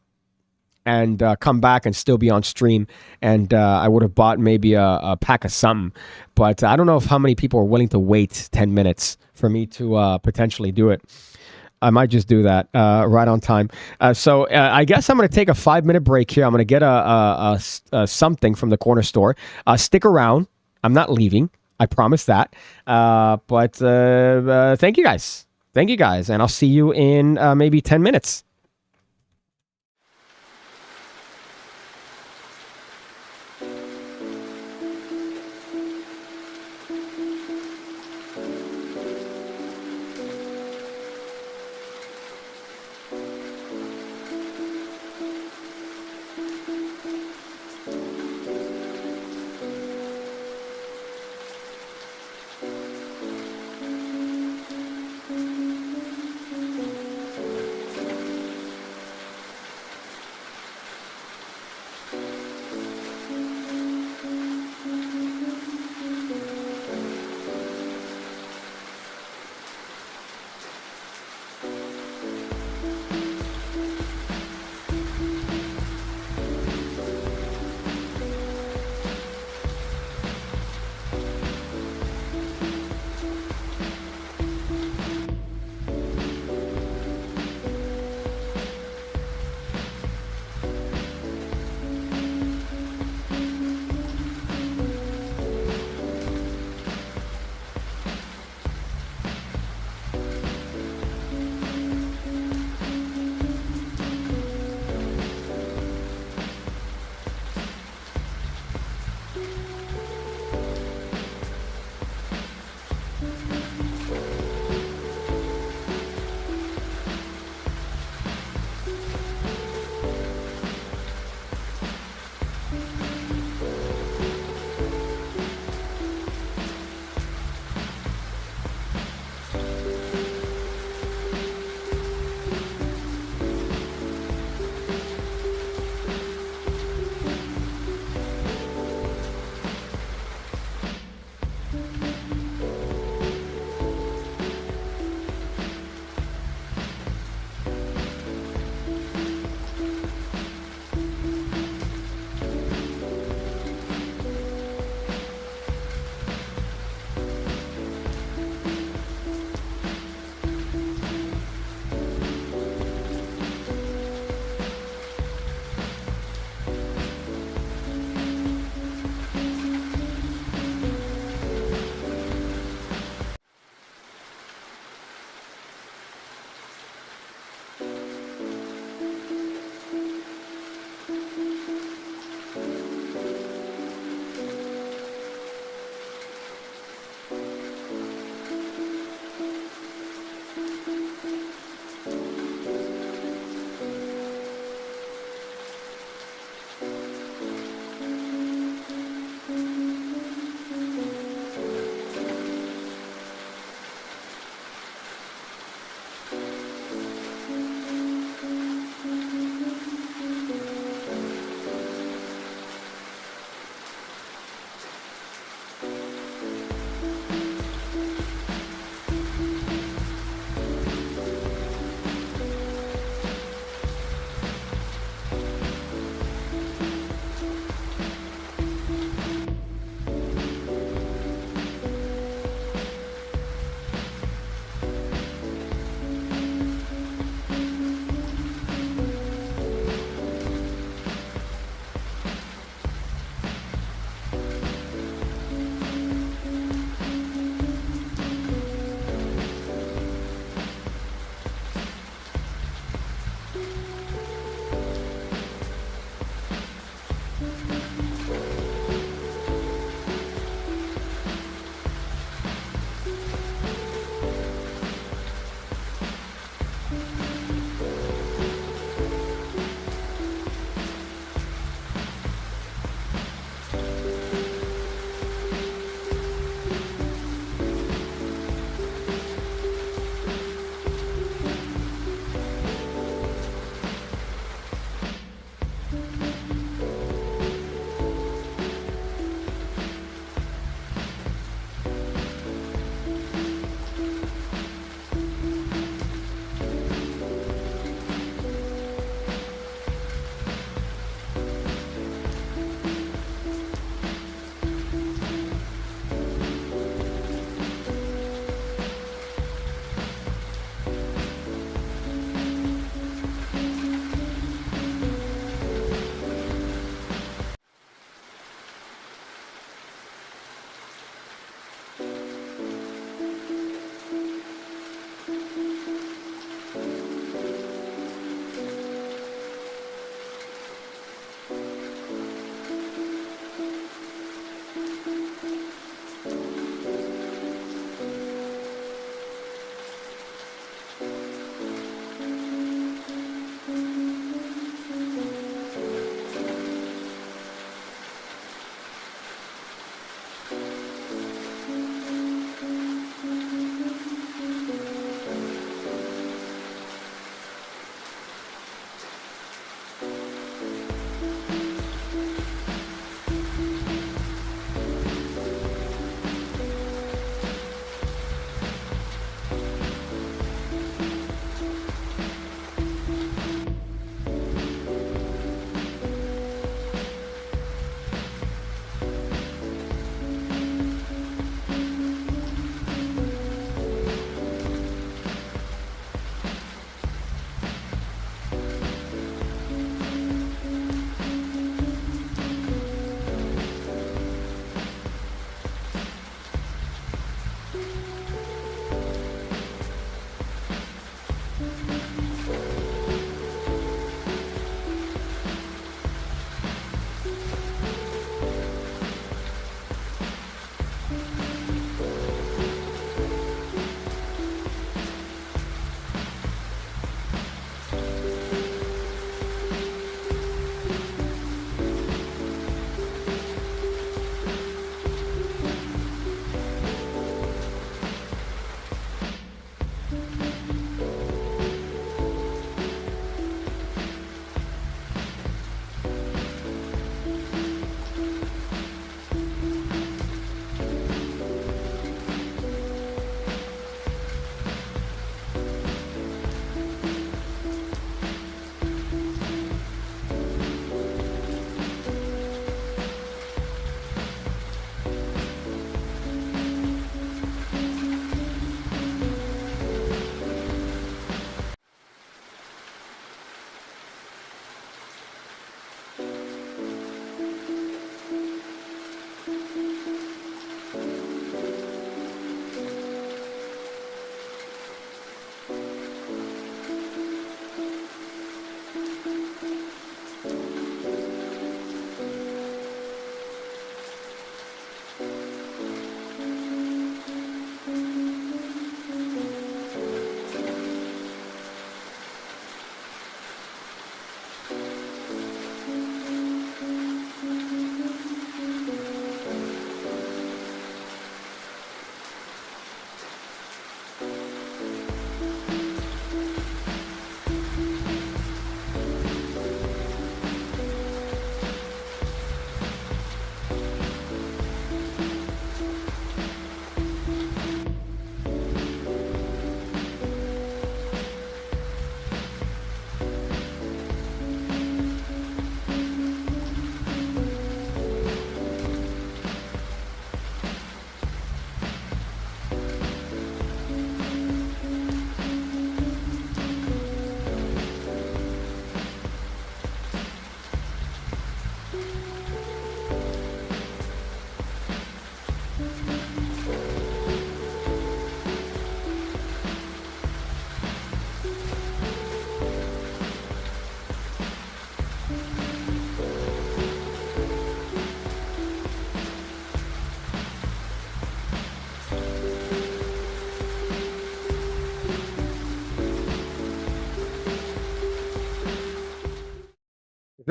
and come back and still be on stream. And I would have bought maybe a pack of something. But I don't know if how many people are willing to wait 10 minutes for me to potentially do it. I might just do that right on time. So I guess I'm going to take a 5-minute break here. I'm going to get a something from the corner store. Stick around. I'm not leaving. I promise that. But thank you guys. Thank you guys. And I'll see you in maybe 10 minutes.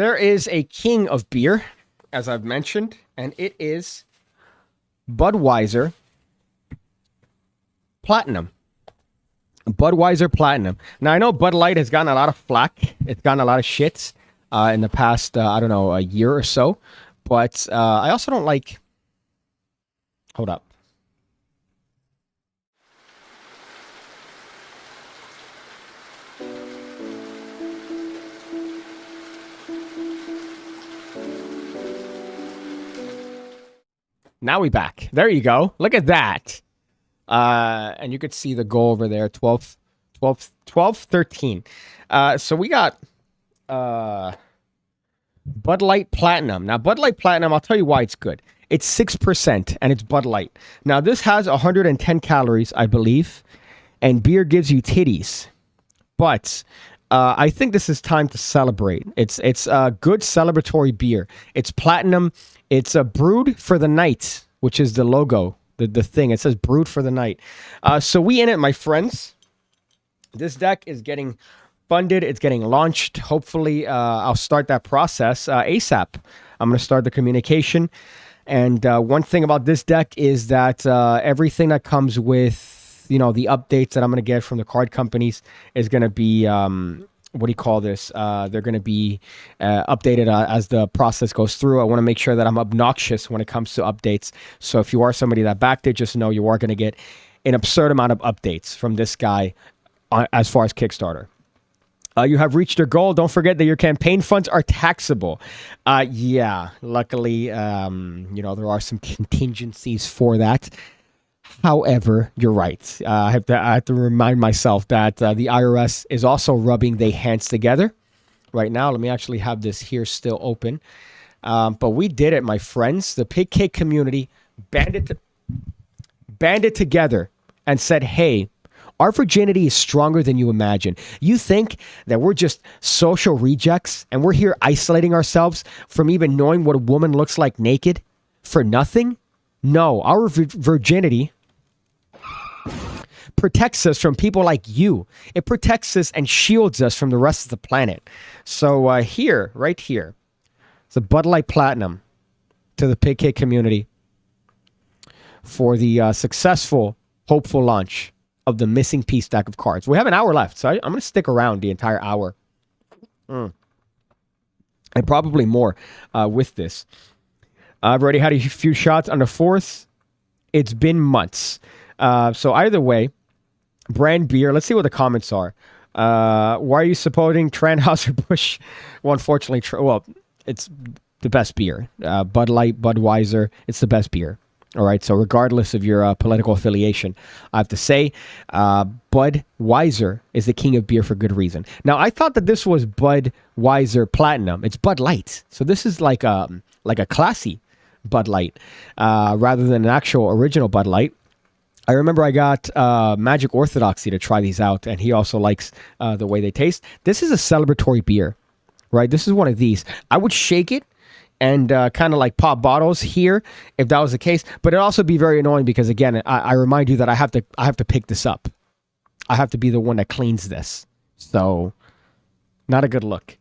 There is a king of beer, as I've mentioned, and it is Budweiser Platinum. Budweiser Platinum. Now, I know Bud Light has gotten a lot of flack. It's gotten a lot of shit in the past, I don't know, a year or so. But I also don't like... Hold up. Now we back. There you go. Look at that. And you could see the goal over there, 12, 13. So we got Bud Light Platinum. Now, Bud Light Platinum, I'll tell you why it's good. It's 6%, and it's Bud Light. Now, this has 110 calories, I believe, and beer gives you titties. But I think this is time to celebrate. It's a good celebratory beer. It's platinum. It's a brewed for the night, which is the logo, the thing. It says brewed for the night. So we in it, my friends. This deck is getting funded. It's getting launched. Hopefully, I'll start that process ASAP. I'm going to start the communication. And one thing about this deck is that everything that comes with, the updates that I'm going to get from the card companies is going to be, what do you call this? They're going to be updated as the process goes through. I want to make sure that I'm obnoxious when it comes to updates. So if you are somebody that backed it, just know you are going to get an absurd amount of updates from this guy as far as Kickstarter. You have reached your goal. Don't forget that your campaign funds are taxable. Yeah, luckily, there are some contingencies for that. However, you're right. I have to remind myself that the IRS is also rubbing their hands together right now. Let me actually have this here still open. But we did it, my friends. The PigCake community banded together and said, hey, our virginity is stronger than you imagine. You think that we're just social rejects and we're here isolating ourselves from even knowing what a woman looks like naked for nothing? No, our virginity protects us from people like you. It protects us and shields us from the rest of the planet. So right here, it's a Bud Light Platinum to the PigCake community for the successful, hopeful launch of the missing piece deck of cards. We have an hour left, so I'm going to stick around the entire hour. And probably more with this. I've already had a few shots on the 4th. It's been months. So either way, brand beer. Let's see what the comments are. Why are you supporting Anheuser-Busch? Well, unfortunately, it's the best beer. Bud Light, Budweiser, it's the best beer. All right, so regardless of your political affiliation, I have to say, Budweiser is the king of beer for good reason. Now, I thought that this was Budweiser Platinum. It's Bud Light, so this is like a classy Bud Light rather than an actual original Bud Light. I remember I got Magic Orthodoxy to try these out, and he also likes the way they taste. This is a celebratory beer, right? This is one of these. I would shake it and kind of like pop bottles here if that was the case. But it'd also be very annoying because, again, I remind you that I have to pick this up. I have to be the one that cleans this. So, not a good look.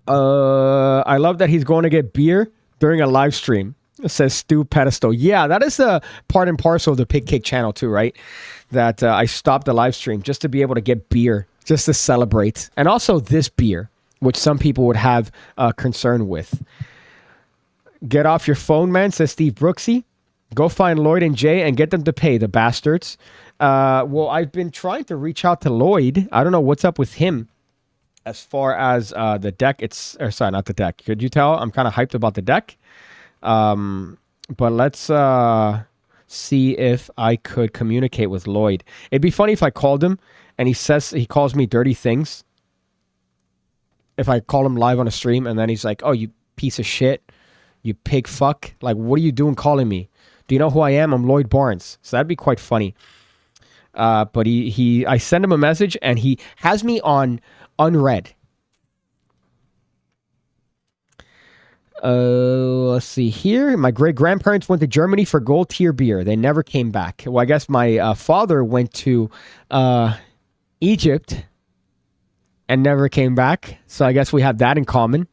I love that he's going to get beer during a live stream. It says Stu Pedestal. Yeah, that is a part and parcel of the PigCake channel too, right? That I stopped the live stream just to be able to get beer, just to celebrate. And also this beer, which some people would have concern with. Get off your phone, man, says Steve Brooksy. Go find Lloyd and Jay and get them to pay, the bastards. Well, I've been trying to reach out to Lloyd. I don't know what's up with him as far as the deck. Sorry, not the deck. Could you tell? I'm kind of hyped about the deck. But let's see if I could communicate with Lloyd. It'd be funny if I called him and he calls me dirty things. If I call him live on a stream and then he's like, oh, you piece of shit, you pig fuck. Like, what are you doing calling me? Do you know who I am? I'm Lloyd Barnes. So that'd be quite funny. But I send him a message and he has me on unread. Let's see here. My great-grandparents went to Germany for gold tier beer. They never came back. Well, I guess my father went to Egypt and never came back. So I guess we have that in common.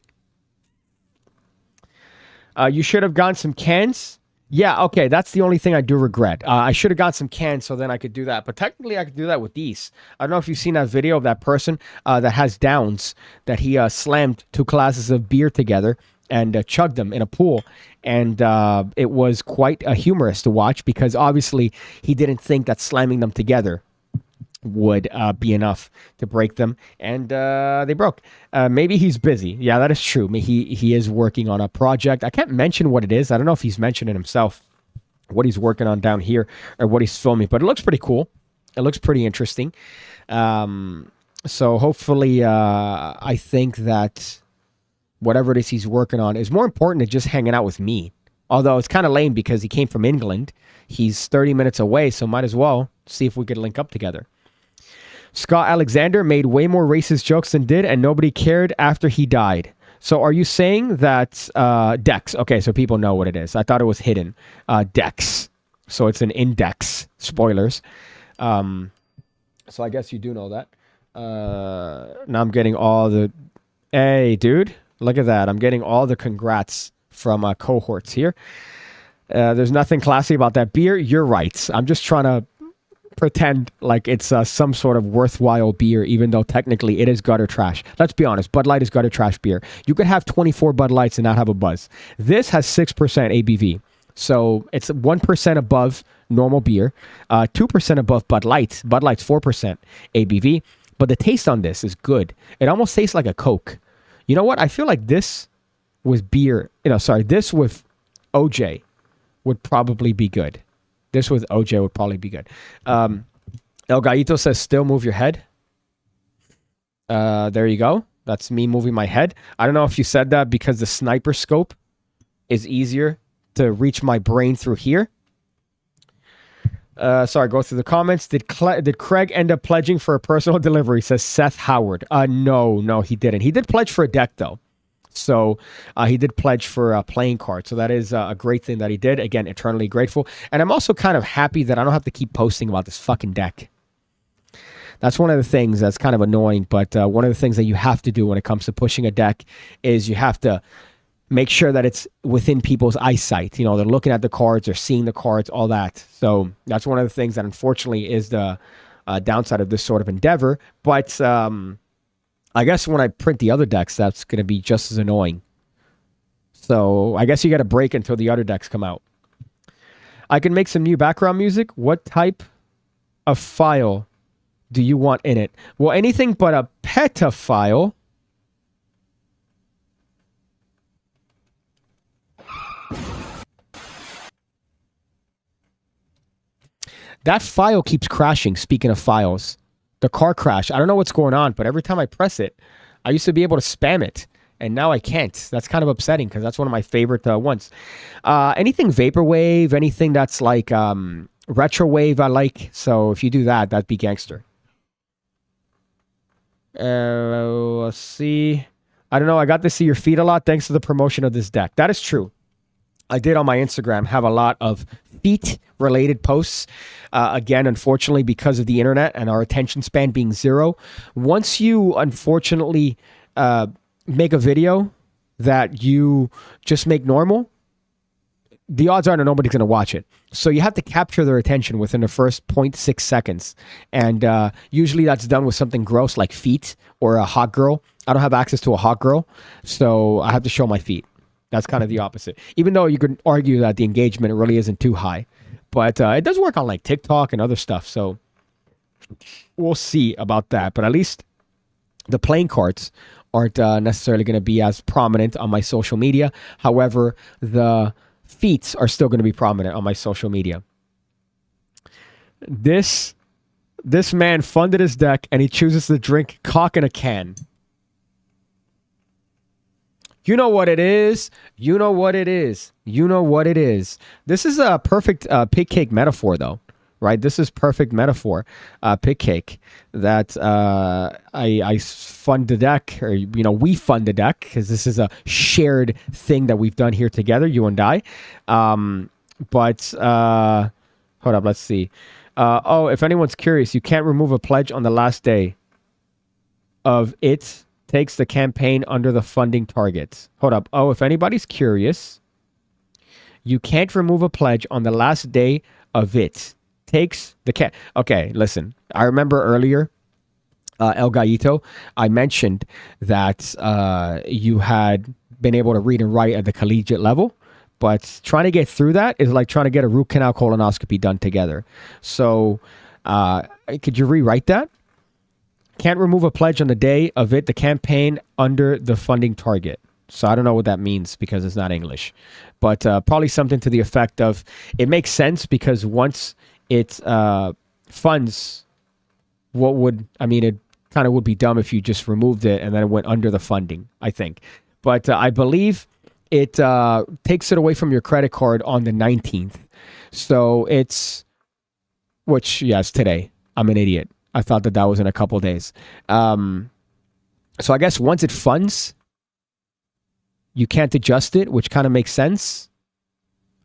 You should have gotten some cans. Yeah, okay, that's the only thing I do regret. I should have got some cans so then I could do that. But technically, I could do that with these. I don't know if you've seen that video of that person that has downs, that he slammed 2 glasses of beer together and chugged them in a pool. And it was quite humorous to watch because obviously he didn't think that slamming them together would be enough to break them, and they broke. Maybe he's busy. Yeah, that is true. He is working on a project. I can't mention what it is. I don't know if he's mentioned it himself, what he's working on down here or what he's filming, but it looks pretty cool. It looks pretty interesting. So hopefully I think that whatever it is he's working on is more important than just hanging out with me. Although it's kind of lame because he came from England. He's 30 minutes away, so might as well see if we could link up together. Scott Alexander made way more racist jokes than did, and nobody cared after he died. So are you saying that Dex? Okay, so people know what it is. I thought it was hidden. Dex. So it's an index. Spoilers. So I guess you do know that. Now I'm getting all the... Hey, dude. Look at that. I'm getting all the congrats from cohorts here. There's nothing classy about that beer. You're right. I'm just trying to pretend like it's some sort of worthwhile beer, even though technically it is gutter trash. Let's be honest. Bud Light is gutter trash beer. You could have 24 Bud Lights and not have a buzz. This has 6% ABV. So it's 1% above normal beer, 2% above Bud Light. Bud Light's 4% ABV. But the taste on this is good. It almost tastes like a Coke. You know what? I feel like this with beer, this with OJ would probably be good. This with OJ would probably be good. El Gallito says, still move your head. There you go. That's me moving my head. I don't know if you said that because the sniper scope is easier to reach my brain through here. Sorry, go through the comments. Did Craig end up pledging for a personal delivery? Says Seth Howard. No, he didn't. He did pledge for a deck, though. So he did pledge for a playing card. So that is a great thing that he did. Again, eternally grateful. And I'm also kind of happy that I don't have to keep posting about this fucking deck. That's one of the things that's kind of annoying. But one of the things that you have to do when it comes to pushing a deck is you have to make sure that it's within people's eyesight. They're looking at the cards, they're seeing the cards, all that. So that's one of the things that unfortunately is the downside of this sort of endeavor. But I guess when I print the other decks, that's going to be just as annoying. So I guess you got to break until the other decks come out. I can make some new background music. What type of file do you want in it? Well, anything but a peta file. That file keeps crashing, speaking of files. The car crash. I don't know what's going on, but every time I press it, I used to be able to spam it, and now I can't. That's kind of upsetting because that's one of my favorite ones. Anything vaporwave, anything that's like retrowave, I like. So if you do that, that'd be gangster. Let's see. I don't know. I got to see your feet a lot thanks to the promotion of this deck. That is true. I did on my Instagram have a lot of feet-related posts. Again, unfortunately, because of the internet and our attention span being 0. Once you, unfortunately, make a video that you just make normal, the odds are that nobody's going to watch it. So you have to capture their attention within the first 0.6 seconds. And usually that's done with something gross like feet or a hot girl. I don't have access to a hot girl, so I have to show my feet. That's kind of the opposite. Even though you could argue that the engagement really isn't too high. But it does work on like TikTok and other stuff. So we'll see about that. But at least the playing cards aren't necessarily going to be as prominent on my social media. However, the feats are still going to be prominent on my social media. This man funded his deck and he chooses to drink cock in a can. You know what it is. You know what it is. You know what it is. This is a perfect PigCake metaphor, though, right? This is perfect metaphor, PigCake, that I fund the deck, or, we fund the deck, because this is a shared thing that we've done here together, you and I. But hold up, let's see. If anyone's curious, you can't remove a pledge on the last day. of it takes the campaign under the funding target. Hold up. Oh, if anybody's curious, you can't remove a pledge on the last day of it. Takes the Okay, listen. I remember earlier, El Gallito, I mentioned that you had been able to read and write at the collegiate level, but trying to get through that is like trying to get a root canal colonoscopy done together. So could you rewrite that? Can't remove a pledge on the day of it, the campaign under the funding target. So I don't know what that means because it's not English, but probably something to the effect of, it makes sense because once it funds, it kind of would be dumb if you just removed it and then it went under the funding, I think. But I believe it takes it away from your credit card on the 19th. So it's today. I'm an idiot. I thought that was in a couple days. So I guess once it funds, you can't adjust it, which kind of makes sense.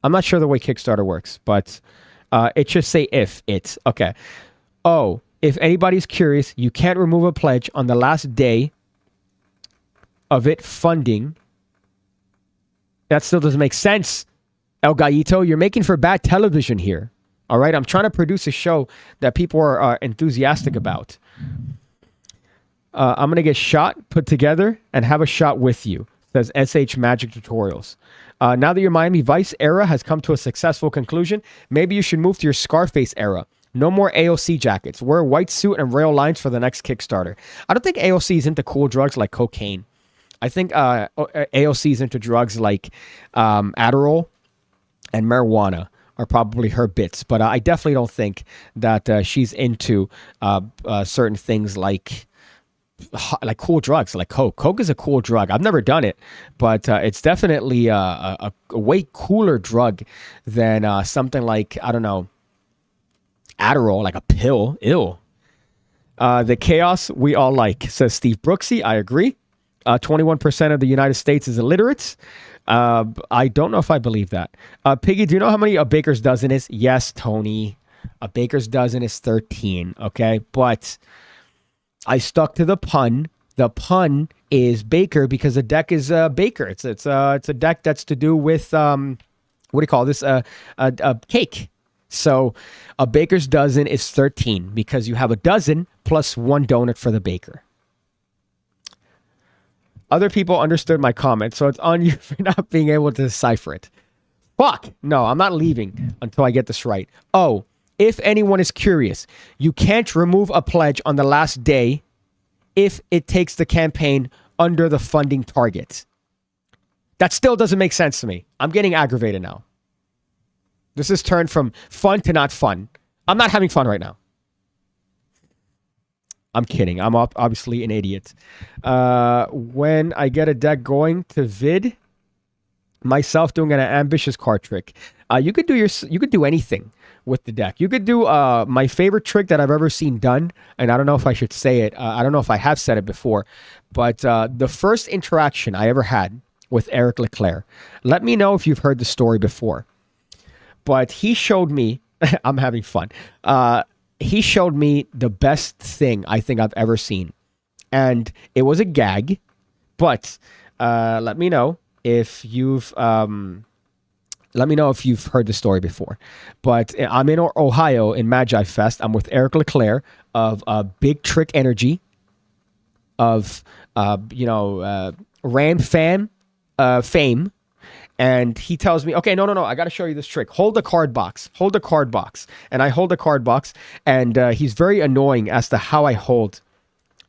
I'm not sure the way Kickstarter works, but it should say if it's. Okay. Oh, if anybody's curious, you can't remove a pledge on the last day of it funding. That still doesn't make sense, El Gallito. You're making for bad television here. All right? I'm trying to produce a show that people are enthusiastic about. I'm going to get shot, put together, and have a shot with you, says SH Magic Tutorials. Now that your Miami Vice era has come to a successful conclusion, maybe you should move to your Scarface era. No more AOC jackets. Wear a white suit and rail lines for the next Kickstarter. I don't think AOC is into cool drugs like cocaine. I think AOC is into drugs like Adderall and marijuana are probably her bits. But I definitely don't think that she's into certain things like cool drugs, like Coke. Coke is a cool drug. I've never done it, but it's definitely a way cooler drug than something like, I don't know, Adderall, like a pill. Ew. The chaos we all like, says Steve Brooksy. I agree. 21% of the United States is illiterate. I don't know if I believe that. Piggy, do you know how many a baker's dozen is? Yes, Tony. A baker's dozen is 13. Okay, but I stuck to the pun. The pun is baker because the deck is baker. It's a deck that's to do with what do you call this? A cake. So a baker's dozen is 13 because you have a dozen plus one donut for the baker. Other people understood my comment, so it's on you for not being able to decipher it. Fuck! No, I'm not leaving until I get this right. Oh, if anyone is curious, you can't remove a pledge on the last day if it takes the campaign under the funding target. That still doesn't make sense to me. I'm getting aggravated now. This has turned from fun to not fun. I'm not having fun right now. I'm kidding. I'm obviously an idiot. When I get a deck going to vid, myself doing an ambitious card trick. You could do anything with the deck. You could do my favorite trick that I've ever seen done, and I don't know if I should say it. I don't know if I have said it before, but the first interaction I ever had with Eric Leclerc. Let me know if you've heard the story before. But he showed me, I'm having fun. He showed me the best thing I think I've ever seen. And it was a gag, but let me know if you've heard the story before. But I'm in Ohio in Magi Fest. I'm with Eric Leclerc of Big Trick Energy, of Ram fame. And he tells me, okay, no, I got to show you this trick. Hold the card box. And I hold the card box, and he's very annoying as to how I hold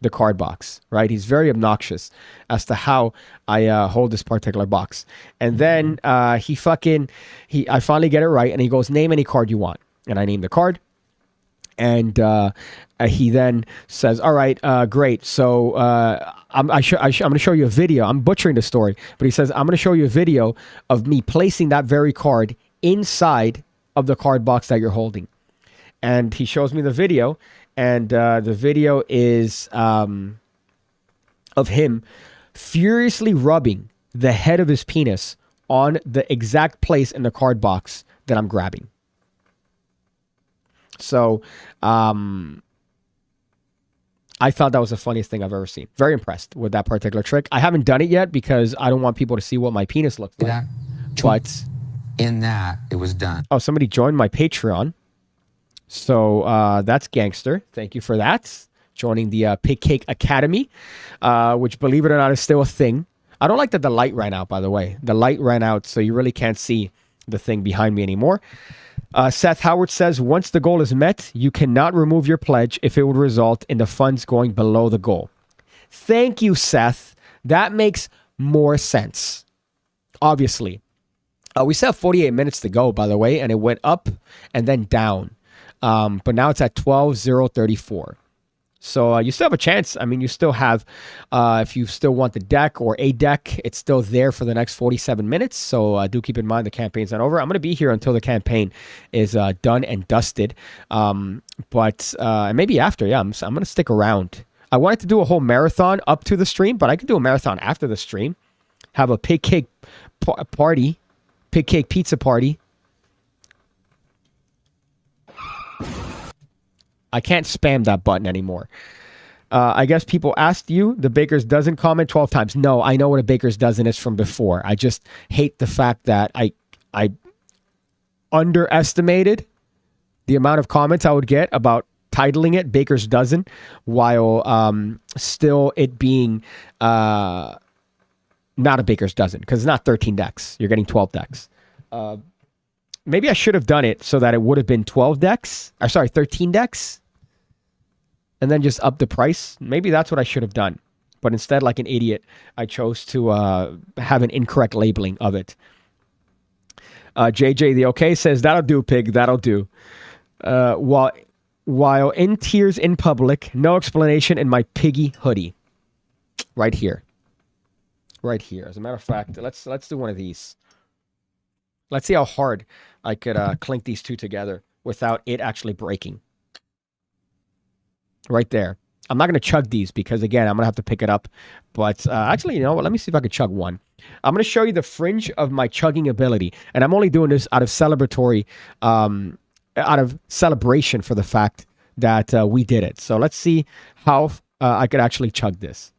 the card box, right? He's very obnoxious as to how I hold this particular box. And then I finally get it right, and he goes, name any card you want. And I name the card. And he then says, all right, great. So I'm going to show you a video. I'm butchering the story, but he says, I'm going to show you a video of me placing that very card inside of the card box that you're holding. And he shows me the video, and the video is of him furiously rubbing the head of his penis on the exact place in the card box that I'm grabbing. So, I I thought that was the funniest thing I've ever seen. Very impressed with that particular trick. I haven't done it yet because I don't want people to see what my penis looks like. But
in that, it was done.
Oh, somebody joined my Patreon. So that's gangster. Thank you for that. Joining the PigCake Academy, which, believe it or not, is still a thing. I don't like that the light ran out, by the way. The light ran out, so you really can't see the thing behind me anymore. Seth Howard says, once the goal is met, you cannot remove your pledge if it would result in the funds going below the goal. Thank you, Seth. That makes more sense. Obviously. We still have 48 minutes to go, by the way, and it went up and then down. But now it's at 12,034. So you still have a chance. I mean, you still have, if you still want the deck or a deck, it's still there for the next 47 minutes. So do keep in mind the campaign's not over. I'm going to be here until the campaign is done and dusted. But maybe after, yeah, I'm going to stick around. I wanted to do a whole marathon up to the stream, but I could do a marathon after the stream. Have a PigCake party, PigCake pizza party. I can't spam that button anymore. I guess people asked you the baker's dozen comment 12 times. No, I know what a baker's dozen is from before. I just hate the fact that I underestimated the amount of comments I would get about titling it Baker's Dozen while still it being not a Baker's Dozen because it's not 13 decks. You're getting 12 decks. Maybe I should have done it so that it would have been 12 decks. Or sorry, 13 decks. And then just up the price. Maybe that's what I should have done. But instead, like an idiot, I chose to have an incorrect labeling of it. JJ the OK says, that'll do, Pig. That'll do. While in tears in public, no explanation in my piggy hoodie. Right here. Right here. As a matter of fact, let's do one of these. Let's see how hard I could clink these two together without it actually breaking. Right there. I'm not going to chug these because, again, I'm going to have to pick it up. But actually, you know what? Let me see if I can chug one. I'm going to show you the fringe of my chugging ability. And I'm only doing this out of celebratory, out of celebration for the fact that we did it. So let's see how I could actually chug this.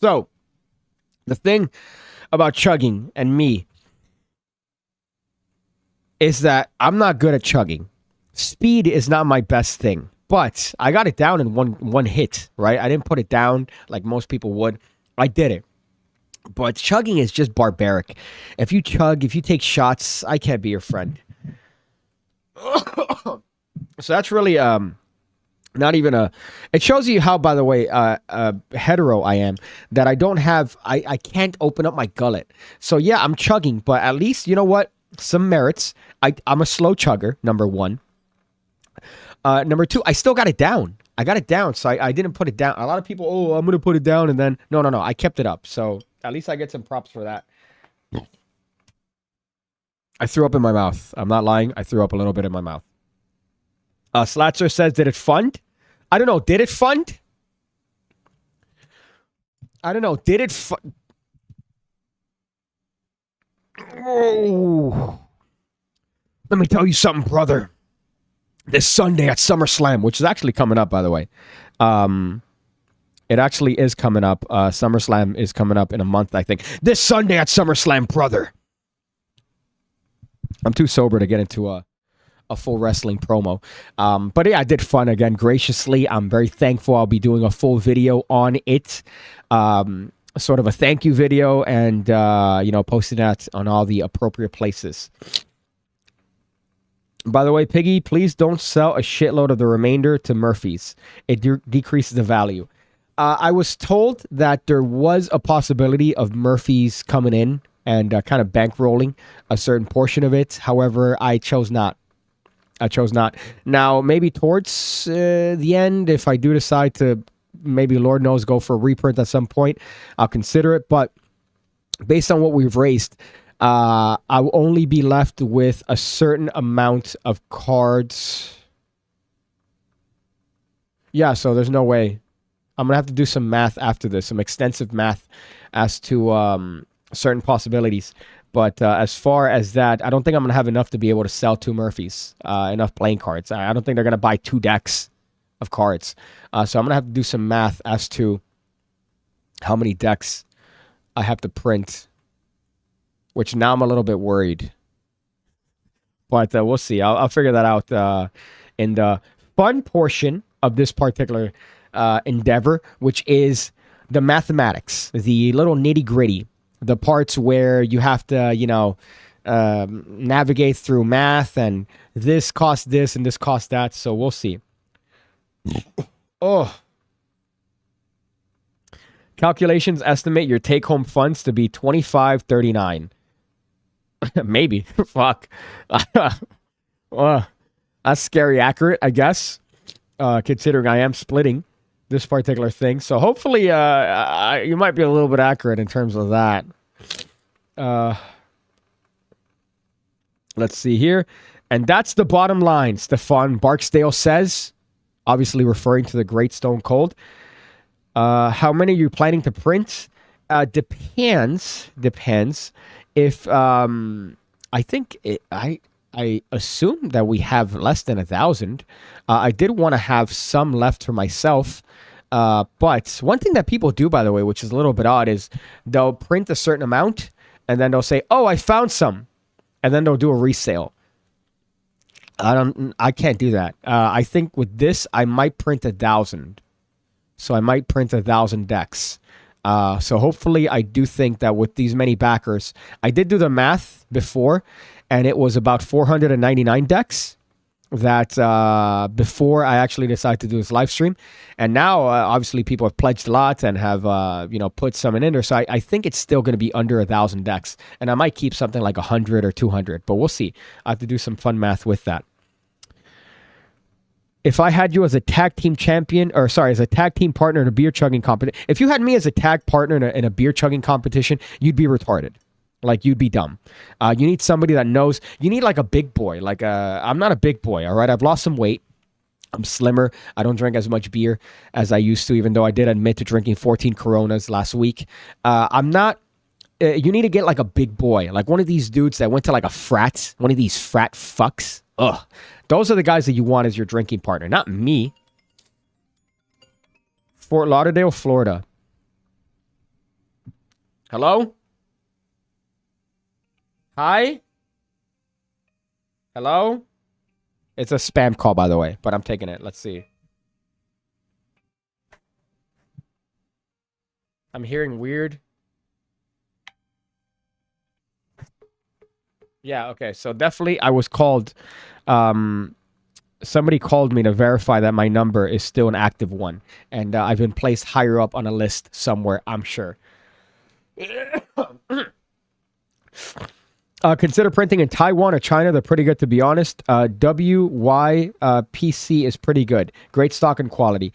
So, the thing about chugging and me is that I'm not good at chugging. Speed is not my best thing, but I got it down in one hit, right? I didn't put it down like most people would. I did it. But chugging is just barbaric. If you chug, if you take shots, I can't be your friend. So that's really not even a... It shows you how, by the way, hetero I am. That I don't have... I can't open up my gullet. So yeah, I'm chugging, but at least, you know what? Some merits. I'm a slow chugger, number one. Number two, I still got it down. I got it down, so I didn't put it down. A lot of people, oh, I'm going to put it down, and then... No. I kept it up, so at least I get some props for that. I threw up in my mouth. I'm not lying. I threw up a little bit in my mouth. Slatzer says, did it fund? I don't know. Did it fund? I don't know. Did it fund? Oh. Let me tell you something, brother. This Sunday at SummerSlam, which is actually coming up, by the way. It actually is coming up. SummerSlam is coming up in a month, I think. This Sunday at SummerSlam, brother. I'm too sober to get into a full wrestling promo. But yeah, I did fun again graciously. I'm very thankful. I'll be doing a full video on it. Sort of a thank you video and, posting that on all the appropriate places. By the way, Piggy, please don't sell a shitload of the remainder to Murphy's. It decreases the value. I was told that there was a possibility of Murphy's coming in and kind of bankrolling a certain portion of it. However, I chose not. I chose not. Now, maybe towards the end, if I do decide to, maybe Lord knows, go for a reprint at some point, I'll consider it. But based on what we've raised, I will only be left with a certain amount of cards. Yeah, so there's no way. I'm going to have to do some math after this, some extensive math as to certain possibilities. But as far as that, I don't think I'm going to have enough to be able to sell 2 Murphys, enough playing cards. I don't think they're going to buy 2 decks of cards. So I'm going to have to do some math as to how many decks I have to print, which now I'm a little bit worried. But we'll see. I'll figure that out in the fun portion of this particular endeavor, which is the mathematics, the little nitty gritty, the parts where you have to, you know, navigate through math, and this costs this and this costs that. So we'll see. Oh. Calculations estimate your take-home funds to be $25.39. Maybe. Fuck. That's scary accurate, I guess. Considering I am splitting this particular thing. So hopefully you might be a little bit accurate in terms of that. Let's see here. And that's the bottom line, Stefan Barksdale says, obviously referring to the Great Stone Cold. How many are you planning to print? Depends. If I think I assume that we have less than 1,000. I did want to have some left for myself. But one thing that people do, by the way, which is a little bit odd, is they'll print a certain amount and then they'll say, oh, I found some. And then they'll do a resale. I can't do that. I think with this, I might print 1,000. So I might print 1,000 decks. So hopefully I do think that with these many backers, I did do the math before, and it was about 499 decks that before I actually decided to do this live stream. And now, obviously, people have pledged a lot and have, put some in there. So I think it's still going to be under 1,000 decks. And I might keep something like 100 or 200, but we'll see. I have to do some fun math with that. If I had you as a tag team champion, as a tag team partner in a beer chugging competition, if you had me as a tag partner in a beer chugging competition, you'd be retarded. Like, you'd be dumb. You need somebody that knows. You need like a big boy. Like, I'm not a big boy, all right? I've lost some weight. I'm slimmer. I don't drink as much beer as I used to, even though I did admit to drinking 14 Coronas last week. I'm not. You need to get like a big boy, like one of these dudes that went to like a frat, one of these frat fucks. Ugh. Those are the guys that you want as your drinking partner, not me. Fort Lauderdale, Florida. Hello? Hi? Hello? It's a spam call, by the way, but I'm taking it. Let's see. I'm hearing weird. Yeah, okay. So definitely I was called. Somebody called me to verify that my number is still an active one. And I've been placed higher up on a list somewhere, I'm sure. Consider printing in Taiwan or China. They're pretty good, to be honest. WYPC is pretty good. Great stock and quality.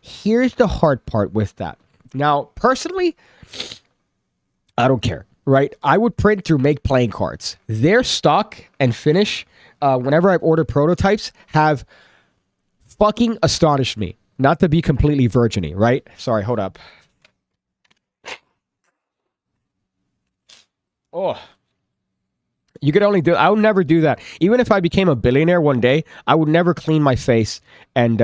Here's the hard part with that. Now, personally, I don't care, right? I would print through Make Playing Cards. Their stock and finish, whenever I've ordered prototypes, have fucking astonished me. Not to be completely virgin-y, right? Sorry, hold up. Oh. You could only do... I would never do that. Even if I became a billionaire one day, I would never clean my face and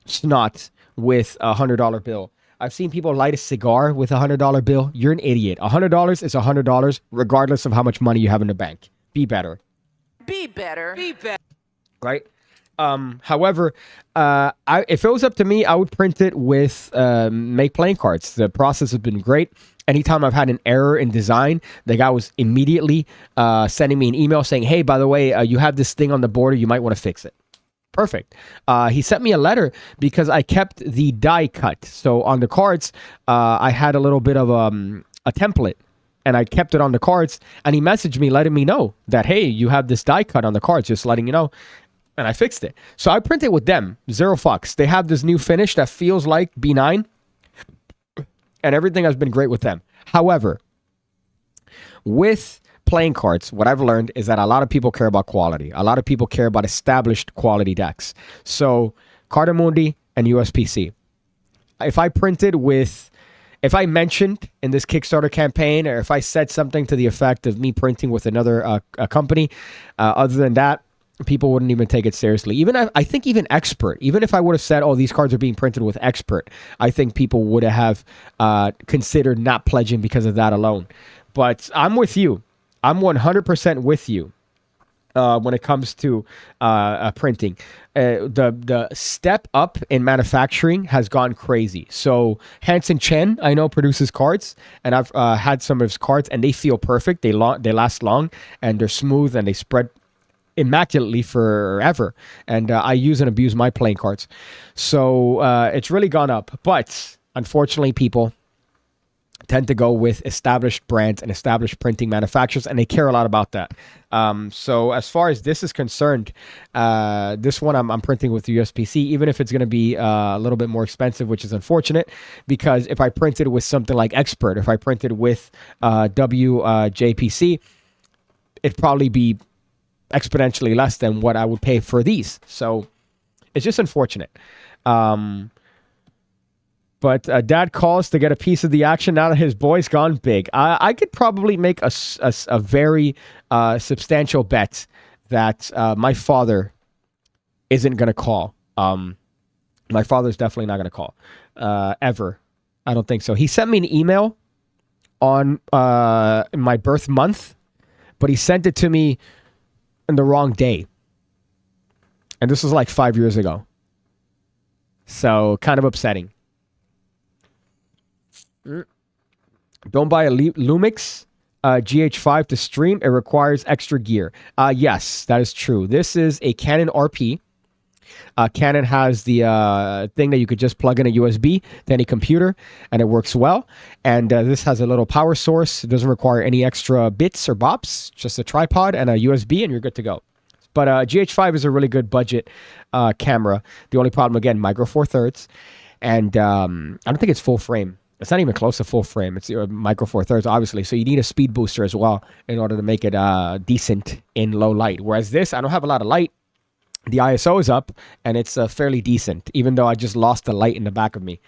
snot with a $100 bill. I've seen people light a cigar with a $100 bill. You're an idiot. $100 is $100 regardless of how much money you have in the bank. Be better.
Be better. Be better.
Right? However, if it was up to me, I would print it with Make Playing Cards. The process has been great. Anytime I've had an error in design, the guy was immediately sending me an email saying, hey, by the way, you have this thing on the border. You might want to fix it. Perfect. He sent me a letter because I kept the die cut. So on the cards, I had a little bit of a template. And I kept it on the cards. And he messaged me letting me know that, hey, you have this die cut on the cards. Just letting you know. and I fixed it. So I printed with them, zero fucks. They have this new finish that feels like B9, and everything has been great with them. However, with playing cards, what I've learned is that a lot of people care about quality. A lot of people care about established quality decks. So Cardamundi and USPC. If I mentioned in this Kickstarter campaign, or if I said something to the effect of me printing with another company, other than that, people wouldn't even take it seriously. I think even Expert, even if I would have said, oh, these cards are being printed with Expert, I think people would have considered not pledging because of that alone. But I'm with you. I'm 100% with you when it comes to printing. The step up in manufacturing has gone crazy. So Hansen Chen, I know, produces cards, and I've had some of his cards, and they feel perfect. They last long, and they're smooth, and they spread immaculately forever. And I use and abuse my playing cards. So it's really gone up. But unfortunately, people tend to go with established brands and established printing manufacturers, and they care a lot about that. So as far as this is concerned, this one I'm printing with the USPC, even if it's going to be a little bit more expensive, which is unfortunate, because if I printed with something like Expert, if I printed with WJPC, it'd probably be exponentially less than what I would pay for these. So it's just unfortunate. But dad calls to get a piece of the action now that his boy's gone big. I could probably make a very substantial bet that my father isn't going to call. My father's definitely not going to call ever. I don't think so. He sent me an email on my birth month, but he sent it to me on the wrong day. And this was like 5 years ago. So kind of upsetting. Don't buy a Lumix GH5 to stream. It requires extra gear. Yes, that is true. This is a Canon RP. Canon has the thing that you could just plug in a USB to any computer, and it works well. And this has a little power source. It doesn't require any extra bits or bops, just a tripod and a USB, and you're good to go. But GH5 is a really good budget camera. The only problem, again, micro four thirds. And I don't think it's full frame. It's not even close to full frame. It's micro four thirds, obviously. So you need a speed booster as well in order to make it decent in low light. Whereas this, I don't have a lot of light. The ISO is up, and it's fairly decent, even though I just lost the light in the back of me.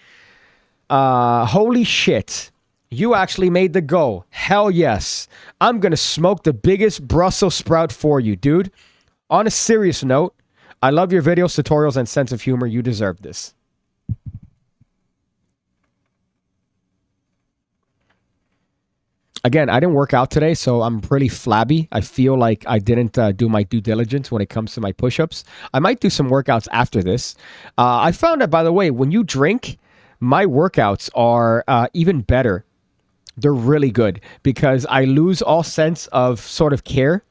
Holy shit. You actually made the goal. Hell yes. I'm going to smoke the biggest Brussels sprout for you, dude. On a serious note, I love your videos, tutorials, and sense of humor. You deserve this. Again, I didn't work out today, so I'm pretty flabby. I feel like I didn't do my due diligence when it comes to my push-ups. I might do some workouts after this. I found that, by the way, when you drink, my workouts are even better. They're really good because I lose all sense of sort of care.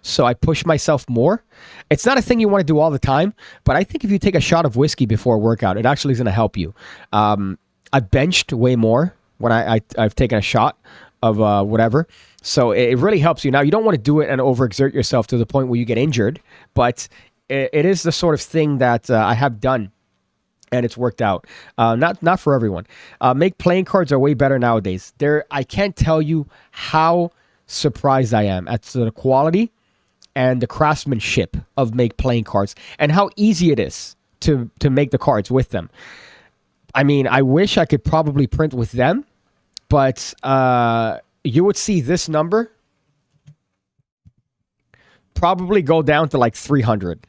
So I push myself more. It's not a thing you want to do all the time, but I think if you take a shot of whiskey before a workout, it actually is going to help you. I've benched way more when I've taken a shot of whatever. So it really helps you. Now, you don't want to do it and overexert yourself to the point where you get injured, but it is the sort of thing that I have done, and it's worked out. Not for everyone. Make playing cards are way better nowadays. I can't tell you how surprised I am at the quality and the craftsmanship of make playing cards and how easy it is to make the cards with them. I mean, I wish I could probably print with them, but you would see this number probably go down to like 300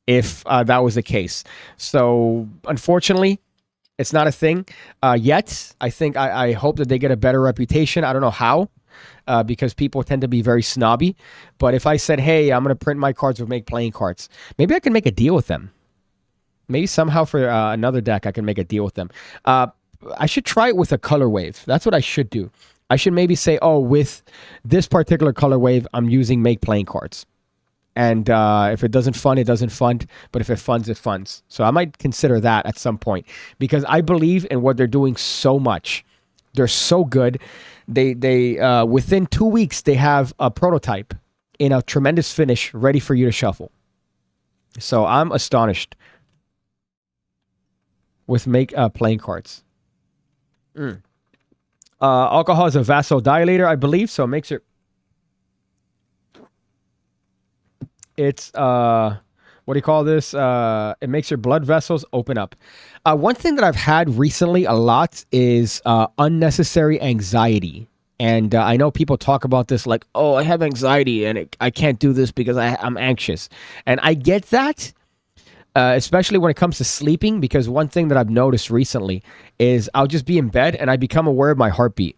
if that was the case. So unfortunately, it's not a thing yet. I hope that they get a better reputation. I don't know how, because people tend to be very snobby. But if I said, hey, I'm going to print my cards with make playing cards, maybe I can make a deal with them. Maybe somehow for another deck, I can make a deal with them. I should try it with a color wave. That's what I should do. I should maybe say, oh, with this particular color wave, I'm using make playing cards. And if it doesn't fund, it doesn't fund. But if it funds, it funds. So I might consider that at some point because I believe in what they're doing so much. They're so good. They within 2 weeks, they have a prototype in a tremendous finish ready for you to shuffle. So I'm astonished with playing cards. Alcohol is a vasodilator, I believe, so it makes it. It's what do you call this? It makes your blood vessels open up. One thing that I've had recently a lot is unnecessary anxiety. And I know people talk about this like, oh, I have anxiety and I can't do this because I'm anxious. And I get that, especially when it comes to sleeping, because one thing that I've noticed recently is I'll just be in bed and I become aware of my heartbeat.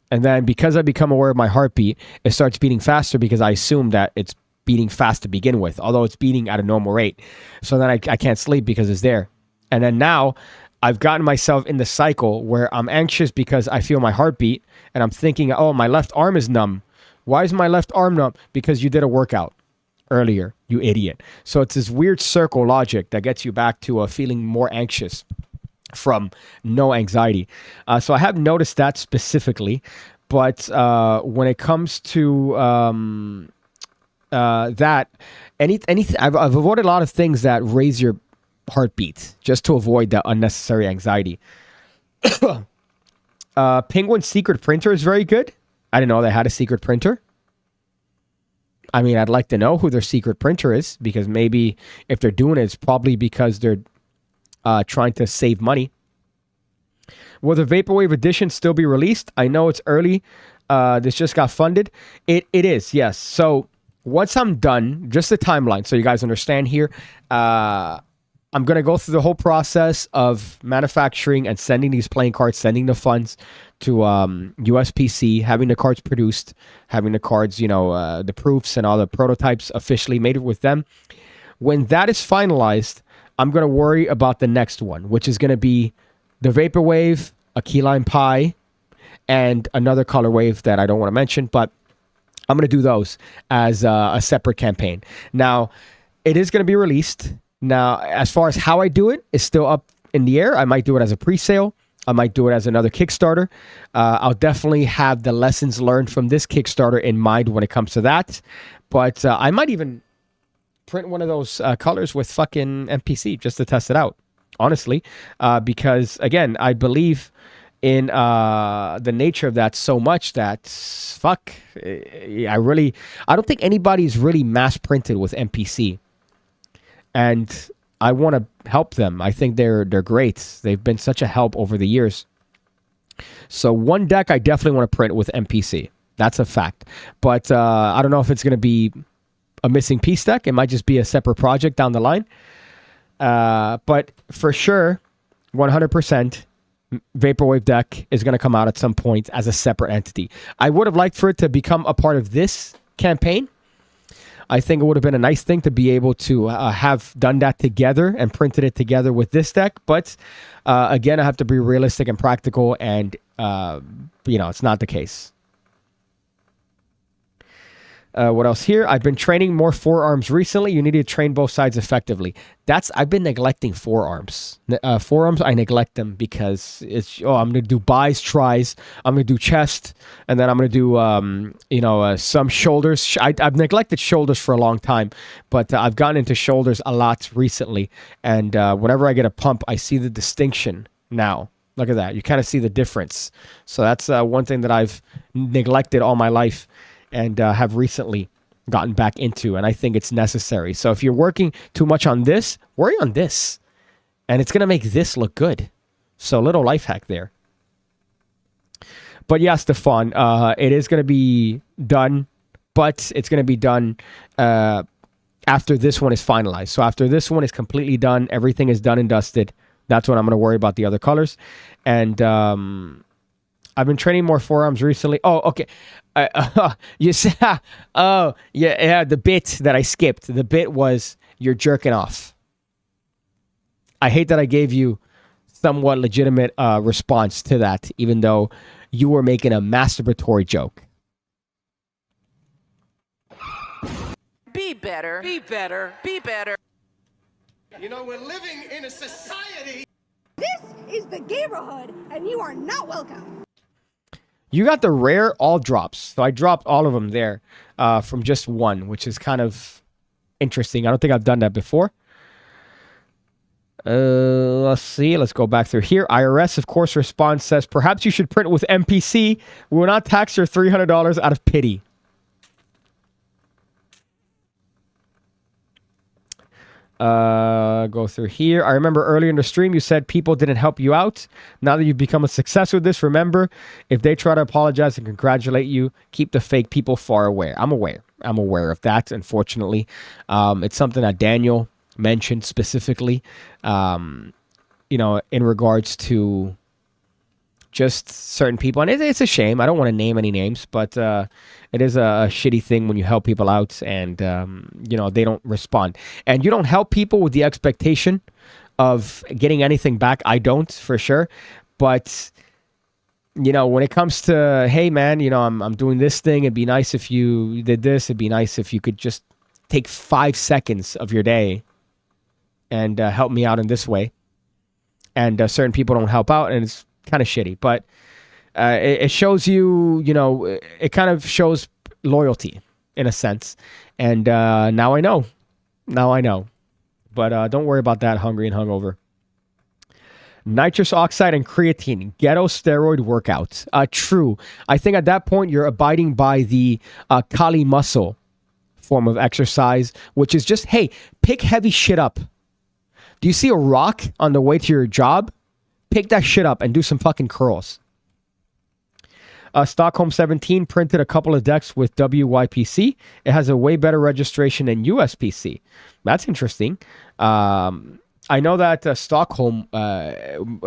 And then because I become aware of my heartbeat, it starts beating faster because I assume that it's beating fast to begin with, although it's beating at a normal rate. So then I can't sleep because it's there. And then now I've gotten myself in the cycle where I'm anxious because I feel my heartbeat and I'm thinking, oh, my left arm is numb. Why is my left arm numb? Because you did a workout earlier, you idiot. So it's this weird circle logic that gets you back to feeling more anxious from no anxiety. So I have noticed that specifically. But when it comes to that, anything, I've avoided a lot of things that raise your heartbeat just to avoid that unnecessary anxiety. Penguin's secret printer is very good. I didn't know they had a secret printer. I mean, I'd like to know who their secret printer is, because maybe if they're doing it, it's probably because they're trying to save money. Will the Vaporwave edition still be released? I know it's early. This just got funded. It is, yes. So once I'm done, just the timeline, so you guys understand here, I'm going to go through the whole process of manufacturing and sending these playing cards, sending the funds to USPC, having the cards produced, having the cards, the proofs and all the prototypes officially made with them. When that is finalized, I'm going to worry about the next one, which is going to be the Vaporwave, a key lime pie, and another color wave that I don't want to mention, but I'm going to do those as a separate campaign. Now, it is going to be released. Now, as far as how I do it is still up in the air. I might do it as a pre-sale. I might do it as another Kickstarter. I'll definitely have the lessons learned from this Kickstarter in mind when it comes to that. But I might even print one of those colors with fucking NPC just to test it out, honestly. Because, again, I believe in the nature of that so much that, I don't think anybody's really mass printed with NPC. And I want to help them. I think they're great. They've been such a help over the years. So one deck I definitely want to print with NPC. That's a fact. But I don't know if it's going to be a missing piece deck. It might just be a separate project down the line. But for sure, 100%, Vaporwave deck is going to come out at some point as a separate entity. I would have liked for it to become a part of this campaign. I think it would have been a nice thing to be able to have done that together and printed it together with this deck. But again, I have to be realistic and practical, and it's not the case. What else here? I've been training more forearms recently. You need to train both sides effectively. I've been neglecting forearms. Forearms, I neglect them because I'm going to do buys, tries. I'm going to do chest, and then I'm going to do some shoulders. I've neglected shoulders for a long time, but I've gotten into shoulders a lot recently. And whenever I get a pump, I see the distinction now. Look at that. You kind of see the difference. So that's one thing that I've neglected all my life, and have recently gotten back into, and I think it's necessary. So if you're working too much on this, worry on this, and it's going to make this look good. So little life hack there. But yeah, Stefan, it is going to be done, but it's going to be done after this one is finalized. So after this one is completely done, everything is done and dusted, that's when I'm going to worry about the other colors. And I've been training more forearms recently. Oh, okay. You said, oh, yeah, the bit that I skipped. The bit was you're jerking off. I hate that I gave you somewhat legitimate response to that, even though you were making a masturbatory joke.
Be better. Be better. Be better.
We're living in a society. This is the neighborhood, and you are not welcome.
You got the rare all drops. So I dropped all of them there from just one, which is kind of interesting. I don't think I've done that before. Let's see. Let's go back through here. IRS, of course, response says, perhaps you should print with MPC. We will not tax your $300 out of pity. Go through here. I remember earlier in the stream you said people didn't help you out. Now that you've become a success with this, remember, if they try to apologize and congratulate you, keep the fake people far away. I'm aware of that, unfortunately. It's something that Daniel mentioned specifically, in regards to just certain people. And it's a shame. I don't want to name any names, but it is a shitty thing when you help people out and, they don't respond. And you don't help people with the expectation of getting anything back. I don't, for sure. But, when it comes to, hey, man, I'm doing this thing. It'd be nice if you did this. It'd be nice if you could just take 5 seconds of your day and help me out in this way. And certain people don't help out, and it's kind of shitty. But it shows you, it kind of shows loyalty in a sense. And now I know. But don't worry about that, hungry and hungover. Nitrous oxide and creatine, ghetto steroid workouts. True. I think at that point you're abiding by the Kali muscle form of exercise, which is just, hey, pick heavy shit up. Do you see a rock on the way to your job? Pick that shit up and do some fucking curls. Stockholm 17 printed a couple of decks with WYPC. It has a way better registration than USPC. That's interesting. I know that Stockholm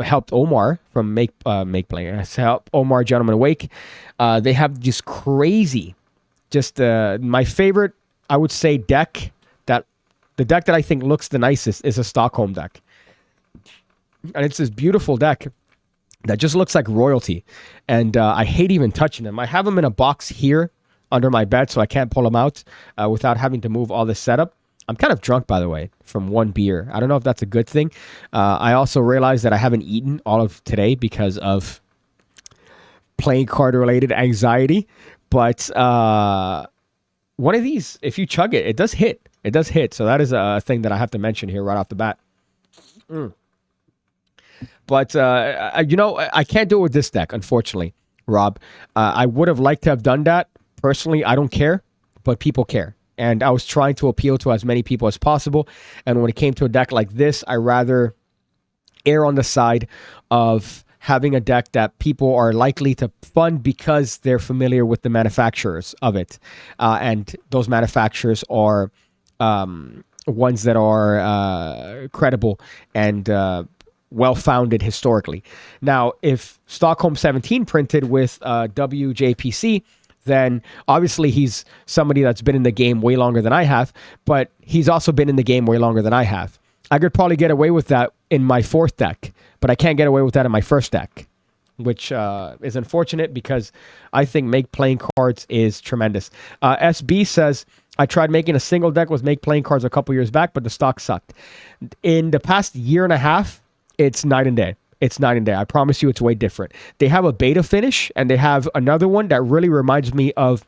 helped Omar from Make Playing. Helped Omar Gentleman Awake. They have just crazy, my favorite, I would say, deck. The deck that I think looks the nicest is a Stockholm deck. And it's this beautiful deck that just looks like royalty. And I hate even touching them. I have them in a box here under my bed, so I can't pull them out without having to move all this setup. I'm kind of drunk, by the way, from one beer. I don't know if that's a good thing. I also realized that I haven't eaten all of today because of playing card-related anxiety. But one of these, if you chug it, it does hit. It does hit. So that is a thing that I have to mention here right off the bat. But, I can't do it with this deck, unfortunately, Rob. I would have liked to have done that. Personally, I don't care, but people care. And I was trying to appeal to as many people as possible. And when it came to a deck like this, I rather err on the side of having a deck that people are likely to fund because they're familiar with the manufacturers of it. And those manufacturers are ones that are credible and well-founded historically. Now, if Stockholm 17 printed with WJPC, then obviously he's somebody that's been in the game way longer than I have, but he's also been in the game way longer than I have. I could probably get away with that in my fourth deck, but I can't get away with that in my first deck, which is unfortunate because I think Make Playing Cards is tremendous. SB says, I tried making a single deck with Make Playing Cards a couple years back, but the stock sucked. In the past year and a half, it's night and day. It's night and day. I promise you it's way different. They have a beta finish, and they have another one that really reminds me of,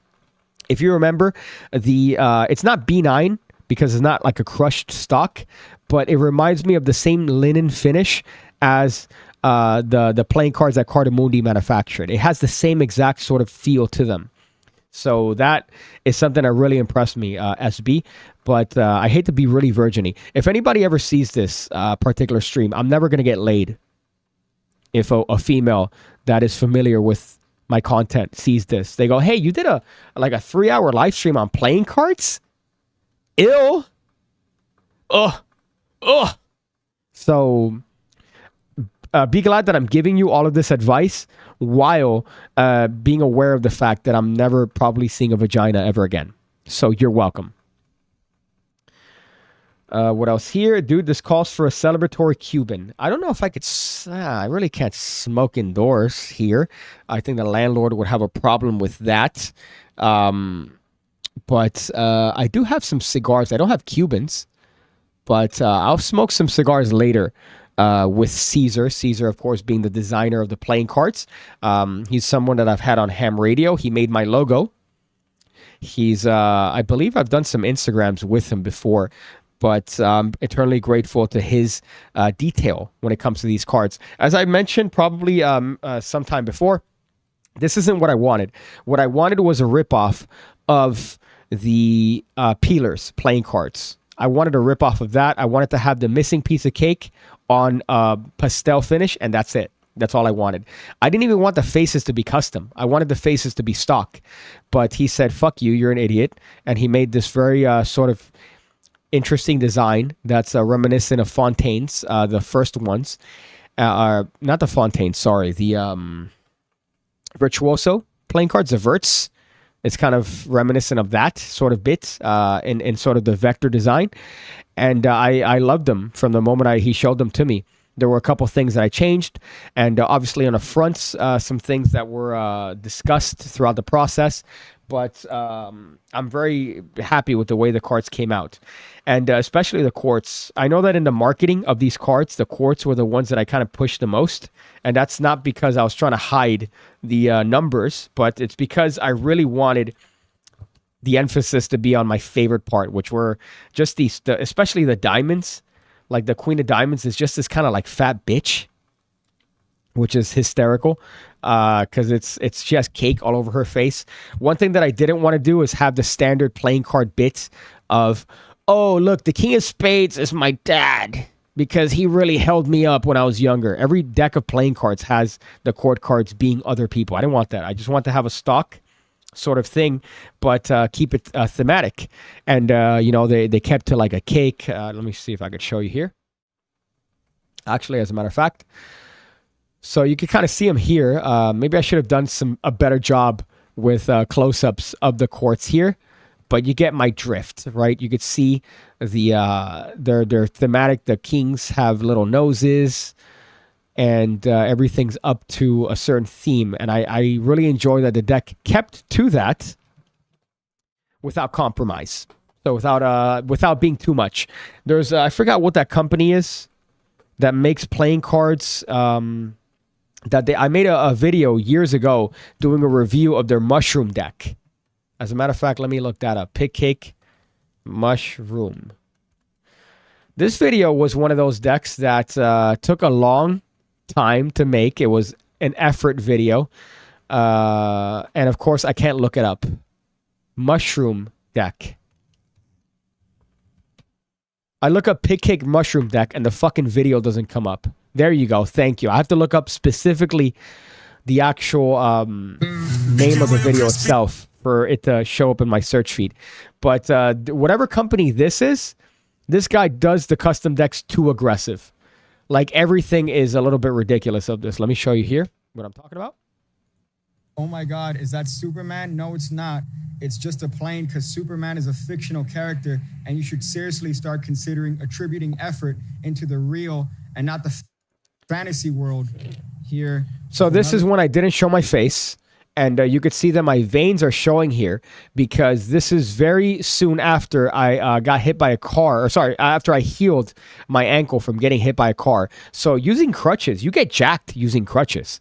if you remember, it's not B9 because it's not like a crushed stock, but it reminds me of the same linen finish as the playing cards that Cardamundi manufactured. It has the same exact sort of feel to them. So that is something that really impressed me, SB. But I hate to be really virgin-y. If anybody ever sees this particular stream, I'm never going to get laid. If a female that is familiar with my content sees this, they go, hey, you did a 3-hour live stream on playing cards? Ew. Ugh. So be glad that I'm giving you all of this advice while being aware of the fact that I'm never probably seeing a vagina ever again. So you're welcome. What else here? Dude, this calls for a celebratory Cuban. I don't know if I could... I really can't smoke indoors here. I think the landlord would have a problem with that. But I do have some cigars. I don't have Cubans. But I'll smoke some cigars later with Caesar. Caesar, of course, being the designer of the playing cards. He's someone that I've had on ham radio. He made my logo. He's, I believe I've done some Instagrams with him before, but eternally grateful to his detail when it comes to these cards. As I mentioned probably sometime before, this isn't what I wanted. What I wanted was a ripoff of the peelers playing cards. I wanted a ripoff of that. I wanted to have the missing piece of cake on pastel finish, and that's it. That's all I wanted. I didn't even want the faces to be custom. I wanted the faces to be stock. But he said, fuck you, you're an idiot. And he made this very sort of interesting design that's reminiscent of Fontaine's, the first ones. Not the Fontaine, sorry. The Virtuoso playing cards, the Verts. It's kind of reminiscent of that sort of bit in sort of the vector design. And I loved them from the moment he showed them to me. There were a couple things that I changed, and obviously on the fronts, some things that were discussed throughout the process, but I'm very happy with the way the cards came out, and especially the quartz. I know that in the marketing of these cards, the quartz were the ones that I kind of pushed the most, and that's not because I was trying to hide the numbers, but it's because I really wanted the emphasis to be on my favorite part, which were just especially the diamonds. Like the Queen of Diamonds is just this kind of like fat bitch, which is hysterical because it's just cake all over her face. One thing that I didn't want to do is have the standard playing card bits of, oh, look, the King of Spades is my dad because he really held me up when I was younger. Every deck of playing cards has the court cards being other people. I didn't want that. I just want to have a stock sort of thing, but keep it thematic. And they kept to like a cake. Let me see if I could show you here, actually, as a matter of fact. So you can kind of see them here. Maybe I should have done a better job with close-ups of the quartz here, but you get my drift, right? You could see they're thematic. The kings have little noses, and everything's up to a certain theme. And I really enjoy that the deck kept to that without compromise. So without being too much. There's I forgot what that company is that makes playing cards. I made a video years ago doing a review of their mushroom deck. As a matter of fact, let me look that up. PigCake Mushroom. This video was one of those decks that took a long time to make. It was an effort video, and of course I can't look it up. Mushroom deck. I look up PigCake Mushroom deck and the fucking video doesn't come up. There you go. Thank you. I have to look up specifically the actual name of the video itself for it to show up in my search feed. But whatever company this is, this guy does the custom decks too aggressive. Like everything is a little bit ridiculous of this. Let me show you here what I'm talking about.
Oh my God, is that Superman? No, it's not. It's just a plane because Superman is a fictional character and you should seriously start considering attributing effort into the real and not the fantasy world here.
So this is when I didn't show my face. And you could see that my veins are showing here because this is very soon after I got hit by a car. Or sorry, after I healed my ankle from getting hit by a car. So using crutches, you get jacked using crutches.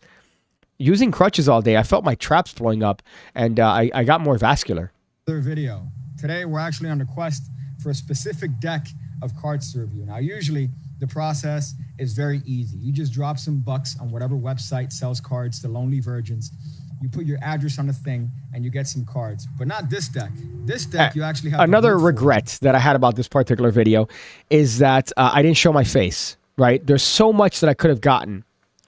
Using crutches all day, I felt my traps blowing up and I got more vascular.
Video. Today, we're actually on the quest for a specific deck of cards to review. Now, usually the process is very easy. You just drop some bucks on whatever website sells cards to Lonely Virgins. You put your address on the thing and you get some cards, but not this deck. This deck, you actually have
another regret that I had about this particular video is that I didn't show my face, right? There's so much that I could have gotten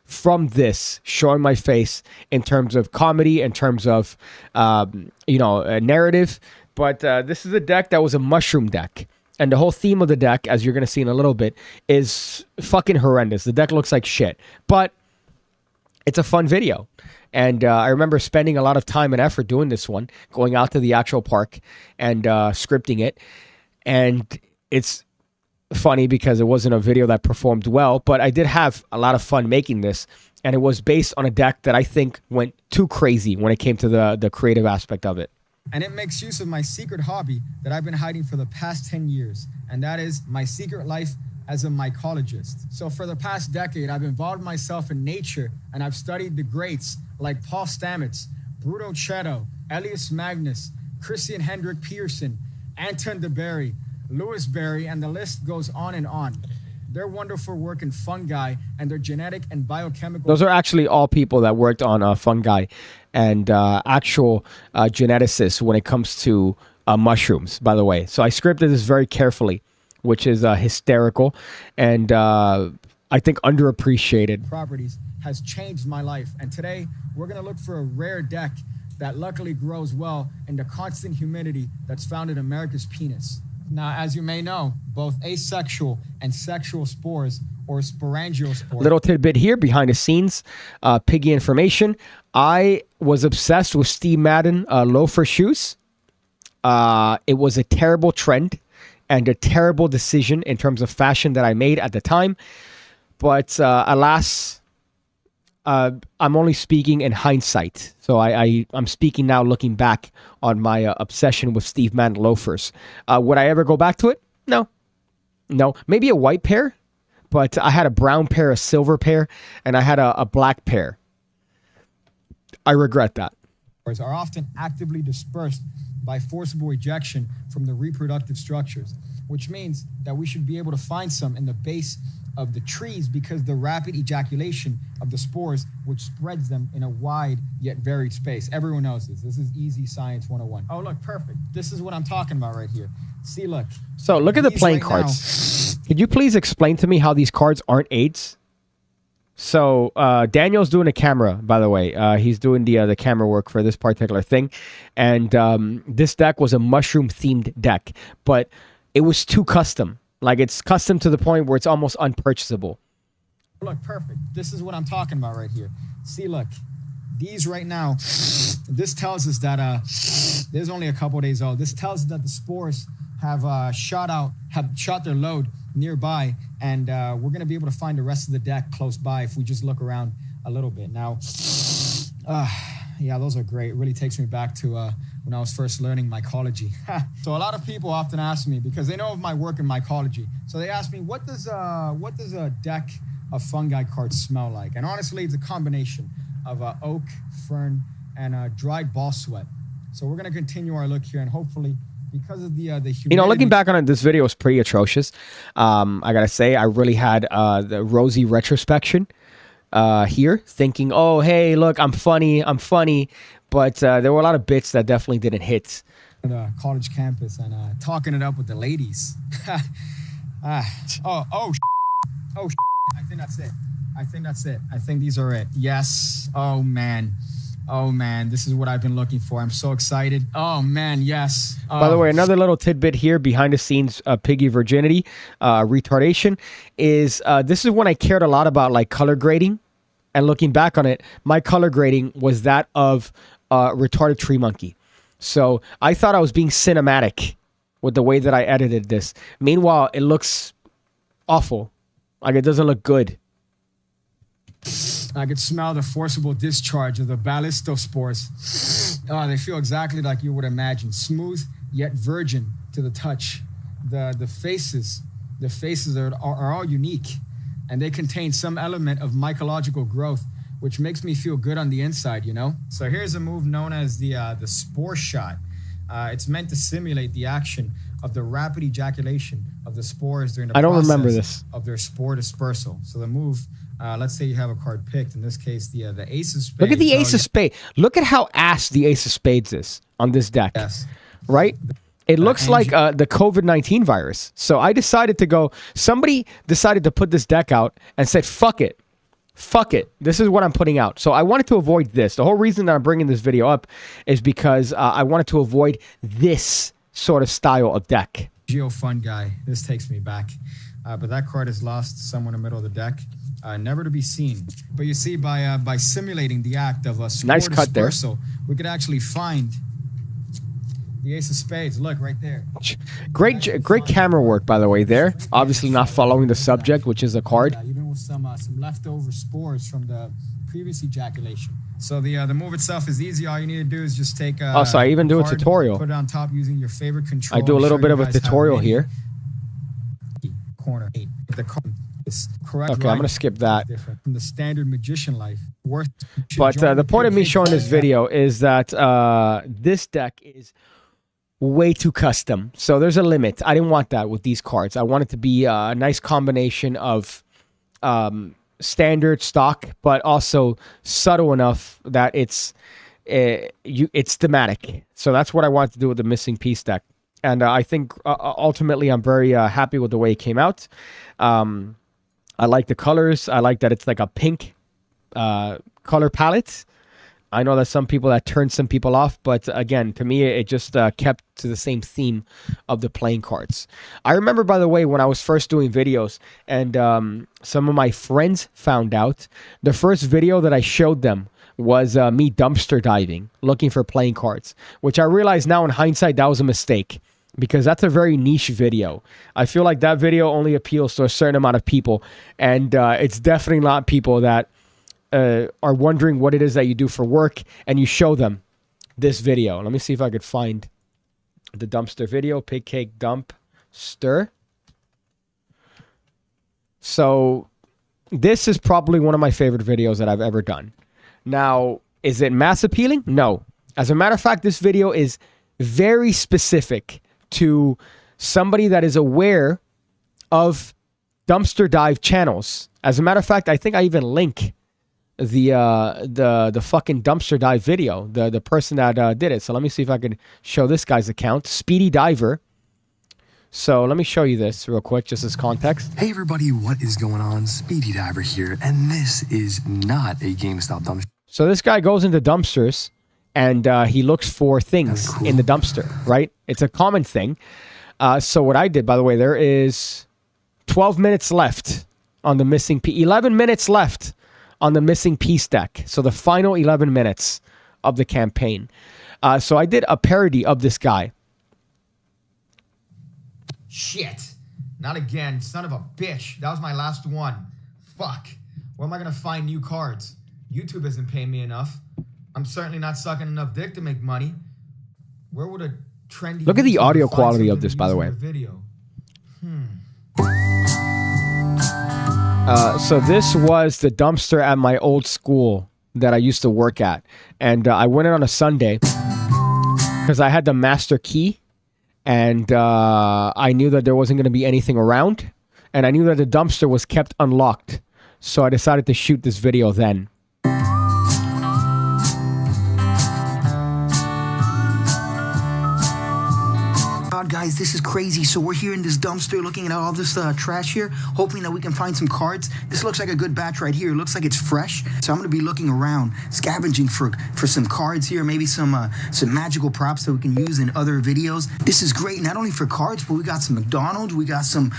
from this showing my face in terms of comedy, in terms of, a narrative. But this is a deck that was a mushroom deck. And the whole theme of the deck, as you're going to see in a little bit, is fucking horrendous. The deck looks like shit, but it's a fun video. And I remember spending a lot of time and effort doing this one, going out to the actual park and scripting it. And it's funny because it wasn't a video that performed well, but I did have a lot of fun making this. And it was based on a deck that I think went too crazy when it came to the creative aspect of it.
And it makes use of my secret hobby that I've been hiding for the past 10 years. And that is my secret life as a mycologist. So for the past decade, I've involved myself in nature and I've studied the greats like Paul Stamets, Bruno Chetto, Elias Magnus, Christian Hendrik Pearson, Anton DeBerry, Louis Berry, and the list goes on and on. Their wonderful work in fungi and their genetic and biochemical...
Those are actually all people that worked on fungi and actual geneticists when it comes to mushrooms, by the way. So I scripted this very carefully, which is hysterical and I think underappreciated.
...properties has changed my life. And today, we're going to look for a rare deck that luckily grows well in the constant humidity that's found in America's penis. Now, as you may know, both asexual and sexual spores, or sporangial spores...
Little tidbit here, behind the scenes, piggy information. I was obsessed with Steve Madden loafer shoes. It was a terrible trend and a terrible decision in terms of fashion that I made at the time. But alas, I'm only speaking in hindsight. So I'm speaking now looking back on my obsession with Steve Madden loafers. Would I ever go back to it? No. No. Maybe a white pair, but I had a brown pair, a silver pair, and I had a black pair. I regret that.
...are often actively dispersed by forcible ejection from the reproductive structures, which means that we should be able to find some in the base of the trees because the rapid ejaculation of the spores, which spreads them in a wide yet varied space. Everyone knows this. This is easy science 101. Oh, look, perfect. This is what I'm talking about right here. See, look.
So look at the playing cards. Could you please explain to me how these cards aren't AIDS? So Daniel's doing a camera, by the way. He's doing the camera work for this particular thing. And this deck was a mushroom-themed deck, but it was too custom. Like, it's custom to the point where it's almost unpurchasable.
Look, perfect. This is what I'm talking about right here. See, look. These right now, this tells us that there's only a couple days old. This tells us that the spores have shot their load nearby, and we're going to be able to find the rest of the deck close by if we just look around a little bit. Now, yeah, those are great. It really takes me back to when I was first learning mycology. So a lot of people often ask me, because they know of my work in mycology, so they ask me, what does a deck of fungi cards smell like? And honestly, it's a combination of oak, fern, and dried ball sweat. So we're going to continue our look here, and hopefully, because of the humidity...
You know, looking back on it, this video is pretty atrocious. I gotta say, I really had the rosy retrospection here, thinking, oh, hey, look, I'm funny. But there were a lot of bits that definitely didn't hit.
The college campus and talking it up with the ladies. I think that's it. I think these are it. Yes. Oh, man. This is what I've been looking for. I'm so excited. Oh, man, yes.
By the way, another little tidbit here, behind the scenes, piggy virginity, retardation, is this is when I cared a lot about like color grading. And looking back on it, my color grading was that of retarded tree monkey. So I thought I was being cinematic with the way that I edited this. Meanwhile, it looks awful. Like, it doesn't look good.
I could smell the forcible discharge of the ballistospores. Oh, they feel exactly like you would imagine. Smooth, yet virgin to the touch. The faces are all unique, and they contain some element of mycological growth, which makes me feel good on the inside, you know? So here's a move known as the spore shot. It's meant to simulate the action of the rapid ejaculation of the spores during the process of their spore dispersal. So the move... let's say you have a card picked. In this case, the ace of spades.
Look at the ace of spades. Look at how ass the ace of spades is on this deck.
Yes.
Right? It looks like the COVID-19 virus. So I decided to go... Somebody decided to put this deck out and said, fuck it. Fuck it. This is what I'm putting out. So I wanted to avoid this. The whole reason that I'm bringing this video up is because I wanted to avoid this sort of style of deck.
Geofungi. This takes me back. But that card is lost somewhere in the middle of the deck. Never to be seen. But you see, by simulating the act of a spore dispersal, we could actually find the ace of spades. Look, right there.
Great camera work, by the way, there. Obviously not following the subject, which is a card.
Even with some leftover spores from the previous ejaculation. So the move itself is easy. All you need to do is just take a
so I even do a tutorial.
Put it on top using your favorite control.
I do a little bit of a tutorial here.
Corner 8. The card is correct.
Okay, I'm going to skip that.
From the standard magician life.
But the point of me showing this video is that this deck is way too custom. So there's a limit. I didn't want that with these cards. I want it to be a nice combination of standard stock, but also subtle enough that it's thematic. So that's what I wanted to do with the missing piece deck. And I think ultimately I'm very happy with the way it came out. I like the colors. I like that it's like a pink color palette. I know that some people that turned some people off, but again, to me, it just kept to the same theme of the playing cards. I remember, by the way, when I was first doing videos and some of my friends found out, the first video that I showed them was me dumpster diving, looking for playing cards, which I realize now in hindsight, that was a mistake because that's a very niche video. I feel like that video only appeals to a certain amount of people, and it's definitely not people that are wondering what it is that you do for work and you show them this video. Let me see if I could find the dumpster video, PigCake Dumpster. So this is probably one of my favorite videos that I've ever done. Now, is it mass appealing? No. As a matter of fact, this video is very specific to somebody that is aware of dumpster dive channels. As a matter of fact, I think I even link the fucking dumpster dive video, the person that did it. So let me see if I can show this guy's account, Speedy Diver. So let me show you this real quick, just as context.
Hey everybody, what is going on? Speedy Diver here, and this is not a GameStop dumpster.
So this guy goes into dumpsters and he looks for things in the dumpster, right? It's a common thing. So what I did, by the way, there is 12 minutes left on the missing 11 minutes left on the missing piece deck. So the final 11 minutes of the campaign. So I did a parody of this guy.
Shit. Not again. Son of a bitch. That was my last one. Fuck. Where am I going to find new cards? YouTube isn't paying me enough. I'm certainly not sucking enough dick to make money. Where would a trendy...
Look at the audio quality of this, by the way. So this was the dumpster at my old school that I used to work at. And I went in on a Sunday because I had the master key. And I knew that there wasn't going to be anything around. And I knew that the dumpster was kept unlocked. So I decided to shoot this video then.
Guys, this is crazy. So we're here in this dumpster looking at all this trash here, hoping that we can find some cards. This looks like a good batch right here. It looks like it's fresh. So I'm going to be looking around, scavenging for some cards here, maybe some magical props that we can use in other videos. This is great, not only for cards, but we got some McDonald's, we got some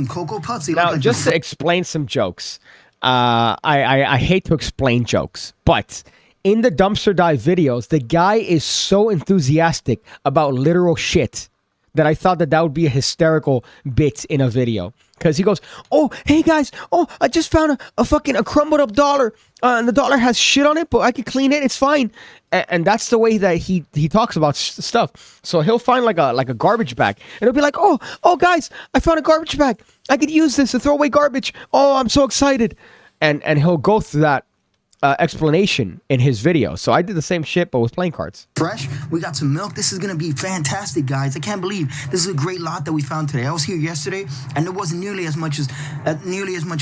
Cocoa Puffs. They
now,
like
just to explain some jokes, I hate to explain jokes, but in the dumpster dive videos, the guy is so enthusiastic about literal shit that I thought that would be a hysterical bit in a video. Because he goes, oh, hey guys, oh, I just found a crumbled up dollar. And the dollar has shit on it, but I can clean it. It's fine. And that's the way that he talks about stuff. So he'll find like a garbage bag. And he'll be like, oh guys, I found a garbage bag. I could use this to throw away garbage. Oh, I'm so excited. And he'll go through that explanation in his video. So I did the same shit, but with playing cards.
Fresh. We got some milk. This is going to be fantastic, guys. I can't believe this is a great lot that we found today. I was here yesterday, and there wasn't nearly as much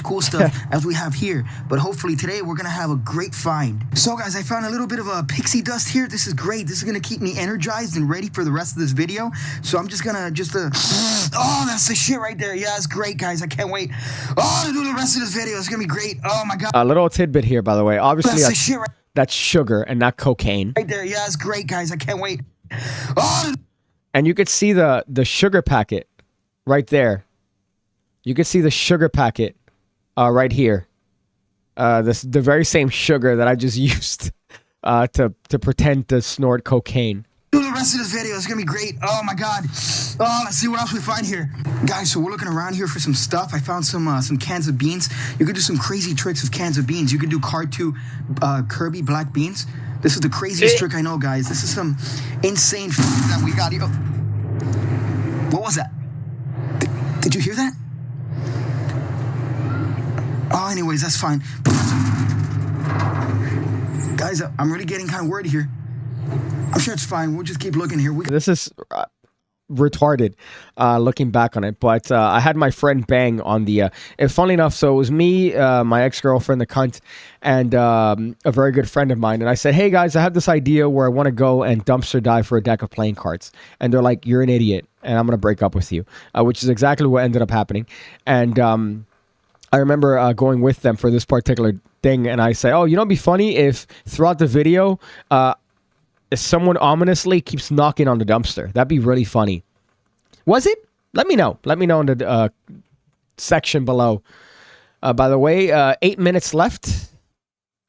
cool stuff as we have here. But hopefully today we're going to have a great find. So, guys, I found a little bit of a pixie dust here. This is great. This is going to keep me energized and ready for the rest of this video. So I'm just going to oh, that's the shit right there. Yeah, it's great, guys. I can't wait. Oh, to do the rest of this video. It's going to be great. Oh, my God.
A little tidbit here, by the way. Obviously, that's sugar and not cocaine.
Right there. Yeah, it's great, guys. I can't wait. Oh.
And you could see the sugar packet right there. You could see the sugar packet right here. The very same sugar that I just used to pretend to snort cocaine.
Do the rest of this video. It's going to be great. Oh, my God. Oh, let's see what else we find here. Guys, so we're looking around here for some stuff. I found some cans of beans. You could do some crazy tricks with cans of beans. You could do card 2 Kirby black beans. This is the craziest trick I know, guys. This is some insane that we got here. What was that? Did you hear that? Oh, anyways, that's fine. Guys, I'm really getting kind of worried here. I'm sure it's fine. We'll just keep looking here.
This is retarded looking back on it. But I had my friend Bang on the and funny enough, so it was me, my ex-girlfriend, the cunt, and a very good friend of mine. And I said, hey guys, I have this idea where I want to go and dumpster dive for a deck of playing cards. And they're like, you're an idiot and I'm gonna break up with you, which is exactly what ended up happening. And I remember going with them for this particular thing, and I say, oh, you know, it'd be funny if throughout the video if someone ominously keeps knocking on the dumpster. That'd be really funny. Was it? Let me know. Let me know in the section below. By the way, 8 minutes left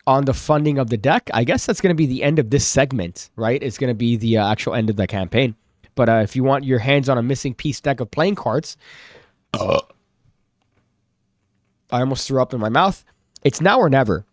on the funding of the deck. I guess that's going to be the end of this segment, right? It's going to be the actual end of the campaign. But if you want your hands on a missing piece deck of playing cards, I almost threw up in my mouth. It's now or never.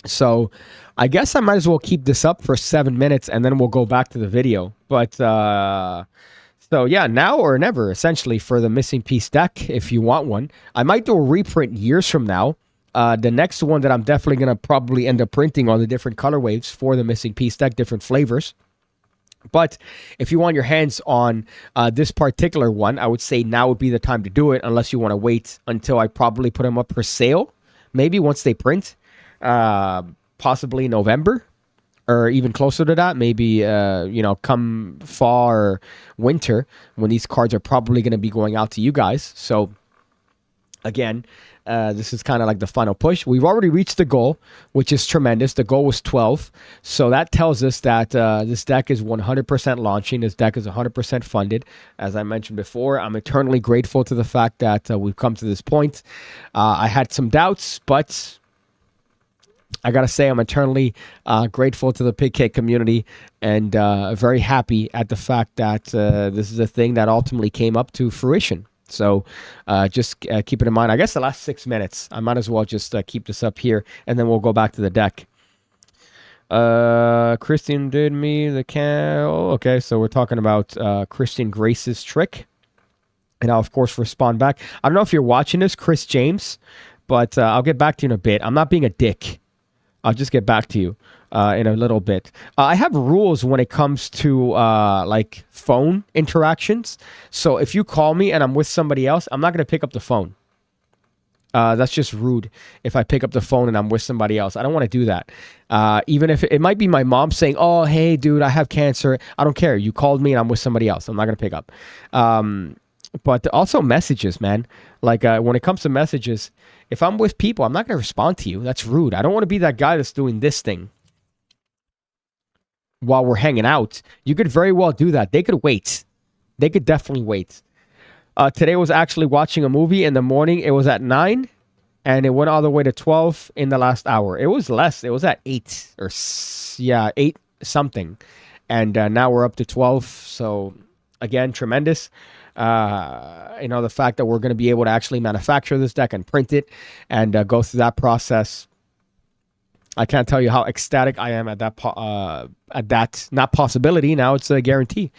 So I guess I might as well keep this up for 7 minutes and then we'll go back to the video. But so yeah, now or never, essentially, for the missing piece deck, if you want one. I might do a reprint years from now. The next one that I'm definitely going to probably end up printing are the different color waves for the missing piece deck, different flavors. But if you want your hands on this particular one, I would say now would be the time to do it, unless you want to wait until I probably put them up for sale. Maybe once they print. Possibly November or even closer to that, maybe you know, come fall or winter when these cards are probably going to be going out to you guys. So again, this is kind of like the final push. We've already reached the goal, which is tremendous. The goal was 12, so that tells us that this deck is 100% launching. This deck is 100% funded. As I mentioned before, I'm eternally grateful to the fact that we've come to this point. I had some doubts, but I gotta say, I'm eternally grateful to the PigCake community and very happy at the fact that this is a thing that ultimately came up to fruition. So just keep it in mind. I guess the last 6 minutes, I might as well just keep this up here, and then we'll go back to the deck. Christian did me the oh, okay, so we're talking about Christian Grace's trick. And I'll, of course, respond back. I don't know if you're watching this, Chris James, but I'll get back to you in a bit. I'm not being a dick. I'll just get back to you in a little bit. I have rules when it comes to like phone interactions. So if you call me and I'm with somebody else, I'm not going to pick up the phone. That's just rude if I pick up the phone and I'm with somebody else. I don't want to do that. Even if it might be my mom saying, oh, hey, dude, I have cancer. I don't care. You called me and I'm with somebody else. I'm not going to pick up. But also messages, man. Like when it comes to messages, if I'm with people, I'm not going to respond to you. That's rude. I don't want to be that guy that's doing this thing while we're hanging out. You could very well do that. They could wait. They could definitely wait. Today was actually watching a movie in the morning. It was at 9 and it went all the way to 12 in the last hour. It was less. It was at 8 or 8 something. And now we're up to 12. So again, tremendous. You know, the fact that we're going to be able to actually manufacture this deck and print it and go through that process. I can't tell you how ecstatic I am at that not possibility. Now it's a guarantee.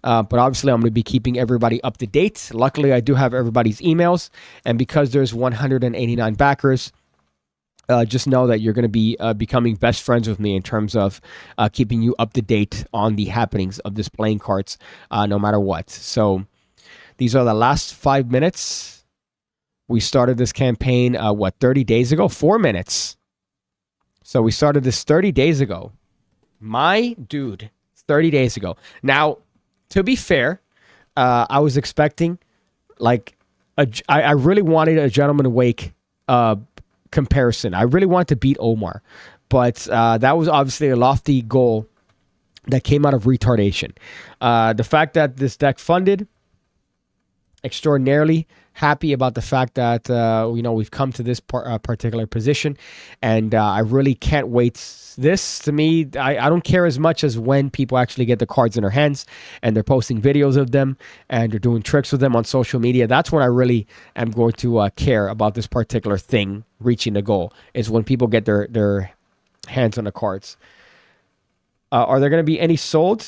But obviously, I'm going to be keeping everybody up to date. Luckily, I do have everybody's emails. And because there's 189 backers, just know that you're going to be becoming best friends with me in terms of keeping you up to date on the happenings of this playing cards, no matter what. So these are the last 5 minutes. We started this campaign, 30 days ago? 4 minutes. So we started this 30 days ago. My dude, 30 days ago. Now, to be fair, I was expecting, like, I really wanted a Gentleman Wake comparison. I really wanted to beat Omar. But that was obviously a lofty goal that came out of retardation. The fact that this deck funded, extraordinarily happy about the fact that you know, we've come to this particular position, and I really can't wait. This, to me, I don't care as much as when people actually get the cards in their hands and they're posting videos of them and they're doing tricks with them on social media. That's when I really am going to care about this particular thing reaching the goal, is when people get their hands on the cards. Are there going to be any sold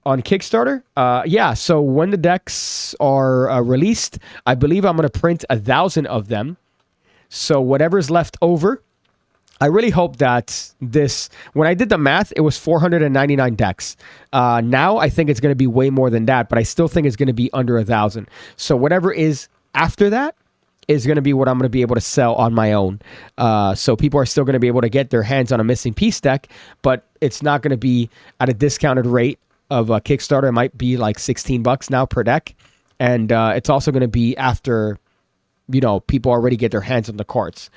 on Kickstarter? Yeah, so when the decks are released, I believe I'm going to print 1,000 of them. So whatever's left over, I really hope that this, when I did the math, it was 499 decks. Now I think it's going to be way more than that, but I still think it's going to be under 1,000. So whatever is after that is going to be what I'm going to be able to sell on my own. So people are still going to be able to get their hands on a missing piece deck, but it's not going to be at a discounted rate of a Kickstarter. It might be like $16 now per deck. And it's also going to be after, you know, people already get their hands on the cards.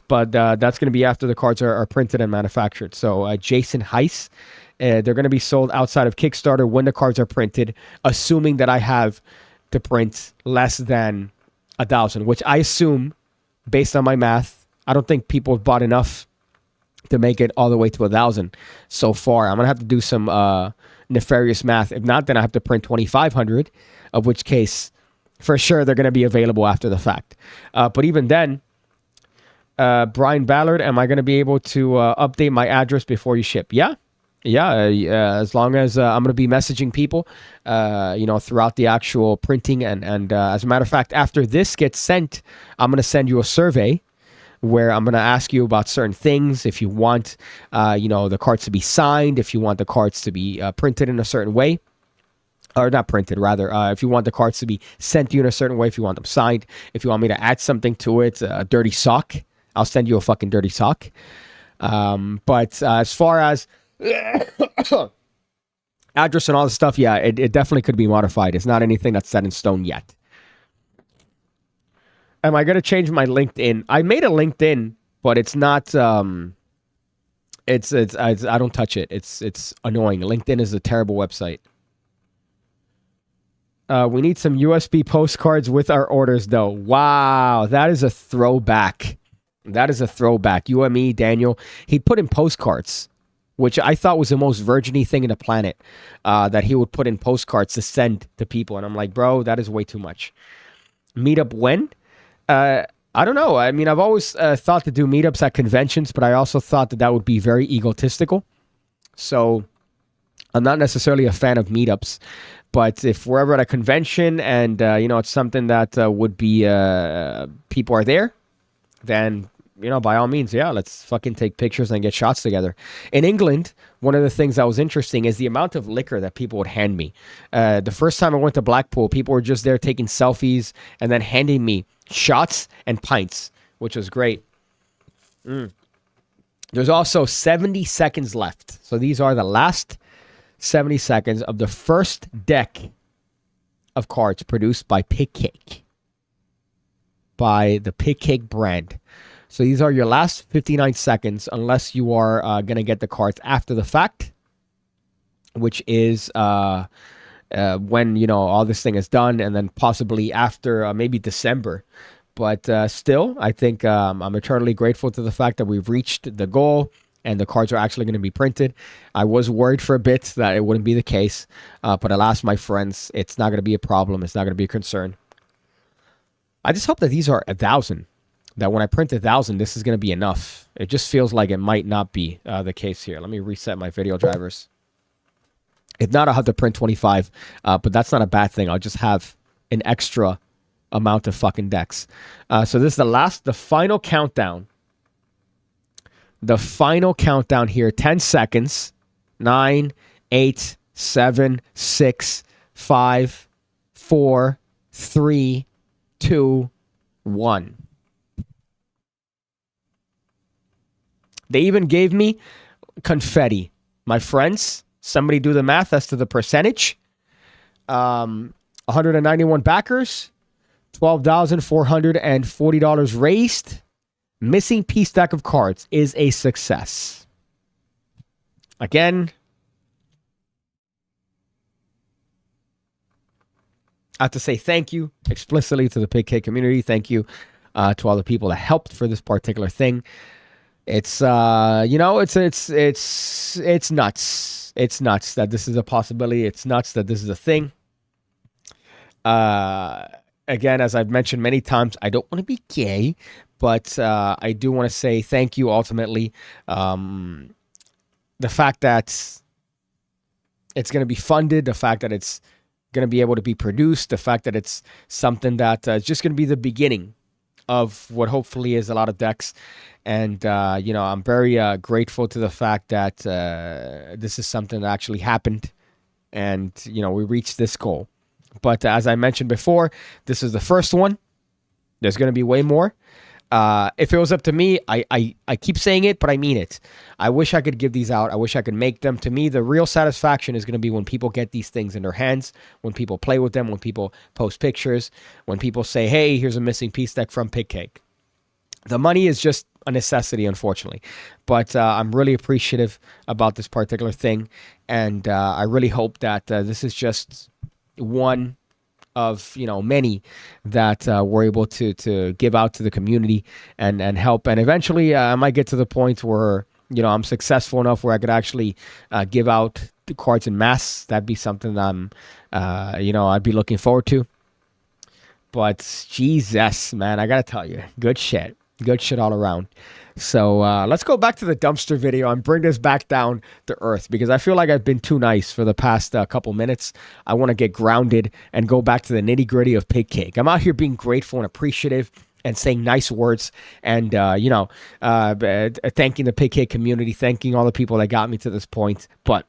But that's going to be after the cards are printed and manufactured. So Jason Heiss, they're going to be sold outside of Kickstarter when the cards are printed, assuming that I have to print less than 1,000, which I assume, based on my math, I don't think people have bought enough to make it all the way to 1,000 so far. I'm going to have to do some nefarious math. If not, then I have to print 2,500, of which case, for sure, they're going to be available after the fact. But even then, Brian Ballard, am I going to be able to update my address before you ship? Yeah. As long as I'm going to be messaging people, you know, throughout the actual printing. And as a matter of fact, after this gets sent, I'm going to send you a survey where I'm going to ask you about certain things. If you want, you know, the cards to be signed, if you want the cards to be printed in a certain way. Or not printed, rather. If you want the cards to be sent to you in a certain way, if you want them signed, if you want me to add something to it, a dirty sock, I'll send you a fucking dirty sock. But as far as address and all this stuff, yeah, it definitely could be modified. It's not anything that's set in stone yet. Am I going to change my LinkedIn? I made a LinkedIn, but it's not... I don't touch it. It's annoying. LinkedIn is a terrible website. We need some USB postcards with our orders, though. Wow, that is a throwback. That is a throwback. You and me, Daniel. He put in postcards, which I thought was the most virgin-y thing in the planet, that he would put in postcards to send to people. And I'm like, bro, that is way too much. Meetup when? I don't know. I mean, I've always thought to do meetups at conventions, but I also thought that that would be very egotistical. So I'm not necessarily a fan of meetups. But if we're ever at a convention and, you know, it's something that would be, people are there, then, you know, by all means, yeah, let's fucking take pictures and get shots together. In England, one of the things that was interesting is the amount of liquor that people would hand me. The first time I went to Blackpool, people were just there taking selfies and then handing me shots and pints, which was great. There's also 70 seconds left. So these are the last 70 seconds of the first deck of cards produced by PigCake, by the PigCake brand. So these are your last 59 seconds, unless you are going to get the cards after the fact, which is when, you know, all this thing is done, and then possibly after maybe December. But still, I think I'm eternally grateful to the fact that we've reached the goal and the cards are actually going to be printed. I was worried for a bit that it wouldn't be the case. But alas, my friends, it's not going to be a problem. It's not going to be a concern. I just hope that these are 1,000. That when I print 1,000, this is going to be enough. It just feels like it might not be the case here. Let me reset my video drivers. If not, I'll have to print 25. But that's not a bad thing. I'll just have an extra amount of fucking decks. So this is the final countdown. The final countdown here, 10 seconds. 9, 8, 7, 6, 5, 4, 3, 2, 1. They even gave me confetti. My friends, somebody do the math as to the percentage. 191 backers, $12,440 raised. Missing piece stack of cards is a success. Again, I have to say thank you explicitly to the PigCake community. Thank you to all the people that helped for this particular thing. It's you know, it's nuts. It's nuts that this is a possibility. It's nuts that this is a thing. Again, as I've mentioned many times, I don't want to be gay, but I do want to say thank you ultimately. The fact that it's going to be funded, the fact that it's going to be able to be produced, the fact that it's something that is just going to be the beginning of what hopefully is a lot of decks. And, you know, I'm very grateful to the fact that this is something that actually happened. And, you know, we reached this goal. But as I mentioned before, this is the first one. There's going to be way more. If it was up to me, I keep saying it, but I mean it. I wish I could give these out. I wish I could make them. To me, the real satisfaction is going to be when people get these things in their hands, when people play with them, when people post pictures, when people say, hey, here's a missing piece deck from PigCake. The money is just a necessity, unfortunately. But I'm really appreciative about this particular thing. And I really hope that this is just one of, you know, many that we're able to give out to the community and help. And eventually I might get to the point where, you know, I'm successful enough where I could actually give out the cards in mass. That'd be something I'm, you know, I'd be looking forward to. But Jesus, man, I gotta tell you, good shit all around. So let's go back to the dumpster video and bring this back down to earth, because I feel like I've been too nice for the past couple minutes. I want to get grounded and go back to the nitty gritty of PigCake. I'm out here being grateful and appreciative and saying nice words and, you know, thanking the PigCake community, thanking all the people that got me to this point. But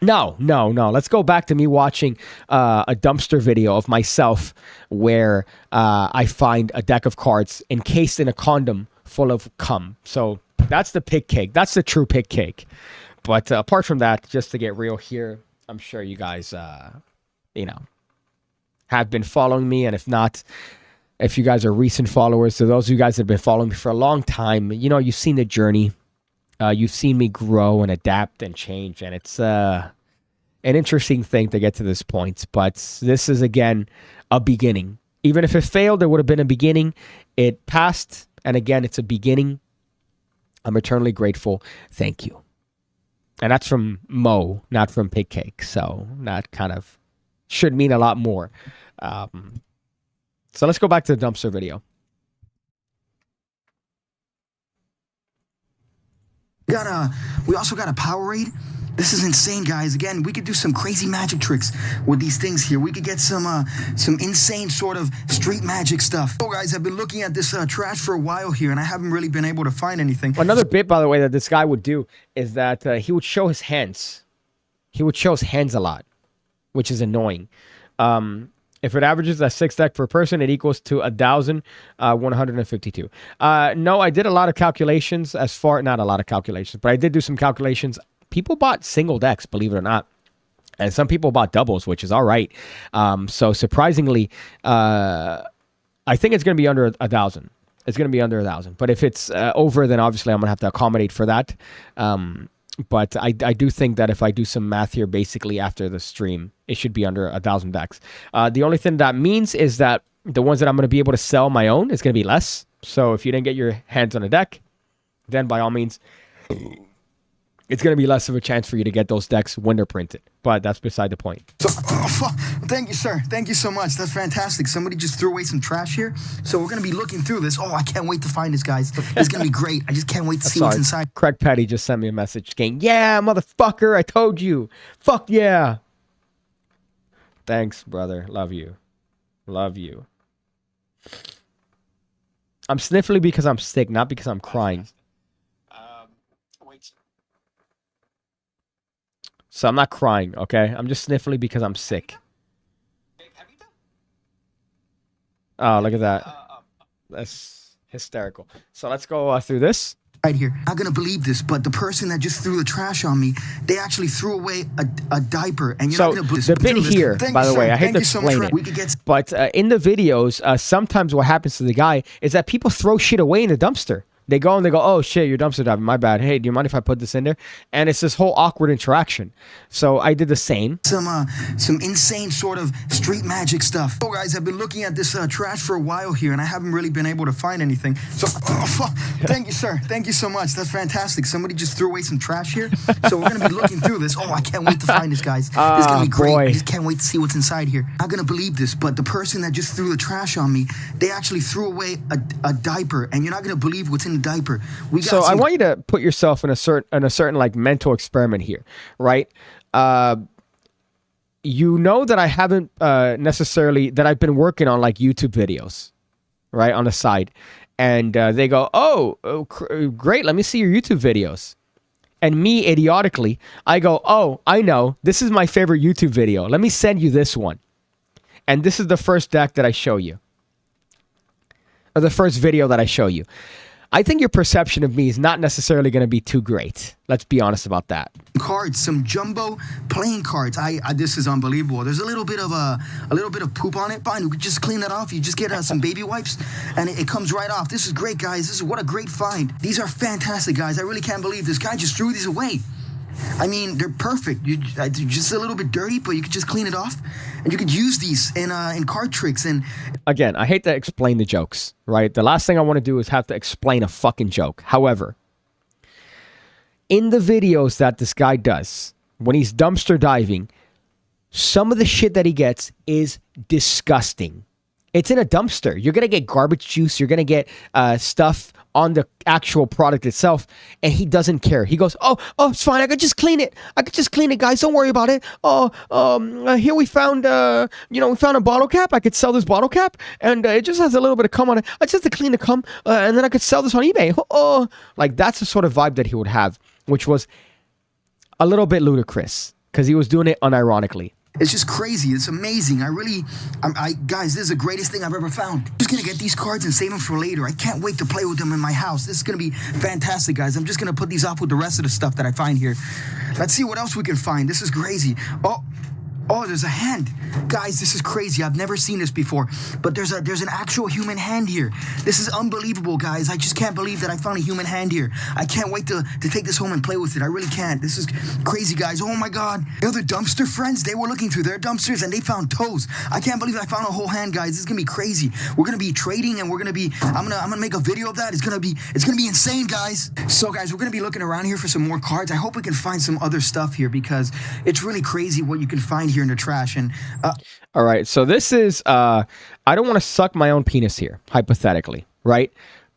no. Let's go back to me watching a dumpster video of myself where I find a deck of cards encased in a condom full of cum. So that's the PigCake. That's the true PigCake. But apart from that, just to get real here, I'm sure you guys, you know, have been following me. And if not, if you guys are recent followers, so those of you guys that have been following me for a long time, you know, you've seen the journey. You've seen me grow and adapt and change. And it's an interesting thing to get to this point. But this is, again, a beginning. Even if it failed, there would have been a beginning. It passed. And again, it's a beginning. I'm eternally grateful. Thank you. And that's from Mo, not from PigCake. So that kind of should mean a lot more. So let's go back to the dumpster video.
We also got a Powerade. This is insane, guys. Again, we could do some crazy magic tricks with these things here. We could get some insane sort of street magic stuff. Oh, guys, I've been looking at this trash for a while here, and I haven't really been able to find anything.
Another bit, by the way, that this guy would do is that he would show his hands. He would show his hands a lot, which is annoying. If it averages a 6 deck per person, it equals to 1,152. No, I did a lot of calculations not a lot of calculations, but I did do some calculations. People bought single decks, believe it or not. And some people bought doubles, which is all right. So surprisingly, I think it's going to be under 1,000. It's going to be under 1,000. But if it's over, then obviously I'm going to have to accommodate for that. But I do think that if I do some math here, basically after the stream, it should be under 1,000 decks. The only thing that means is that the ones that I'm going to be able to sell my own is going to be less. So if you didn't get your hands on a deck, then by all means, it's going to be less of a chance for you to get those decks when they're printed. But that's beside the point.
So, thank you, sir. Thank you so much. That's fantastic. Somebody just threw away some trash here. So we're going to be looking through this. Oh, I can't wait to find this, guys. It's going to be great. I just can't wait to see what's inside.
Craig Petty just sent me a message saying, yeah, motherfucker, I told you. Fuck yeah. Thanks, brother. Love you. Love you. I'm sniffly because I'm sick, not because I'm crying. So I'm not crying, okay? I'm just sniffly because I'm sick. Oh, look at that. That's hysterical. So let's go through this.
Right here. Not gonna believe this, but the person that just threw the trash on me, they actually threw away a diaper. And you're not gonna believe
the bit here, by the way, I hate to explain it, but in the videos, sometimes what happens to the guy is that people throw shit away in the dumpster. They go and they go, oh shit, your dumpster diving, my bad. Hey, do you mind if I put this in there? And it's this whole awkward interaction. So I did the same.
Some insane sort of street magic stuff. Oh, guys, I've been looking at this trash for a while here, and I haven't really been able to find anything. So, thank you, sir. Thank you so much. That's fantastic. Somebody just threw away some trash here. So we're going to be looking through this. Oh, I can't wait to find this, guys. It's going to be great. I just can't wait to see what's inside here. Not going to believe this, but the person that just threw the trash on me, they actually threw away a diaper, and you're not going to believe what's in the diaper.
So I want you to put yourself in a certain like mental experiment here, right? You know that I haven't necessarily that I've been working on like YouTube videos, right, on the side. And they go, oh, great, let me see your YouTube videos. And me, idiotically, I go, oh, I know, this is my favorite YouTube video. Let me send you this one. And this is the first deck that I show you. Or the first video that I show you. I think your perception of me is not necessarily going to be too great. Let's be honest about that.
Cards, some jumbo playing cards. This is unbelievable. There's a little bit of poop on it. Fine, we could just clean that off. You just get some baby wipes, and it comes right off. This is great, guys. This is what a great find. These are fantastic, guys. I really can't believe this guy just threw these away. I mean, they're perfect. Just a little bit dirty, but you could just clean it off, and you could use these in card tricks. And
again, I hate to explain the jokes, right? The last thing I want to do is have to explain a fucking joke. However, in the videos that this guy does, when he's dumpster diving, some of the shit that he gets is disgusting. It's in a dumpster. You're going to get garbage juice. You're going to get stuff on the actual product itself. And he doesn't care. He goes, oh, it's fine. I could just clean it. Guys. Don't worry about it. Here we found, we found a bottle cap. I could sell this bottle cap. And it just has a little bit of cum on it. I just have to clean the cum. And then I could sell this on eBay. Like, that's the sort of vibe that he would have, which was a little bit ludicrous because he was doing it unironically.
It's just crazy. It's amazing. Guys, this is the greatest thing I've ever found. I'm just going to get these cards and save them for later. I can't wait to play with them in my house. This is going to be fantastic, guys. I'm just going to put these off with the rest of the stuff that I find here. Let's see what else we can find. This is crazy. Oh, there's a hand. Guys, this is crazy. I've never seen this before. But there's an actual human hand here. This is unbelievable, guys. I just can't believe that I found a human hand here. I can't wait to take this home and play with it. I really can't. This is crazy, guys. Oh, my God. The other dumpster friends, they were looking through their dumpsters, and they found toes. I can't believe I found a whole hand, guys. This is going to be crazy. We're going to be trading, and I'm going to make a video of that. It's going to be insane, guys. So, guys, we're going to be looking around here for some more cards. I hope we can find some other stuff here because it's really crazy what you can find here in the trash. And
all right, so this is I don't want to suck my own penis here, hypothetically, right?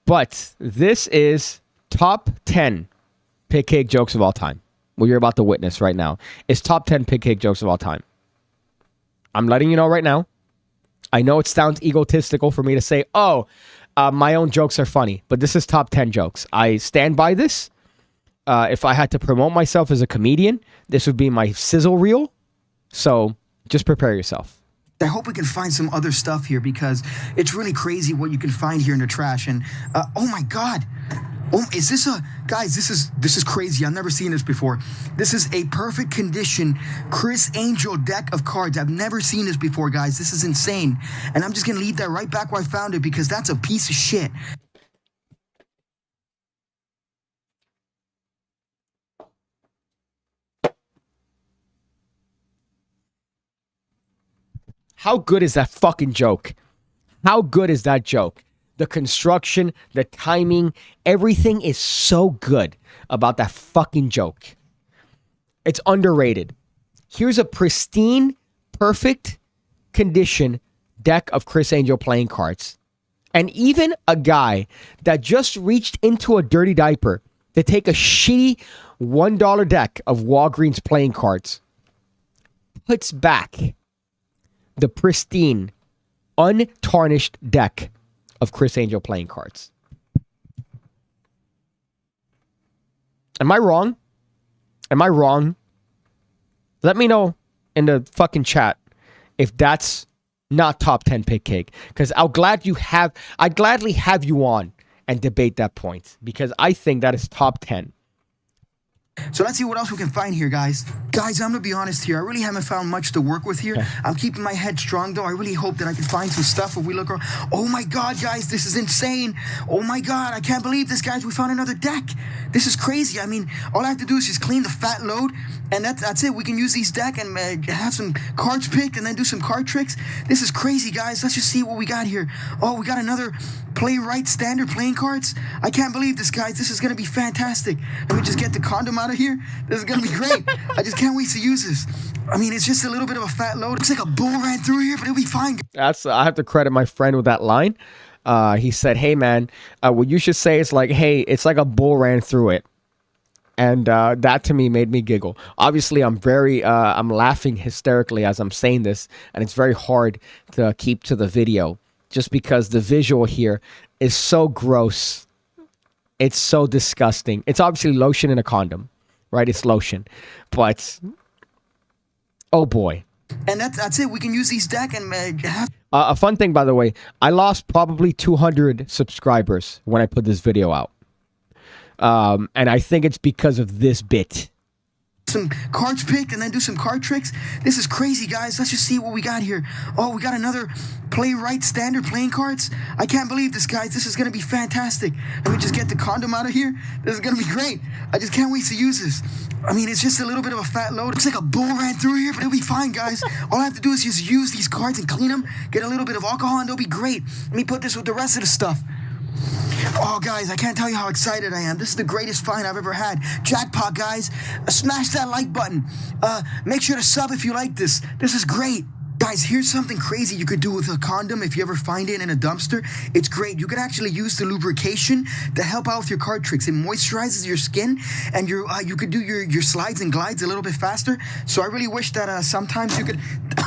But this is top 10 PigCake jokes of all time. What you're about to witness right now is top 10 PigCake jokes of all time. I'm letting you know right now. I know it sounds egotistical for me to say, my own jokes are funny, but this is top 10 jokes. I stand by this. If I had to promote myself as a comedian, this would be my sizzle reel. So just prepare yourself.
I hope we can find some other stuff here because it's really crazy what you can find here in the trash. And oh my God. Is this guys, this is crazy. I've never seen this before. This is a perfect condition Chris Angel deck of cards. I've never seen this before, guys. This is insane. And I'm just going to leave that right back where I found it because that's a piece of shit.
How good is that fucking joke? How good is that joke? The construction, the timing, everything is so good about that fucking joke. It's underrated. Here's a pristine, perfect condition deck of Chris Angel playing cards. And even a guy that just reached into a dirty diaper to take a shitty $1 deck of Walgreens playing cards puts back the pristine, untarnished deck of Chris Angel playing cards. Am I wrong? Am I wrong? Let me know in the fucking chat if that's not top 10 PigCake. Because I'd gladly have you on and debate that point. Because I think that is top 10.
So let's see what else we can find here, guys. Guys, I'm going to be honest here. I really haven't found much to work with here. I'm keeping my head strong, though. I really hope that I can find some stuff if we look around. Oh, my God, guys, this is insane. Oh, my God, I can't believe this, guys. We found another deck. This is crazy. I mean, all I have to do is just clean the fat load, and that's it. We can use these deck and have some cards picked and then do some card tricks. This is crazy, guys. Let's just see what we got here. Oh, we got another playwright standard playing cards. I can't believe this, guys. This is going to be fantastic. Let me just get the condom out of here. This is going to be great. I just can't wait to use this. I mean, it's just a little bit of a fat load. Looks like a bull ran through here, but it'll be fine.
I have to credit my friend with that line. He said, hey, man, what you should say is like, hey, it's like a bull ran through it. And that to me made me giggle. Obviously, I'm laughing hysterically as I'm saying this, and it's very hard to keep to the video just because the visual here is so gross. It's so disgusting. It's obviously lotion in a condom, right? It's lotion. But, oh boy.
And that's it. We can use these deck and have...
A fun thing, by the way, I lost probably 200 subscribers when I put this video out. And I think it's because of this bit.
Some cards picked and then do some card tricks. This is crazy, guys. Let's just see what we got here. Oh, we got another playwright standard playing cards. I can't believe this, guys. This is going to be fantastic. Let me just get the condom out of here. This is going to be great. I just can't wait to use this. I mean, it's just a little bit of a fat load. Looks like a bull ran through here, but it'll be fine, guys. All I have to do is just use these cards and clean them, get a little bit of alcohol, and they'll be great. Let me put this with the rest of the stuff. Oh, guys, I can't tell you how excited I am. This is the greatest find I've ever had. Jackpot, guys. Smash that like button. Make sure to sub if you like this. This is great. Guys, here's something crazy you could do with a condom if you ever find it in a dumpster. It's great. You could actually use the lubrication to help out with your card tricks. It moisturizes your skin, and you could do your slides and glides a little bit faster. So I really wish that sometimes you could...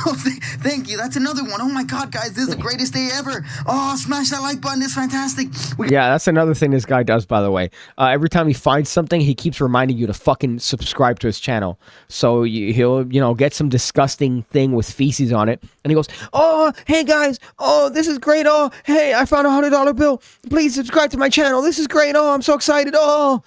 Oh, thank you. That's another one. Oh my God, guys, this is the greatest day ever. Oh, smash that like button. It's fantastic.
Yeah, that's another thing this guy does, by the way. Every time he finds something, he keeps reminding you to fucking subscribe to his channel. So he'll, get some disgusting thing with feces on it, and he goes, oh, hey guys, oh, this is great, oh, hey, I found $100 bill, please subscribe to my channel, this is great, oh, I'm so excited, oh.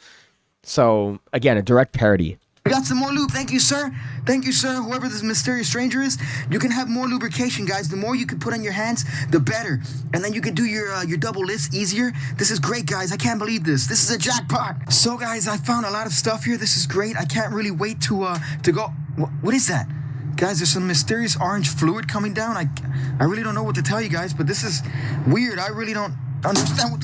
So, again, a direct parody.
We got some more lube. Thank you, sir. Thank you, sir. Whoever this mysterious stranger is, you can have more lubrication, guys. The more you can put on your hands, the better. And then you can do your double lifts easier. This is great, guys. I can't believe this. This is a jackpot. So, guys, I found a lot of stuff here. This is great. I can't really wait to go. What is that? Guys, there's some mysterious orange fluid coming down. I really don't know what to tell you guys, but this is weird. I really don't understand what...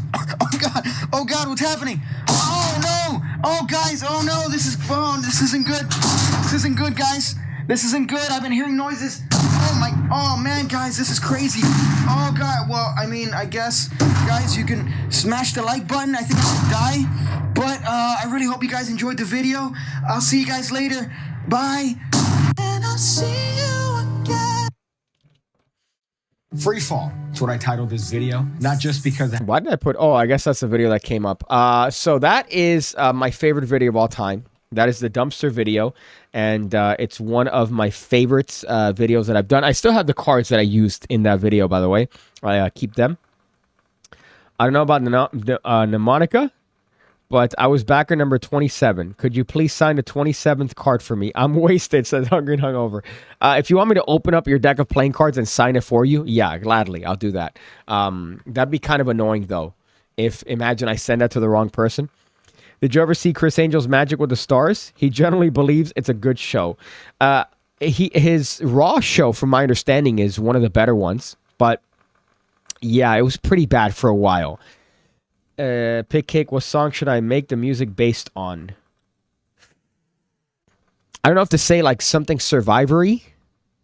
Oh God, what's happening? Oh no! Oh guys, oh no, this isn't good. This isn't good, guys. This isn't good. I've been hearing noises. Oh man, guys, this is crazy. Oh God, well, I mean, I guess, guys, you can smash the like button. I think I should die, but I really hope you guys enjoyed the video. I'll see you guys later. Bye. And I'll see you again.
Free fall. That's what I titled this video. Not just because...
Why did I put... Oh, I guess that's the video that came up. So that is my favorite video of all time. That is the dumpster video. And it's one of my favorites videos that I've done. I still have the cards that I used in that video, by the way. I keep them. I don't know about mnemonica, but I was backer number 27. Could you please sign the 27th card for me? I'm wasted, says Hungry and Hungover. If you want me to open up your deck of playing cards and sign it for you, yeah, gladly, I'll do that. That'd be kind of annoying, though, if, imagine I send that to the wrong person. Did you ever see Chris Angel's Magic with the Stars? He generally believes it's a good show. His Raw show, from my understanding, is one of the better ones. But, yeah, it was pretty bad for a while. PigCake, what song should I make the music based on? I don't know if to say like something Survivory,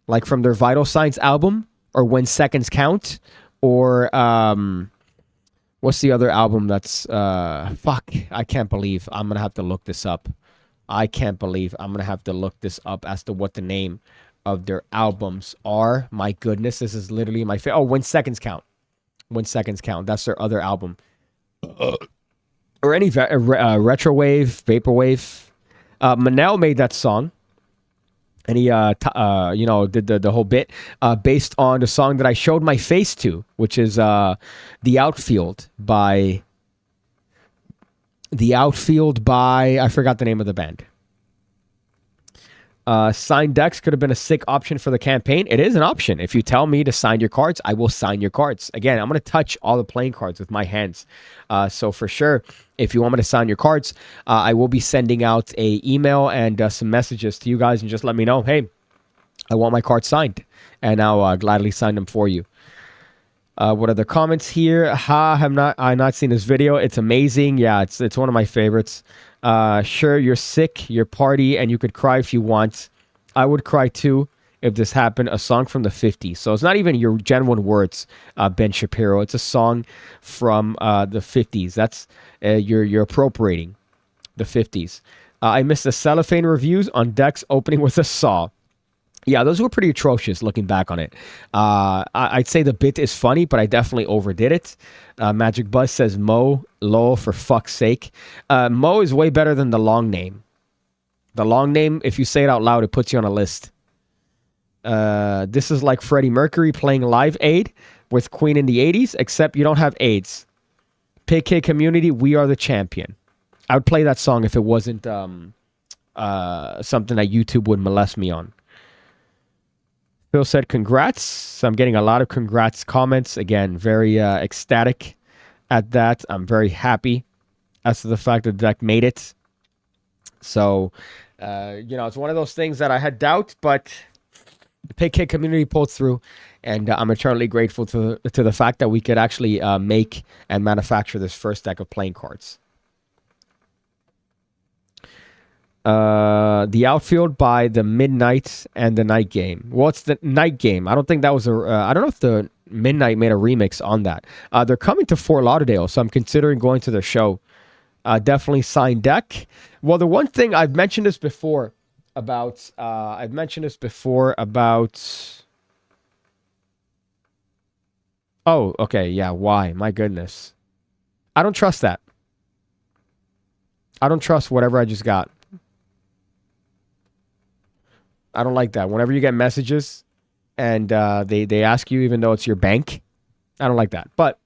like from their Vital Signs album, or When Seconds Count, or what's the other album that's fuck, I can't believe I'm gonna have to look this up. I can't believe I'm gonna have to look this up as to what the name of their albums are. My goodness, this is literally my favorite. Oh, When Seconds Count. When Seconds Count. That's their other album. Or any retrowave, vaporwave. Manel made that song, and he, did the whole bit based on the song that I showed my face to, which is "The Outfield" by I forgot the name of the band. Signed decks could have been a sick option for the campaign. It is an option. If you tell me to sign your cards, I will sign your cards. Again, I'm going to touch all the playing cards with my hands. So for sure, if you want me to sign your cards, I will be sending out a email and some messages to you guys and just let me know, hey, I want my cards signed. And I'll gladly sign them for you. What are the comments here? I've not seen this video. It's amazing. Yeah, it's one of my favorites. Sure, you're sick, you're party, and you could cry if you want. I would cry too if this happened. A song from the 50s. So it's not even your genuine words, Ben Shapiro. It's a song from the 50s. That's you're appropriating the 50s. I missed the cellophane reviews on decks opening with a saw. Yeah, those were pretty atrocious looking back on it. I'd say the bit is funny, but I definitely overdid it. Magic Buzz says Mo, lol, for fuck's sake. Mo is way better than the long name. The long name, if you say it out loud, it puts you on a list. This is like Freddie Mercury playing Live Aid with Queen in the 80s, except you don't have AIDS. PigCake community, we are the champion. I would play that song if it wasn't something that YouTube would molest me on. Phil said, congrats. I'm getting a lot of congrats comments. Again, very ecstatic at that. I'm very happy as to the fact that the deck made it. So, it's one of those things that I had doubt, but the PigCake community pulled through, and I'm eternally grateful to the fact that we could actually make and manufacture this first deck of playing cards. The outfield by the Midnight and the Night Game. Well, it's the Night Game. I don't think that was I don't know if the Midnight made a remix on that. They're coming to Fort Lauderdale, so I'm considering going to their show. Definitely signed deck. Well, the one thing I've mentioned this before about. Oh, okay, yeah. Why? My goodness, I don't trust that. I don't trust whatever I just got. I don't like that. Whenever you get messages and they ask you, even though it's your bank, I don't like that. But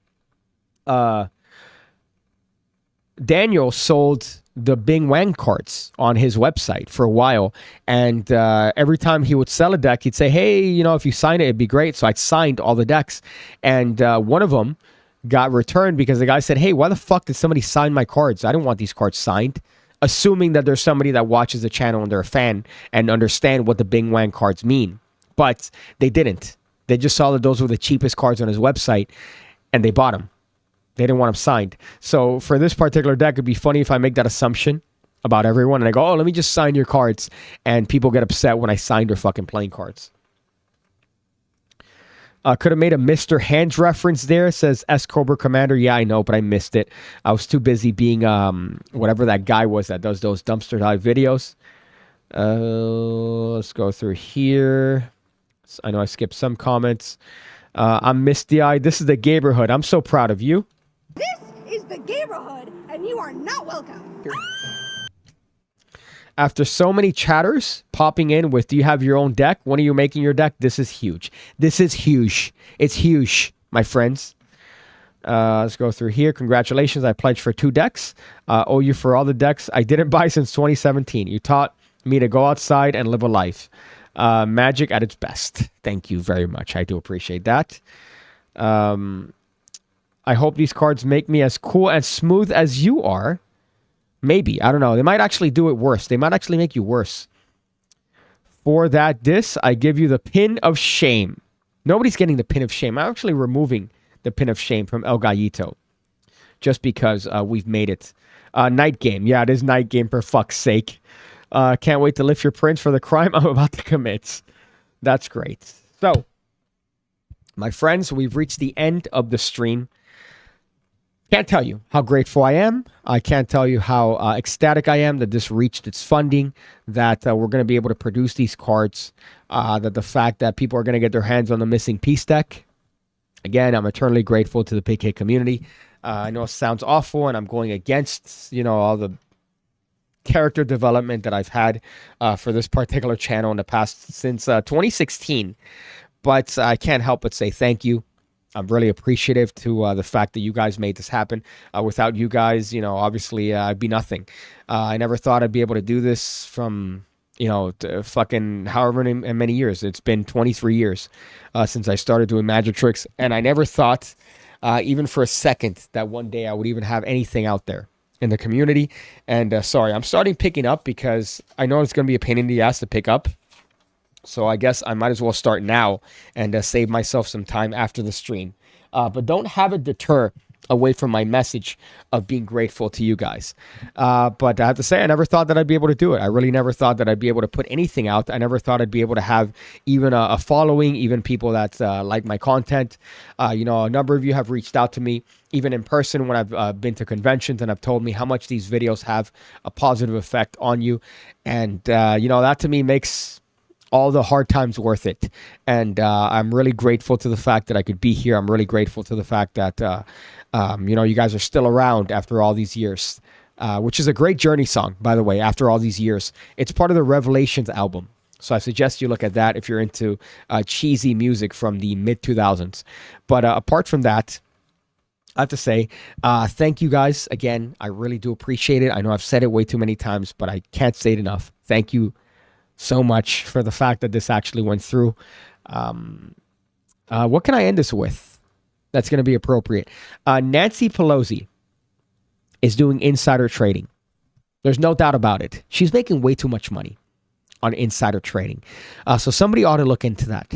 Daniel sold the Bing Wang cards on his website for a while. And every time he would sell a deck, he'd say, hey, if you sign it, it'd be great. So I signed all the decks. And one of them got returned because the guy said, hey, why the fuck did somebody sign my cards? I don't want these cards signed. Assuming that there's somebody that watches the channel and they're a fan and understand what the Bing Wang cards mean. But they didn't. They just saw that those were the cheapest cards on his website and they bought them. They didn't want them signed. So for this particular deck, it'd be funny if I make that assumption about everyone and I go, oh, let me just sign your cards. And people get upset when I signed their fucking playing cards. Could have made a Mr. Hands reference there. Says S Cobra Commander. Yeah, I know, but I missed it. I was too busy being whatever that guy was that does those dumpster dive videos. Let's go through here. I know I skipped some comments. I'm Misty Eye. This is the Gaberhood. I'm so proud of you.
This is the Gaberhood, and you are not welcome.
After so many chatters popping in with, do you have your own deck? When are you making your deck? This is huge. This is huge. It's huge, my friends. Let's go through here. Congratulations. I pledged for 2 decks. Owe you for all the decks I didn't buy since 2017. You taught me to go outside and live a life. Magic at its best. Thank you very much. I do appreciate that. I hope these cards make me as cool and smooth as you are. Maybe. I don't know. They might actually do it worse. They might actually make you worse. For that diss, I give you the pin of shame. Nobody's getting the pin of shame. I'm actually removing the pin of shame from El Gallito. Just because we've made it. Night Game. Yeah, it is Night Game, for fuck's sake. Can't wait to lift your prints for the crime I'm about to commit. That's great. So, my friends, we've reached the end of the stream. Can't tell you how grateful I am. I can't tell you how ecstatic I am that this reached its funding, that we're going to be able to produce these cards, that the fact that people are going to get their hands on the missing piece deck. Again, I'm eternally grateful to the PigCake community. I know it sounds awful, and I'm going against, all the character development that I've had for this particular channel in the past since 2016. But I can't help but say thank you. I'm really appreciative to the fact that you guys made this happen. Without you guys, obviously I'd be nothing. I never thought I'd be able to do this from, to fucking however many years. It's been 23 years since I started doing magic tricks. And I never thought, even for a second, that one day I would even have anything out there in the community. And sorry, I'm starting picking up because I know it's going to be a pain in the ass to pick up. So I guess I might as well start now and save myself some time after the stream. But don't have it deter away from my message of being grateful to you guys. But I have to say, I never thought that I'd be able to do it. I really never thought that I'd be able to put anything out. I never thought I'd be able to have even a following, even people that like my content. A number of you have reached out to me, even in person when I've been to conventions, and have told me how much these videos have a positive effect on you. And, that to me makes all the hard times worth it. And I'm really grateful to the fact that I could be here. I'm really grateful to the fact that, you guys are still around after all these years, which is a great Journey song, by the way, after all these years. It's part of the Revelations album. So I suggest you look at that if you're into cheesy music from the mid-2000s. But apart from that, I have to say, thank you guys again. I really do appreciate it. I know I've said it way too many times, but I can't say it enough. Thank you so much for the fact that this actually went through. What can I end this with that's going to be appropriate? Nancy Pelosi is doing insider trading. There's no doubt about it. She's making way too much money on insider trading. So somebody ought to look into that.